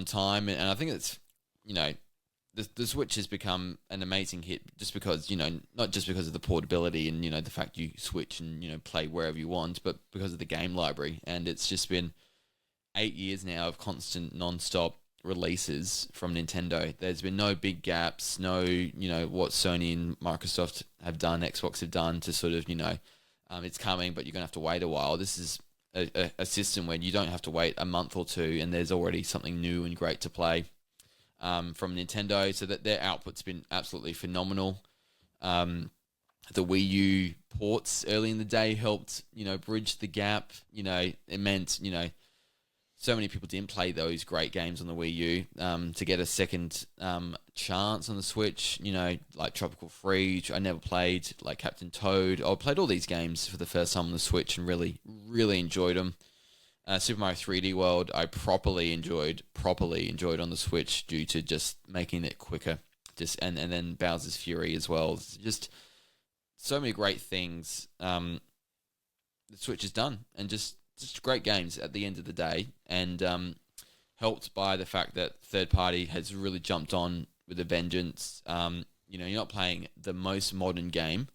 time. And I think it's, the Switch has become an amazing hit just because, not just because of the portability and, the fact you switch and, play wherever you want, but because of the game library. And it's just been 8 years now of constant non-stop releases from Nintendo. There's been no big gaps, no, what Sony and Microsoft have done, Xbox have done to sort of, it's coming, but you're going to have to wait a while. This is a system where you don't have to wait a month or two and there's already something new and great to play from Nintendo, so that their output's been absolutely phenomenal. The Wii U ports early in the day helped, bridge the gap. It meant, so many people didn't play those great games on the Wii U. To get a second chance on the Switch, like Tropical Freeze, I never played, like Captain Toad. I played all these games for the first time on the Switch and really, really enjoyed them. Super Mario 3D World, I properly enjoyed on the Switch due to just making it quicker. And then Bowser's Fury as well. It's just so many great things the Switch has done, and just great games at the end of the day, and helped by the fact that third party has really jumped on with a vengeance. You're not playing the most modern game,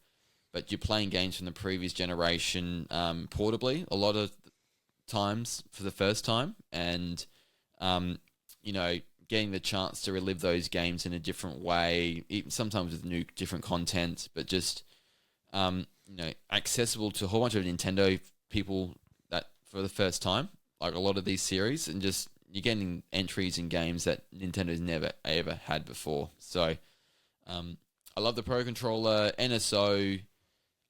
but you're playing games from the previous generation portably a lot of times for the first time, and getting the chance to relive those games in a different way, even sometimes with new different content, but just accessible to a whole bunch of Nintendo people that for the first time, like a lot of these series, and just you're getting entries in games that Nintendo's never ever had before. So I love the Pro Controller. NSO,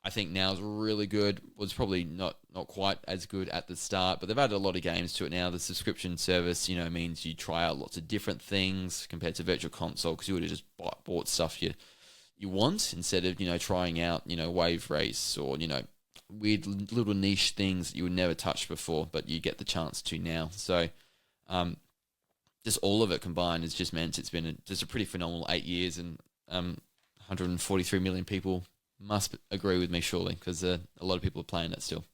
I think now is really good. Was probably not quite as good at the start, but they've added a lot of games to it now. The subscription service, means you try out lots of different things compared to Virtual Console, because you would have just bought stuff you want instead of trying out Wave Race or weird little niche things that you would never touch before, but you get the chance to now. So just all of it combined has just meant it's been just a pretty phenomenal 8 years, and 143 million people must agree with me, surely, because a lot of people are playing it still.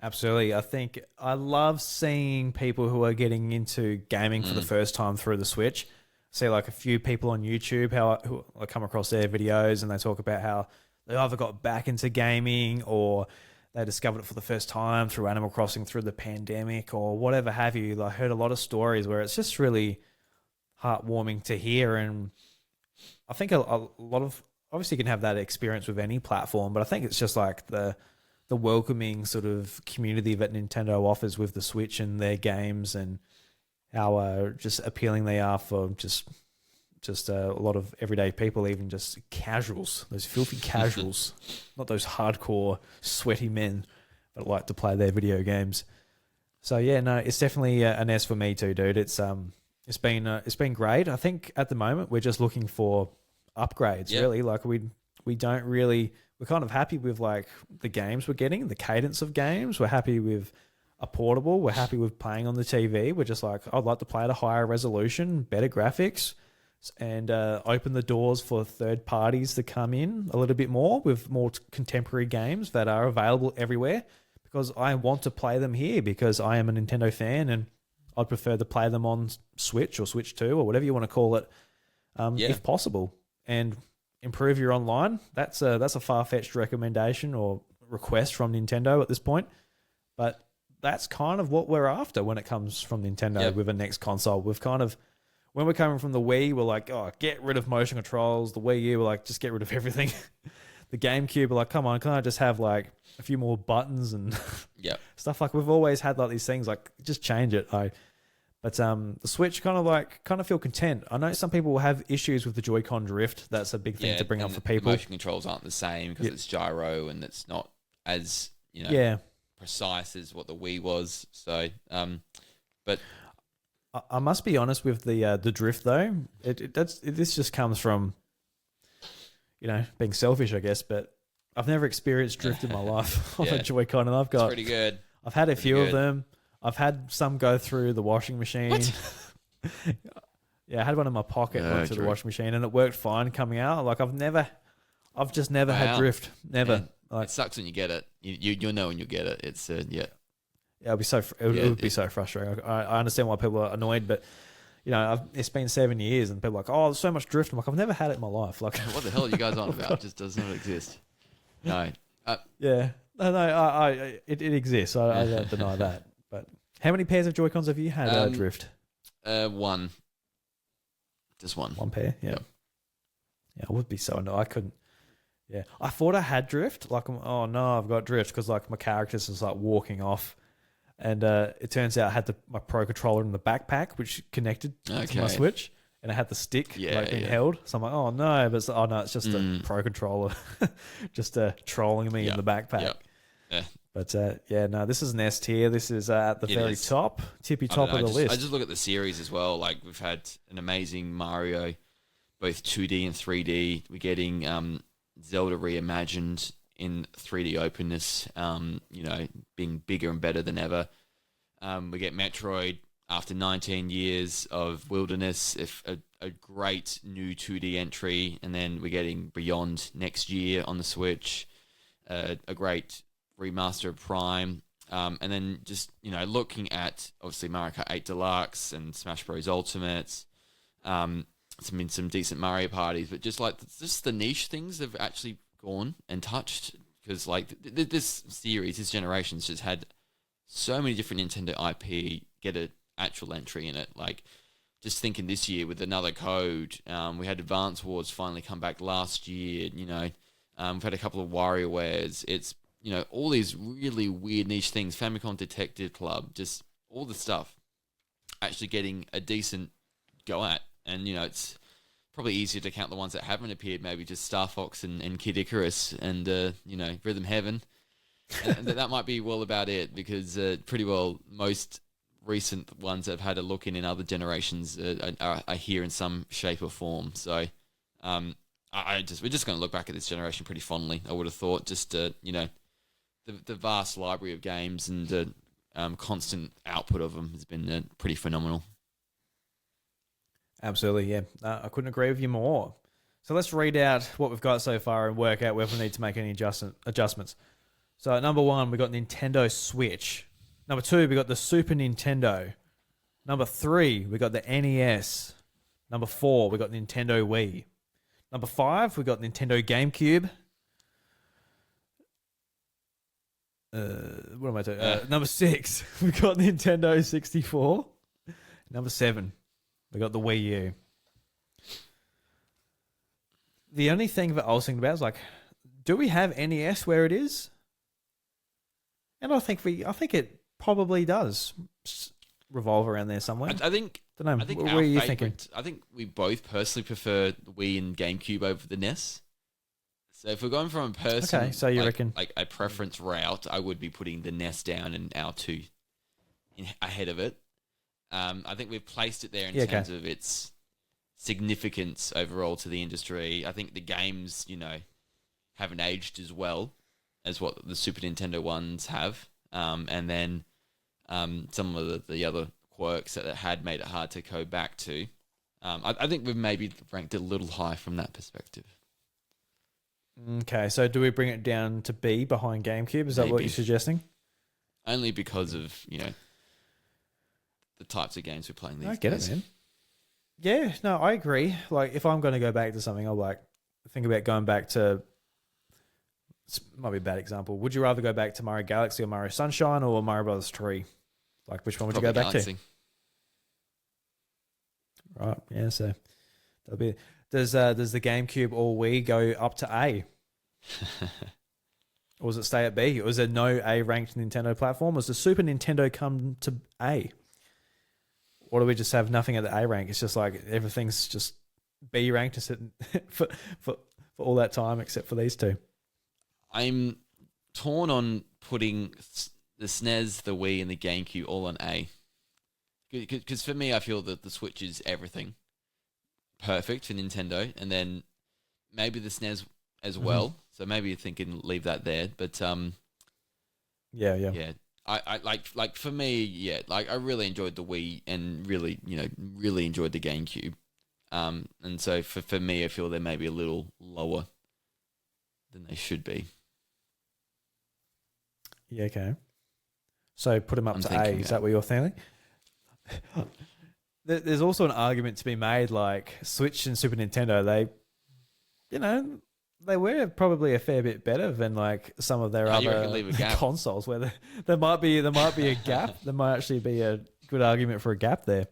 Absolutely. I think I love seeing people who are getting into gaming for the first time through the Switch. See like a few people on YouTube who I come across their videos, and they talk about how they either got back into gaming or they discovered it for the first time through Animal Crossing, through the pandemic, or whatever have you. I heard a lot of stories where it's just really heartwarming to hear. And I think a lot of, obviously you can have that experience with any platform, but I think it's just like the welcoming sort of community that Nintendo offers with the Switch and their games, and how just appealing they are for just a lot of everyday people, even just casuals, those filthy casuals, not those hardcore sweaty men that like to play their video games. So yeah, no, it's definitely an S for me too, dude. It's been great. I think at the moment we're just looking for upgrades, really. Like we don't really, we're kind of happy with like the games we're getting, the cadence of games. We're happy with a portable. We're happy with playing on the TV. We're just like, I'd like to play at a higher resolution, better graphics, and open the doors for third parties to come in a little bit more with more contemporary games that are available everywhere, because I want to play them here because I am a Nintendo fan, and I'd prefer to play them on Switch or Switch 2 or whatever you want to call it, if possible. And improve your online. That's a far-fetched recommendation or request from Nintendo at this point, but that's kind of what we're after when it comes from Nintendo with a next console. We've kind of, when we're coming from the Wii, we're like, oh, get rid of motion controls. The Wii U, we're like, just get rid of everything. The GameCube, we're like, come on, can I just have like a few more buttons and stuff? Like we've always had like these things, like just change it. But the Switch kind of feel content. I know some people will have issues with the Joy-Con drift. That's a big thing to bring up for people. The motion controls aren't the same because it's gyro and it's not as precise as what the Wii was. So, but I must be honest with the drift though. This just comes from being selfish, I guess. But I've never experienced drift in my life on a Joy-Con, and it's pretty good. I've had a few of them. I've had some go through the washing machine. What? I had one in my pocket, went to the washing machine, and it worked fine coming out. Like I've just never had drift. Never. Man, like, it sucks when you get it. You'll know when you get it. It's it would be so frustrating. I understand why people are annoyed, but it's been 7 years, and people are like, oh, there's so much drift. I'm like, I've never had it in my life. Like, What the hell are you guys on about? It just does not exist. No. yeah, no, it exists. I don't deny that. But how many pairs of Joy-Cons have you had drift? One. Just one. One pair. Yeah. Yep. Yeah, I would be so annoyed. I couldn't. Yeah, I thought I had drift. Like, oh no, I've got drift because like my character's just like walking off, and it turns out I had my Pro controller in the backpack, which connected to my Switch, and I had the stick being held. So I'm like, oh no, but it's just a Pro controller, just trolling me in the backpack. Yep. Yeah. But no, this is an S tier. This is at the tippy top of the list. I just look at the series as well. Like we've had an amazing Mario, both 2D and 3D. We're getting Zelda reimagined in 3D openness, being bigger and better than ever. We get Metroid after 19 years of wilderness, if a great new 2D entry, and then we're getting Beyond next year on the Switch, a great remaster of Prime, and then just, looking at, obviously, Mario Kart 8 Deluxe and Smash Bros. Ultimates, some decent Mario parties, but just the niche things have actually gone and touched, because this series, this generation's just had so many different Nintendo IP get an actual entry in it. Like, just thinking this year with another code, we had Advance Wars finally come back last year. We've had a couple of WarioWares. It's all these really weird niche things. Famicom Detective Club, just all the stuff actually getting a decent go at. And, it's probably easier to count the ones that haven't appeared, maybe just Star Fox and Kid Icarus and, Rhythm Heaven. And that might be well about it, because pretty well most recent ones that have had a look in other generations are here in some shape or form. So we're just going to look back at this generation pretty fondly, I would have thought. Just, the vast library of games and the constant output of them has been pretty phenomenal. Absolutely, yeah. I couldn't agree with you more. So let's read out what we've got so far and work out whether we need to make any adjustments. So at number 1, we got Nintendo Switch. Number 2, we got the Super Nintendo. Number 3, we got the NES. Number 4, we got Nintendo Wii. Number 5, we got Nintendo GameCube. What am I doing? Number 6, we got Nintendo 64. Number 7, we got the Wii U. The only thing that I was thinking about is, like, do we have NES where it is? And I think it probably does revolve around there somewhere. I think. Don't know. What were you thinking? I think we both personally prefer the Wii and GameCube over the NES. So if we're going from a person, okay, so you reckon like a preference route, I would be putting the NES down and our two ahead of it. I think we've placed it there in terms of its significance overall to the industry. I think the games, haven't aged as well as what the Super Nintendo ones have. And then some of the other quirks that it had made it hard to go back to. I think we've maybe ranked it a little high from that perspective. Okay, so do we bring it down to B behind GameCube? Is that what you're suggesting? Only because of, the types of games we're playing these days. I get it, man. Yeah, no, I agree. Like, if I'm going to go back to something, I'll think about going back to. This might be a bad example. Would you rather go back to Mario Galaxy or Mario Sunshine or Mario Brothers 3? Like, which one would you go back Galaxy. to? Right, yeah. So that'll be. Does the GameCube or Wii go up to A? Or does it stay at B? Or is there no A ranked Nintendo platform? Or does the Super Nintendo come to A? Or do we just have nothing at the A rank? It's just like everything's just B ranked for all that time except for these two. I'm torn on putting the SNES, the Wii, and the GameCube all on A. Because for me, I feel that the Switch is everything. Perfect for Nintendo. And then maybe the SNES as well. So maybe you're thinking leave that there. But yeah. I like for me, I really enjoyed the Wii and really enjoyed the GameCube. And so for me, I feel they're maybe a little lower than they should be. Yeah, okay. So put them up to A. Is that what you're thinking? there's also an argument to be made, like Switch and Super Nintendo, they were probably a fair bit better than like some of their You reckon other leave a gap? consoles where there might be a gap. There might actually be a good argument for a gap there.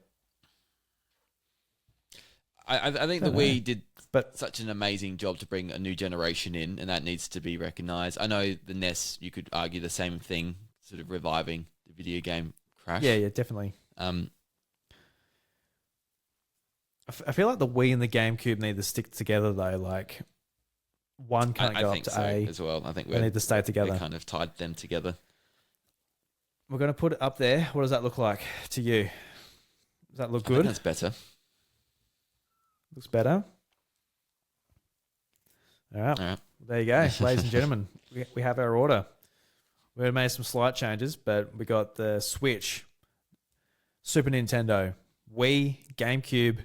I think the Wii did But such an amazing job to bring a new generation in, and that needs to be recognised. I know the NES, you could argue the same thing, sort of reviving the video game crash. yeah, definitely. Um, I feel like the Wii and the GameCube need to stick together though. Like one can't I go up think to so A. as well. I think They need to stay we together. kind of tied them together. We're going to put it up there. What does that look like to you? Does that look I think good? that's better. Looks better. All right. All right. There you go, ladies and gentlemen. We have our order. We made some slight changes, but we got the Switch, Super Nintendo, Wii, GameCube,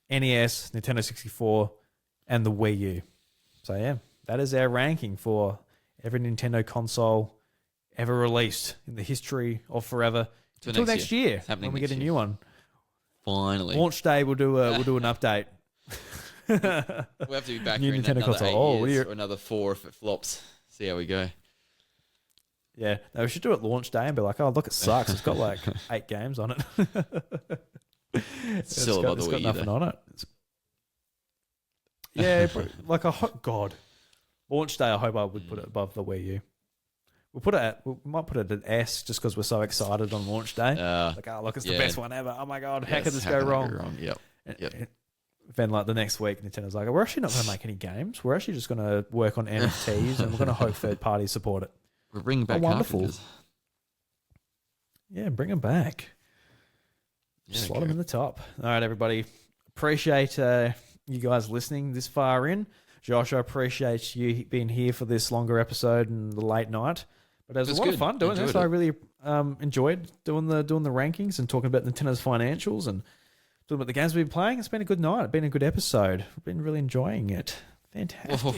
NES, Nintendo 64, and the Wii U. So yeah, that is our ranking for every Nintendo console ever released in the history of forever. Until next year It's happening when we next get a year. new one. Finally. Launch day, we'll do an update. We'll have to be back New here in Nintendo another console. 8 Oh, years or another 4 if it flops. See how we go. Yeah, no, we should do it launch day and be like, oh, look, it sucks. It's got like 8 games on it. It's Still above the got Wii U, nothing though. on it. Yeah, but like God. Launch day, I hope I would put it above the Wii U. We might put it at S just because we're so excited on launch day. Like, oh, look, it's the yeah. best one ever. Oh my God, how Yes, could this how go can that wrong? Yep. Yep. Then like the next week, Nintendo's like, we're actually not going to make any games. We're actually just going to work on NFTs and we're going to hope third parties support it. We're bringing back wonderful. cartridges. Yeah, bring them back. Yeah, Slot okay. them in the top. All right, everybody. Appreciate you guys listening this far in. Josh, I appreciate you being here for this longer episode and the late night. But it was a lot of fun doing this. I really enjoyed doing the rankings and talking about Nintendo's financials and talking about the games we've been playing. It's been a good night. It's been a good episode. I've been really enjoying it. Fantastic.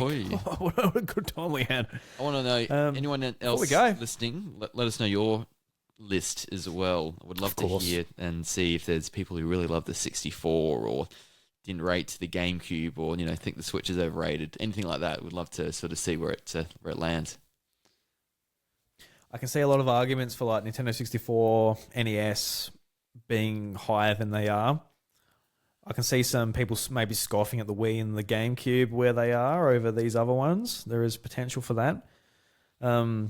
What a good time we had. I want to know, anyone else listening, let us know your list as well. I would love to hear and see if there's people who really love the 64 or didn't rate the GameCube or, think the Switch is overrated. Anything like that. We'd love to sort of see where it lands. I can see a lot of arguments for like Nintendo 64, NES being higher than they are. I can see some people maybe scoffing at the Wii and the GameCube where they are over these other ones. There is potential for that. I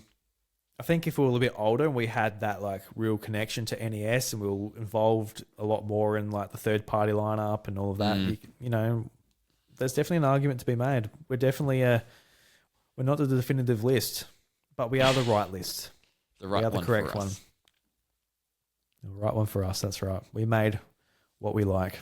think if we were a little bit older and we had that like real connection to NES and we were involved a lot more in like the third party lineup and all of that, there's definitely an argument to be made. We're definitely we're not the definitive list, but we are the right list. The right one, the correct one. The right one for us. That's right. We made what we like.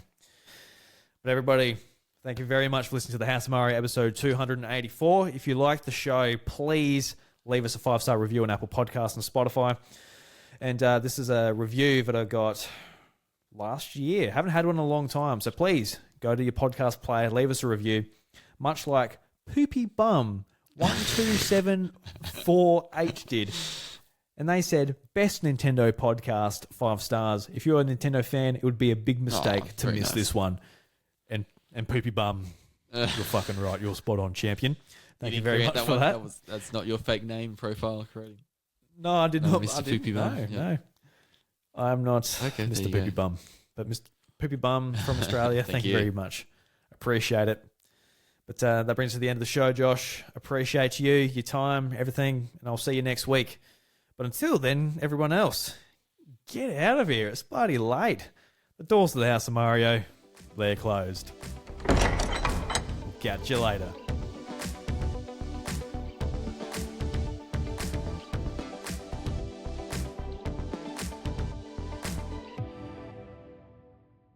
But everybody, thank you very much for listening to the House of Mario episode 284. If you liked the show, please leave us a 5-star review on Apple Podcasts and Spotify. And this is a review that I got last year. Haven't had one in a long time. So please go to your podcast player, leave us a review. Much like Poopy Bum 12748 did. And they said, best Nintendo podcast, 5 stars. If you're a Nintendo fan, it would be a big mistake to miss this one. And Poopy Bum, you're fucking right. You're spot on, champion. Thank you very much for that. That's not your fake name profile, correct? No, I did not. Mr. Poopy Bum. No. I'm not Mr. Poopy Bum. But Mr. Poopy Bum from Australia, thank you very much. Appreciate it. But that brings us to the end of the show, Josh. Appreciate you, your time, everything. And I'll see you next week. But until then, everyone else, get out of here. It's bloody late. The doors to the House of Mario, they're closed. Catch you later.